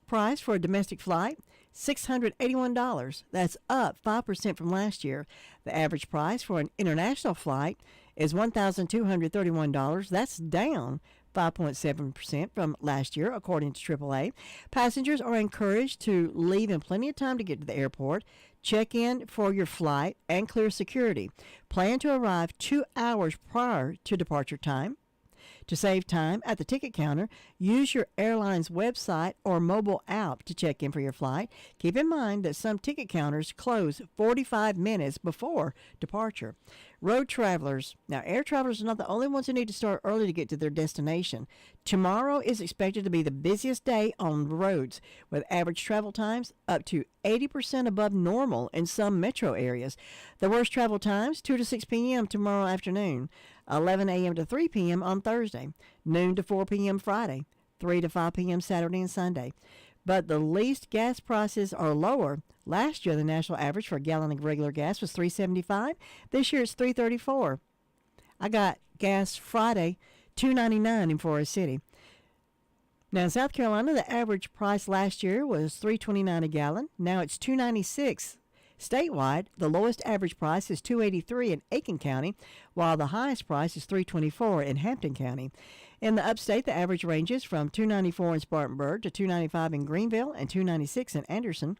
[SPEAKER 5] price for a domestic flight, $681. That's up 5% from last year. The average price for an international flight is $1,231. That's down 5.7% from last year, according to AAA. Passengers are encouraged to leave in plenty of time to get to the airport, check in for your flight, and clear security. Plan to arrive 2 hours prior to departure time. To save time at the ticket counter, use your airline's website or mobile app to check in for your flight. Keep in mind that some ticket counters close 45 minutes before departure. Road travelers. Now, air travelers are not the only ones who need to start early to get to their destination. Tomorrow is expected to be the busiest day on the roads, with average travel times up to 80% above normal in some metro areas. The worst travel times, 2 to 6 p.m. tomorrow afternoon, 11 a.m. to 3 p.m. on Thursday, noon to 4 p.m. Friday, 3 to 5 p.m. Saturday and Sunday. But the least gas prices are lower. Last year, the national average for a gallon of regular gas was $3.75. This year, it's $3.34. I got gas Friday, $2.99 in Forest City. Now in South Carolina, the average price last year was $3.29 a gallon. Now it's $2.96. Statewide, the lowest average price is $2.83 in Aiken County, while the highest price is $3.24 in Hampton County. In the upstate, the average ranges from $2.94 in Spartanburg to $2.95 in Greenville and $2.96 in Anderson.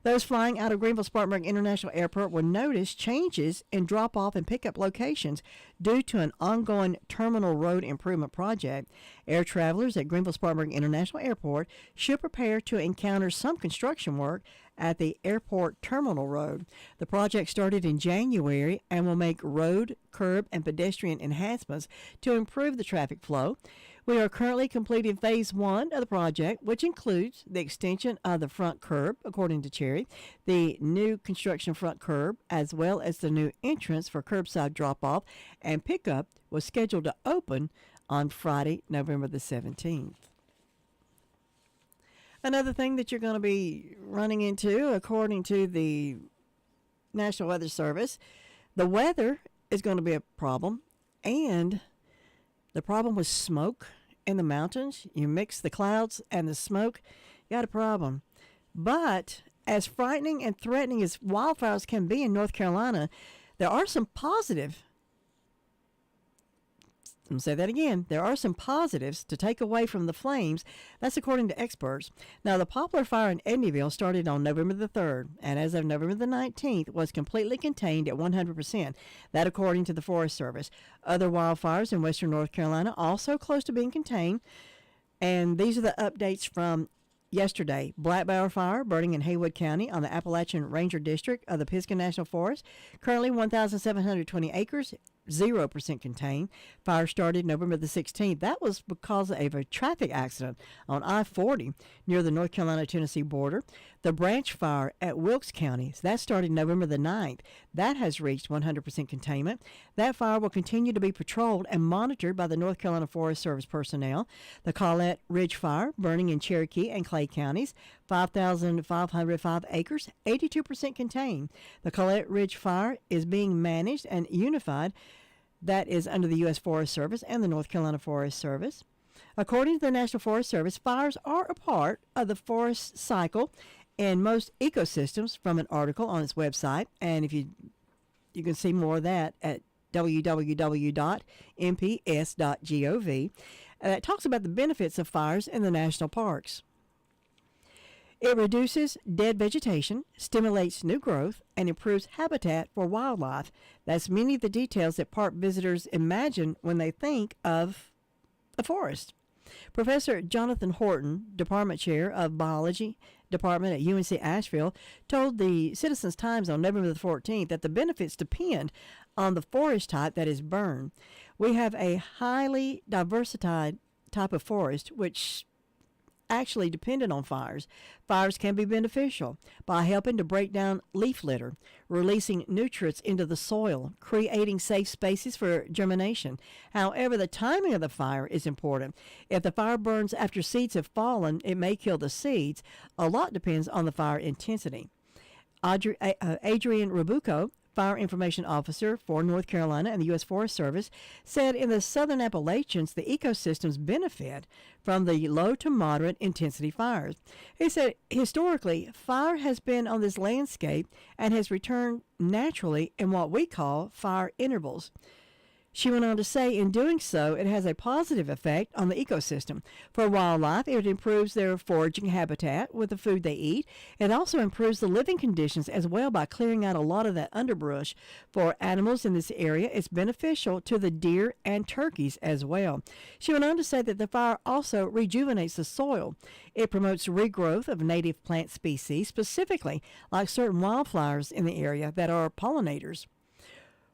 [SPEAKER 5] Those flying out of Greenville-Spartanburg International Airport will notice changes in drop-off and pickup locations due to an ongoing terminal road improvement project. Air travelers at Greenville-Spartanburg International Airport should prepare to encounter some construction work at the airport terminal road. The project started in January and will make road, curb, and pedestrian enhancements to improve the traffic flow. We are currently completing phase 1 of the project, which includes the extension of the front curb, according to Cherry, the new construction front curb, as well as the new entrance for curbside drop-off and pickup was scheduled to open on Friday, November the 17th. Another thing that you're going to be running into, according to the National Weather Service, the weather is going to be a problem, and the problem with smoke in the mountains. You mix the clouds and the smoke, you got a problem. But as frightening and threatening as wildfires can be in North Carolina, there are some positive. I'm going to say that again. There are some positives to take away from the flames. That's according to experts. Now, the Poplar Fire in Edneyville started on November the 3rd, and as of November the 19th, was completely contained at 100%. That according to the Forest Service. Other wildfires in western North Carolina also close to being contained, and these are the updates from yesterday. Black Bower Fire burning in Haywood County on the Appalachian Ranger District of the Pisgah National Forest. Currently 1,720 acres, 0% contained. Fire started November the 16th. That was because of a traffic accident on I-40 near the North Carolina-Tennessee border. The Branch Fire at Wilkes County, that started November the 9th. That has reached 100% containment. That fire will continue to be patrolled and monitored by the North Carolina Forest Service personnel. The Collette Ridge Fire burning in Cherokee and Clay counties, 5,505 acres, 82% contained. The Collette Ridge Fire is being managed and unified. That is under the U.S. Forest Service and the North Carolina Forest Service. According to the National Forest Service, fires are a part of the forest cycle in most ecosystems from an article on its website. And if you can see more of that at www.mps.gov. That talks about the benefits of fires in the national parks. It reduces dead vegetation, stimulates new growth, and improves habitat for wildlife. That's many of the details that park visitors imagine when they think of a forest. Professor Jonathan Horton, Department Chair of Biology Department at UNC Asheville, told the Citizens Times on November the 14th that the benefits depend on the forest type that is burned. We have a highly diversified type of forest, which actually dependent on fires. Fires can be beneficial by helping to break down leaf litter, releasing nutrients into the soil, creating safe spaces for germination. However, the timing of the fire is important. If the fire burns after seeds have fallen, it may kill the seeds. A lot depends on the fire intensity. Adrian Rabuco, Fire Information Officer for North Carolina and the U.S. Forest Service, said in the southern Appalachians, the ecosystems benefit from the low to moderate intensity fires. He said, historically, fire has been on this landscape and has returned naturally in what we call fire intervals. She went on to say, in doing so, it has a positive effect on the ecosystem. For wildlife, it improves their foraging habitat with the food they eat. It also improves the living conditions as well by clearing out a lot of that underbrush. For animals in this area, it's beneficial to the deer and turkeys as well. She went on to say that the fire also rejuvenates the soil. It promotes regrowth of native plant species, specifically like certain wildflowers in the area that are pollinators.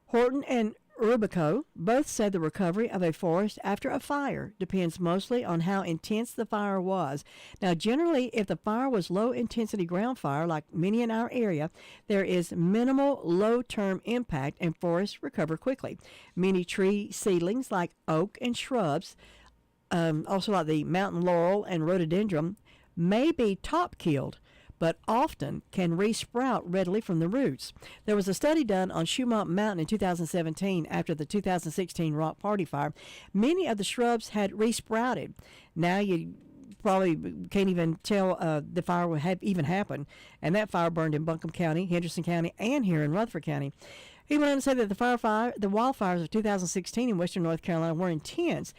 [SPEAKER 5] Horton and Rubico both said the recovery of a forest after a fire depends mostly on how intense the fire was. Now, generally, if the fire was low-intensity ground fire, like many in our area, there is minimal low-term impact and forests recover quickly. Many tree seedlings like oak and shrubs, also like the mountain laurel and rhododendron, may be top-killed, but often can resprout readily from the roots. There was a study done on Shumont Mountain in 2017 after the 2016 Rock Party fire. Many of the shrubs had resprouted. Now you probably can't even tell the fire would have even happened, and that fire burned in Buncombe County, Henderson County, and here in Rutherford County. He went on to say that the wildfires of 2016 in western North Carolina were intense,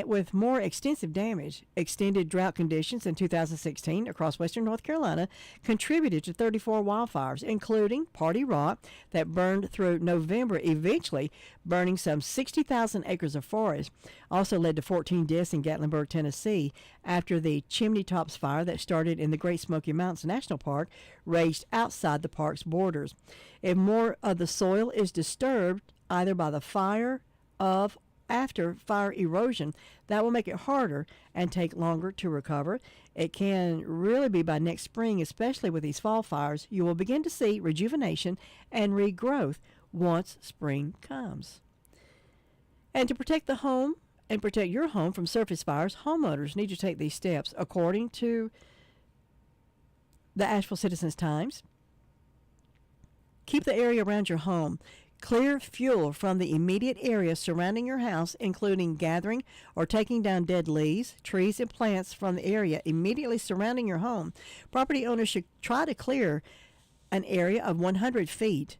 [SPEAKER 5] with more extensive damage. Extended drought conditions in 2016 across western North Carolina contributed to 34 wildfires, including Party Rock that burned through November, eventually burning some 60,000 acres of forest. Also led to 14 deaths in Gatlinburg, Tennessee, after the Chimney Tops fire that started in the Great Smoky Mountains National Park raged outside the park's borders. If more of the soil is disturbed, either by the fire of after fire erosion, that will make it harder and take longer to recover. It can really be by next spring, especially with these fall fires, you will begin to see rejuvenation and regrowth once spring comes. And to protect the home and protect your home from surface fires, homeowners need to take these steps. According to the Asheville Citizens-Times, keep the area around your home. Clear fuel from the immediate area surrounding your house, including gathering or taking down dead leaves, trees, and plants from the area immediately surrounding your home. Property owners should try to clear an area of 100 feet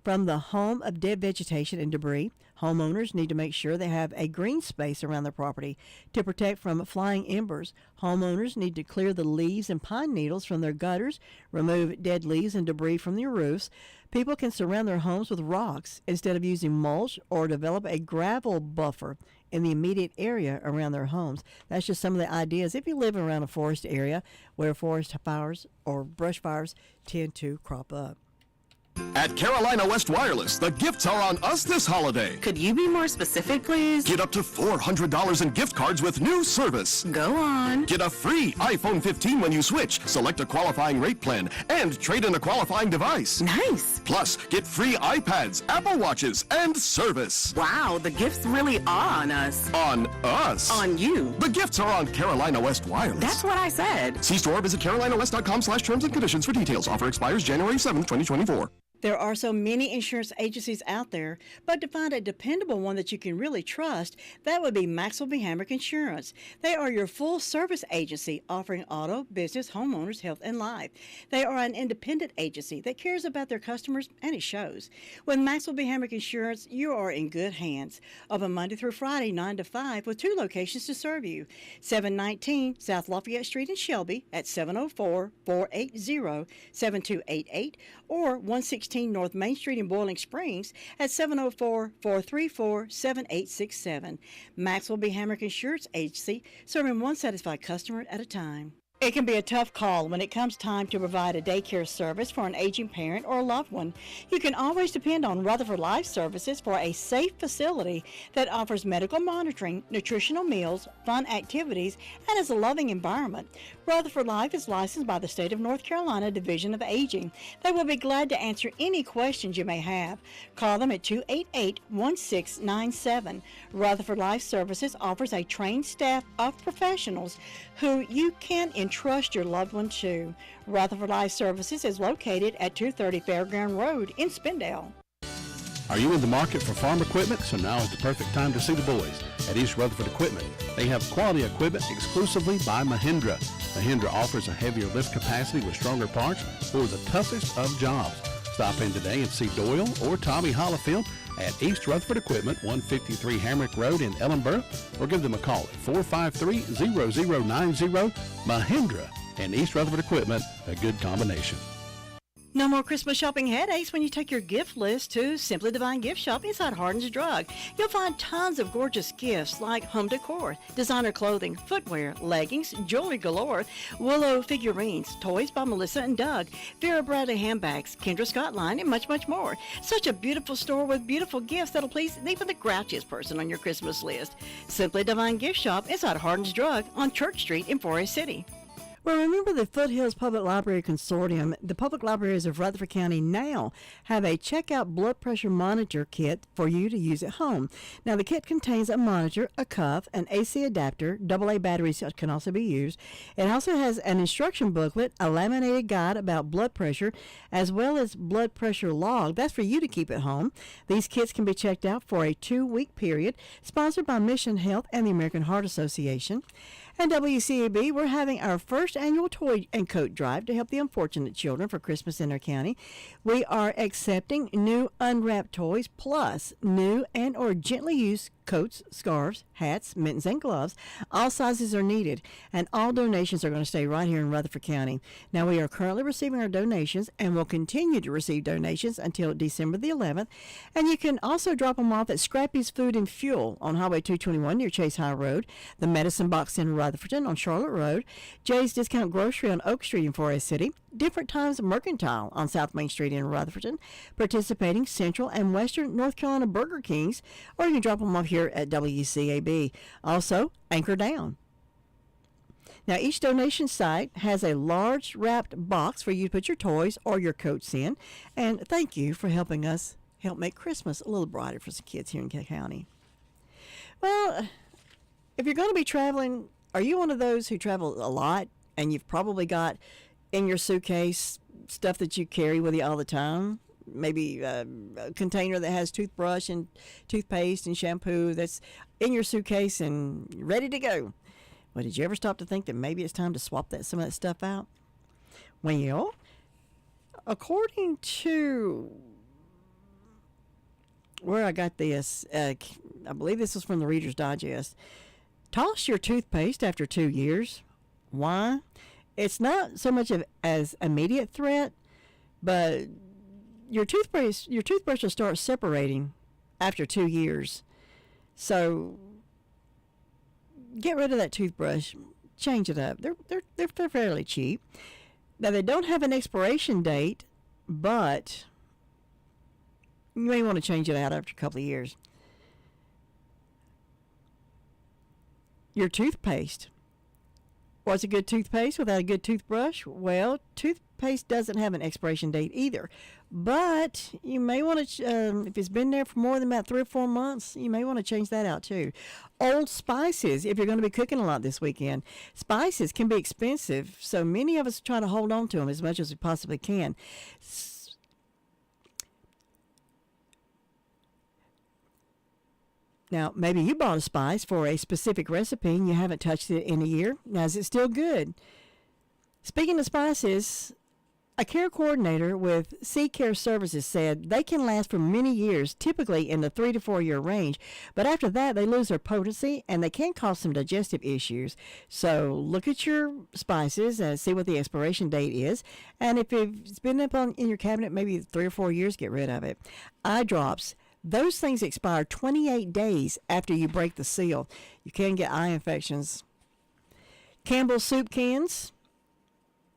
[SPEAKER 5] from the home of dead vegetation and debris. Homeowners need to make sure they have a green space around their property to protect from flying embers. Homeowners need to clear the leaves and pine needles from their gutters, remove dead leaves and debris from their roofs. People can surround their homes with rocks instead of using mulch, or develop a gravel buffer in the immediate area around their homes. That's just some of the ideas if you live around a forest area where forest fires or brush fires tend to crop up.
[SPEAKER 8] At Carolina West Wireless, the gifts are on us this holiday.
[SPEAKER 16] Could you be more specific, please?
[SPEAKER 8] Get up to $400 in gift cards with new service.
[SPEAKER 16] Go on.
[SPEAKER 8] Get a free iPhone 15 when you switch. Select a qualifying rate plan and trade in a qualifying device.
[SPEAKER 16] Nice.
[SPEAKER 8] Plus, get free iPads, Apple Watches, and service.
[SPEAKER 16] Wow, the gifts really are on us.
[SPEAKER 8] On us?
[SPEAKER 16] On you.
[SPEAKER 8] The gifts are on Carolina West Wireless.
[SPEAKER 16] That's what I said.
[SPEAKER 8] See store, visit carolinawest.com/terms and conditions for details. Offer expires January 7th, 2024.
[SPEAKER 3] There are so many insurance agencies out there, but to find a dependable one that you can really trust, that would be Maxwell B. Hamrick Insurance. They are your full-service agency offering auto, business, homeowners, health, and life. They are an independent agency that cares about their customers, and it shows. With Maxwell B. Hamrick Insurance, you are in good hands. Open Monday through Friday, 9 to 5, with 2 locations to serve you. 719 South Lafayette Street in Shelby at 704-480-7288 or 116 North Main Street in Boiling Springs at 704-434-7867. Maxwell B. Hamrick Insurance Agency, serving one satisfied customer at a time. It can be a tough call when it comes time to provide a daycare service for an aging parent or a loved one. You can always depend on Rutherford Life Services for a safe facility that offers medical monitoring, nutritional meals, fun activities, and is a loving environment. Rutherford Life is licensed by the State of North Carolina Division of Aging. They will be glad to answer any questions you may have. Call them at 288-1697. Rutherford Life Services offers a trained staff of professionals who you can entrust your loved one to. Rutherford Life Services is located at 230 Fairground Road in Spindale.
[SPEAKER 18] Are you in the market for farm equipment? So now is the perfect time to see the boys at East Rutherford Equipment. They have quality equipment exclusively by Mahindra. Mahindra offers a heavier lift capacity with stronger parts for the toughest of jobs. Stop in today and see Doyle or Tommy Hollifield at East Rutherford Equipment, 153 Hamrick Road in Ellenboro, or give them a call at 453-0090. Mahindra and East Rutherford Equipment, a good combination.
[SPEAKER 3] No more Christmas shopping headaches when you take your gift list to Simply Divine Gift Shop inside Hardin's Drug. You'll find tons of gorgeous gifts like home decor, designer clothing, footwear, leggings, jewelry galore, Willow figurines, toys by Melissa and Doug, Vera Bradley handbags, Kendra Scott line, and much, much more. Such a beautiful store with beautiful gifts that'll please even the grouchiest person on your Christmas list. Simply Divine Gift Shop inside Hardin's Drug on Church Street in Forest City.
[SPEAKER 5] Well, remember the Foothills Public Library Consortium. The public libraries of Rutherford County now have a checkout blood pressure monitor kit for you to use at home. Now, the kit contains a monitor, a cuff, an AC adapter, AA batteries can also be used. It also has an instruction booklet, a laminated guide about blood pressure, as well as blood pressure log. That's for you to keep at home. These kits can be checked out for a 2-week period, sponsored by Mission Health and the American Heart Association. And WCAB, we're having our first annual toy and coat drive to help the unfortunate children for Christmas in our county. We are accepting new unwrapped toys plus new and or gently used coats, scarves, hats, mittens, and gloves. All sizes are needed, and all donations are going to stay right here in Rutherford County. Now, we are currently receiving our donations and will continue to receive donations until December the 11th. And you can also drop them off at Scrappy's Food and Fuel on Highway 221 near Chase High Road, the Medicine Box in Rutherford on Charlotte Road, Jay's Discount Grocery on Oak Street in Forest City, Different Times Mercantile on South Main Street in Rutherford, participating Central and Western North Carolina Burger Kings, or you can drop them off here at WCAB. Also, Anchor Down. Now, each donation site has a large wrapped box for you to put your toys or your coats in. And thank you for helping us help make Christmas a little brighter for some kids here in K County. Well, if you're going to be traveling, are you one of those who travel a lot and you've probably got in your suitcase stuff that you carry with you all the time? Maybe a container that has toothbrush and toothpaste and shampoo that's in your suitcase and ready to go. Well, did you ever stop to think that maybe it's time to swap some of that stuff out? Well, according to where I got this, I believe this was from the Reader's Digest. Toss your toothpaste after 2 years. Why? It's not so much as immediate threat, but your toothbrush will start separating after 2 years. So get rid of that toothbrush, change it up. They're fairly cheap. Now, they don't have an expiration date, but you may want to change it out after a couple of years. Your toothpaste. What's a good toothpaste without a good toothbrush? Well, toothpaste doesn't have an expiration date either. But you may want to, if it's been there for more than about 3 or 4 months, you may want to change that out too. Old spices, if you're going to be cooking a lot this weekend. Spices can be expensive, so many of us try to hold on to them as much as we possibly can. Now, maybe you bought a spice for a specific recipe and you haven't touched it in a year. Now, is it still good? Speaking of spices, a care coordinator with Sea Care Services said they can last for many years, typically in the 3 to 4 year range. But after that, they lose their potency and they can cause some digestive issues. So look at your spices and see what the expiration date is. And if it's been up in your cabinet maybe 3 or 4 years, get rid of it. Eye drops. Those things expire 28 days after you break the seal. You can get eye infections. Campbell's soup cans.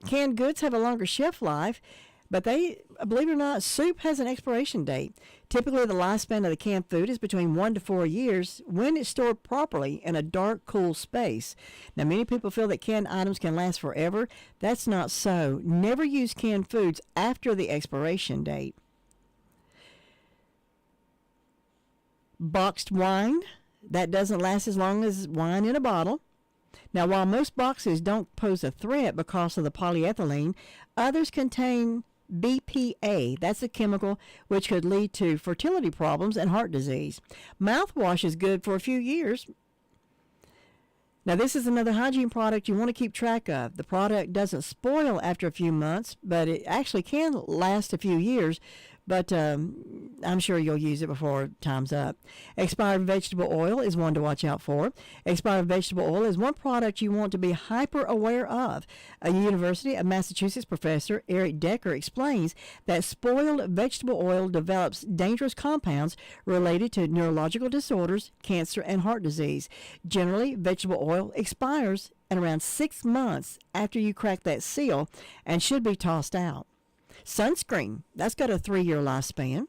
[SPEAKER 5] Canned goods have a longer shelf life, but believe it or not, soup has an expiration date. Typically, the lifespan of the canned food is between 1 to 4 years when it's stored properly in a dark, cool space. Now, many people feel that canned items can last forever. That's not so. Never use canned foods after the expiration date. Boxed wine, that doesn't last as long as wine in a bottle. Now, while most boxes don't pose a threat because of the polyethylene, others contain BPA. That's a chemical which could lead to fertility problems and heart disease. Mouthwash is good for a few years. Now, this is another hygiene product you want to keep track of. The product doesn't spoil after a few months, but it actually can last a few years but I'm sure you'll use it before time's up. Expired vegetable oil is one to watch out for. Expired vegetable oil is one product you want to be hyper aware of. A University of Massachusetts professor, Eric Decker, explains that spoiled vegetable oil develops dangerous compounds related to neurological disorders, cancer, and heart disease. Generally, vegetable oil expires in around 6 months after you crack that seal and should be tossed out. Sunscreen, that's got a 3-year lifespan.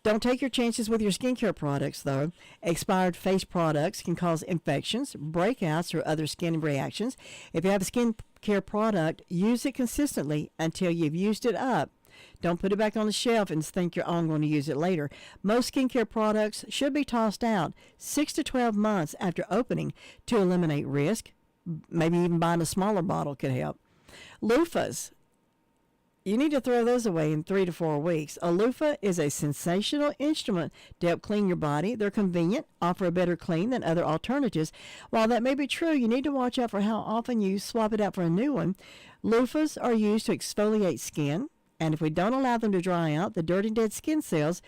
[SPEAKER 5] Don't take your chances with your skincare products, though. Expired face products can cause infections, breakouts, or other skin reactions. If you have a skincare product, use it consistently until you've used it up. Don't put it back on the shelf and think you're going to use it later. Most skincare products should be tossed out 6 to 12 months after opening to eliminate risk. Maybe even buying a smaller bottle could help. Loofahs. You need to throw those away in 3 to 4 weeks. A loofah is a sensational instrument to help clean your body. They're convenient, offer a better clean than other alternatives. While that may be true, you need to watch out for how often you swap it out for a new one. Loofahs are used to exfoliate skin, and if we don't allow them to dry out, the dirty dead skin cells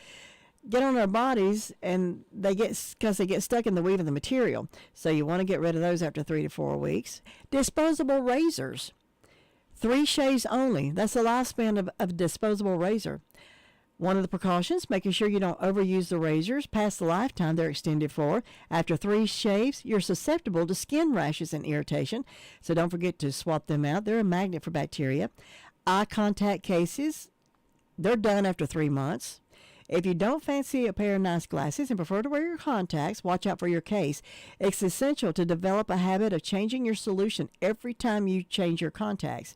[SPEAKER 5] get on our bodies, and they get stuck in the weave of the material. So you want to get rid of those after 3 to 4 weeks. Disposable razors. 3 shaves only. That's the lifespan of a disposable razor. One of the precautions, making sure you don't overuse the razors past the lifetime they're extended for. After 3 shaves, you're susceptible to skin rashes and irritation, so don't forget to swap them out. They're a magnet for bacteria. Eye contact cases, they're done after 3 months. If you don't fancy a pair of nice glasses and prefer to wear your contacts, watch out for your case. It's essential to develop a habit of changing your solution every time you change your contacts.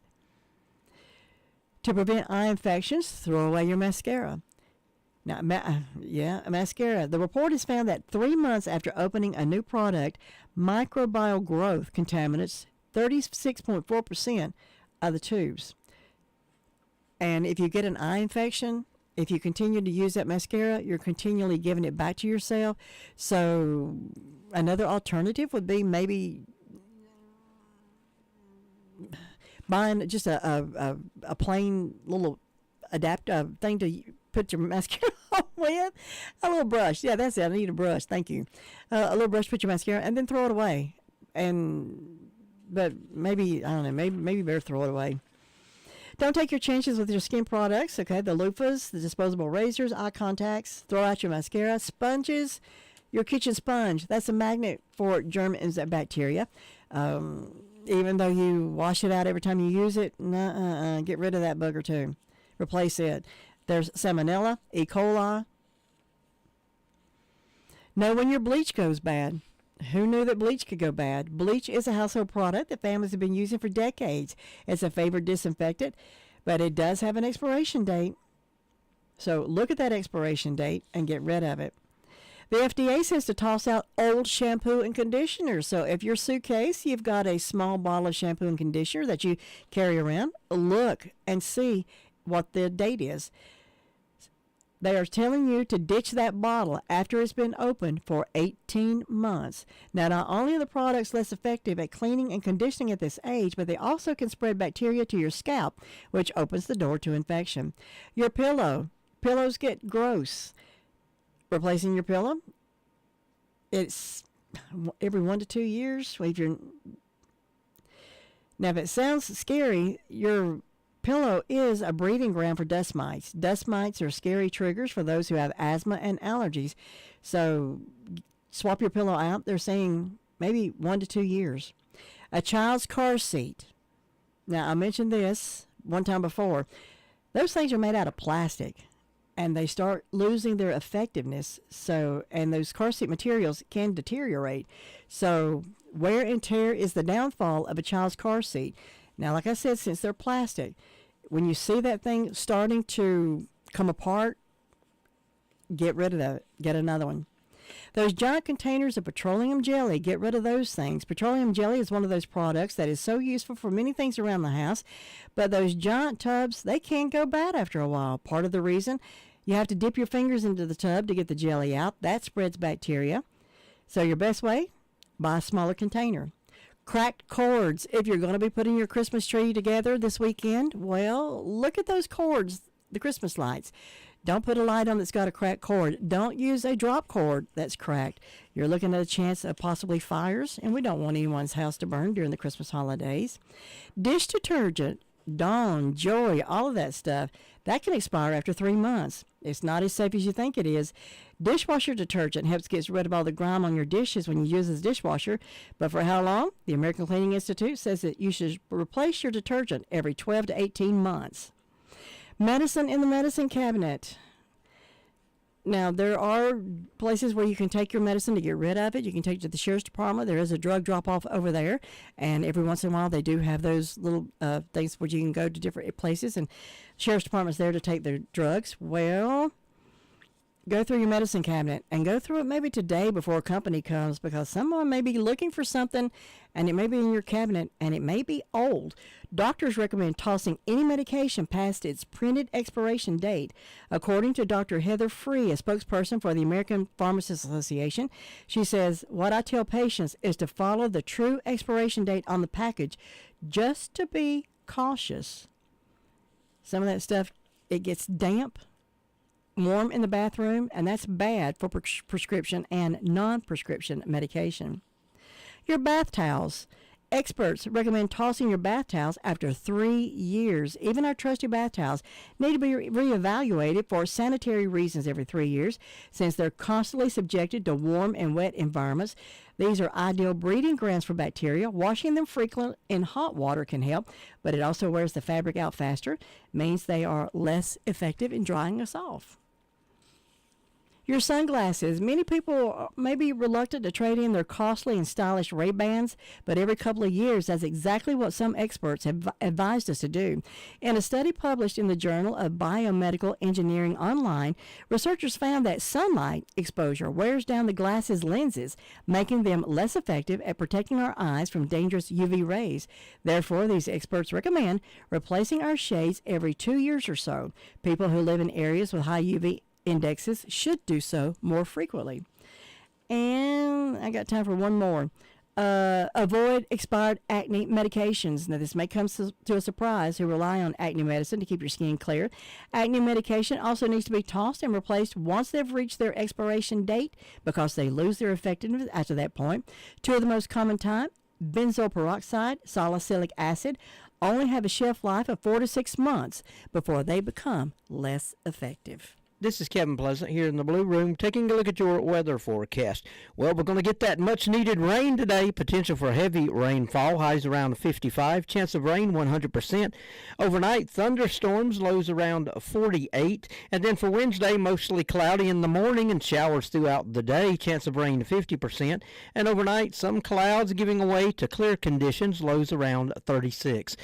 [SPEAKER 5] To prevent eye infections, throw away your mascara. Now, mascara. The report has found that 3 months after opening a new product, microbial growth contaminates 36.4% of the tubes. And if you get an eye infection, if you continue to use that mascara, you're continually giving it back to yourself. So another alternative would be maybe buying just a plain little adaptive thing to put your mascara on with. A little brush. Yeah, that's it. I need a brush. Thank you. A little brush, put your mascara, and then throw it away. But maybe, I don't know, maybe better throw it away. Don't take your chances with your skin products, okay? The loofahs, the disposable razors, eye contacts. Throw out your mascara. Sponges, your kitchen sponge. That's a magnet for germs and bacteria. Even though you wash it out every time you use it, get rid of that booger too. Replace it. There's salmonella, E. coli. Know when your bleach goes bad. Who knew that bleach could go bad? Bleach is a household product that families have been using for decades. It's a favored disinfectant, but it does have an expiration date. So look at that expiration date and get rid of it. The FDA says to toss out old shampoo and conditioner. So if your suitcase, you've got a small bottle of shampoo and conditioner that you carry around, look and see what the date is. They are telling you to ditch that bottle after it's been opened for 18 months. Now, not only are the products less effective at cleaning and conditioning at this age, but they also can spread bacteria to your scalp, which opens the door to infection. Your pillows get gross. Replacing your pillow, it's every 1 to 2 years. Now, if it sounds scary, your pillow is a breeding ground for dust mites. Dust mites are scary triggers for those who have asthma and allergies. So swap your pillow out. They're saying maybe 1 to 2 years. A child's car seat. Now, I mentioned this one time before. Those things are made out of plastic, and they start losing their effectiveness. And those car seat materials can deteriorate. So wear and tear is the downfall of a child's car seat. Now, like I said, since they're plastic, when you see that thing starting to come apart, get rid of that. Get another one. Those giant containers of petroleum jelly, get rid of those things. Petroleum jelly is one of those products that is so useful for many things around the house, but those giant tubs, they can go bad after a while. Part of the reason, you have to dip your fingers into the tub to get the jelly out. That spreads bacteria. So your best way, buy a smaller container. Cracked cords. If you're going to be putting your Christmas tree together this weekend, well, look at those cords. the Christmas lights. Don't put a light on that's got a cracked cord. Don't use a drop cord that's cracked. You're looking at a chance of possibly fires, and we don't want anyone's house to burn during the Christmas holidays. Dish detergent, Dawn, Joy, all of that stuff, that can expire after 3 months. It's not as safe as you think it is. Dishwasher detergent helps get rid of all the grime on your dishes when you use the dishwasher. But for how long? The American Cleaning Institute says that you should replace your detergent every 12 to 18 months. Medicine in the medicine cabinet. Now, there are places where you can take your medicine to get rid of it. You can take it to the sheriff's department. There is a drug drop-off over there, and every once in a while they do have those little things where you can go to different places, and the sheriff's department's there to take their drugs. Well, go through your medicine cabinet and go through it maybe today before a company comes, because someone may be looking for something and it may be in your cabinet and it may be old. Doctors recommend tossing any medication past its printed expiration date. According to Dr. Heather Free, a spokesperson for the American Pharmacists Association, she says, "What I tell patients is to follow the true expiration date on the package, just to be cautious." Some of that stuff, it gets damp, warm in the bathroom, and that's bad for prescription and non-prescription medication. Your bath towels. Experts recommend tossing your bath towels after 3 years. Even our trusty bath towels need to be reevaluated for sanitary reasons every 3 years, since they're constantly subjected to warm and wet environments. These are ideal breeding grounds for bacteria. Washing them frequently in hot water can help, but it also wears the fabric out faster, means they are less effective in drying us off. Your sunglasses. Many people may be reluctant to trade in their costly and stylish Ray-Bans, but every couple of years, that's exactly what some experts have advised us to do. In a study published in the Journal of Biomedical Engineering Online, researchers found that sunlight exposure wears down the glasses' lenses, making them less effective at protecting our eyes from dangerous UV rays. Therefore, these experts recommend replacing our shades every 2 years or so. People who live in areas with high UV indexes should do so more frequently. And I got time for one more. Avoid expired acne medications. Now, this may come to a surprise who rely on acne medicine to keep your skin clear. Acne medication also needs to be tossed and replaced once they've reached their expiration date, because they lose their effectiveness after that point. Two of the most common types, benzoyl peroxide, salicylic acid, only have a shelf life of 4 to 6 months before they become less effective.
[SPEAKER 4] This is Kevin Pleasant here in the Blue Room taking a look at your weather forecast. Well, we're going to get that much-needed rain today. Potential for heavy rainfall. Highs around 55. Chance of rain 100%. Overnight, thunderstorms. Lows around 48. And then for Wednesday, mostly cloudy in the morning and showers throughout the day. Chance of rain 50%. And overnight, some clouds giving way to clear conditions. Lows around 36.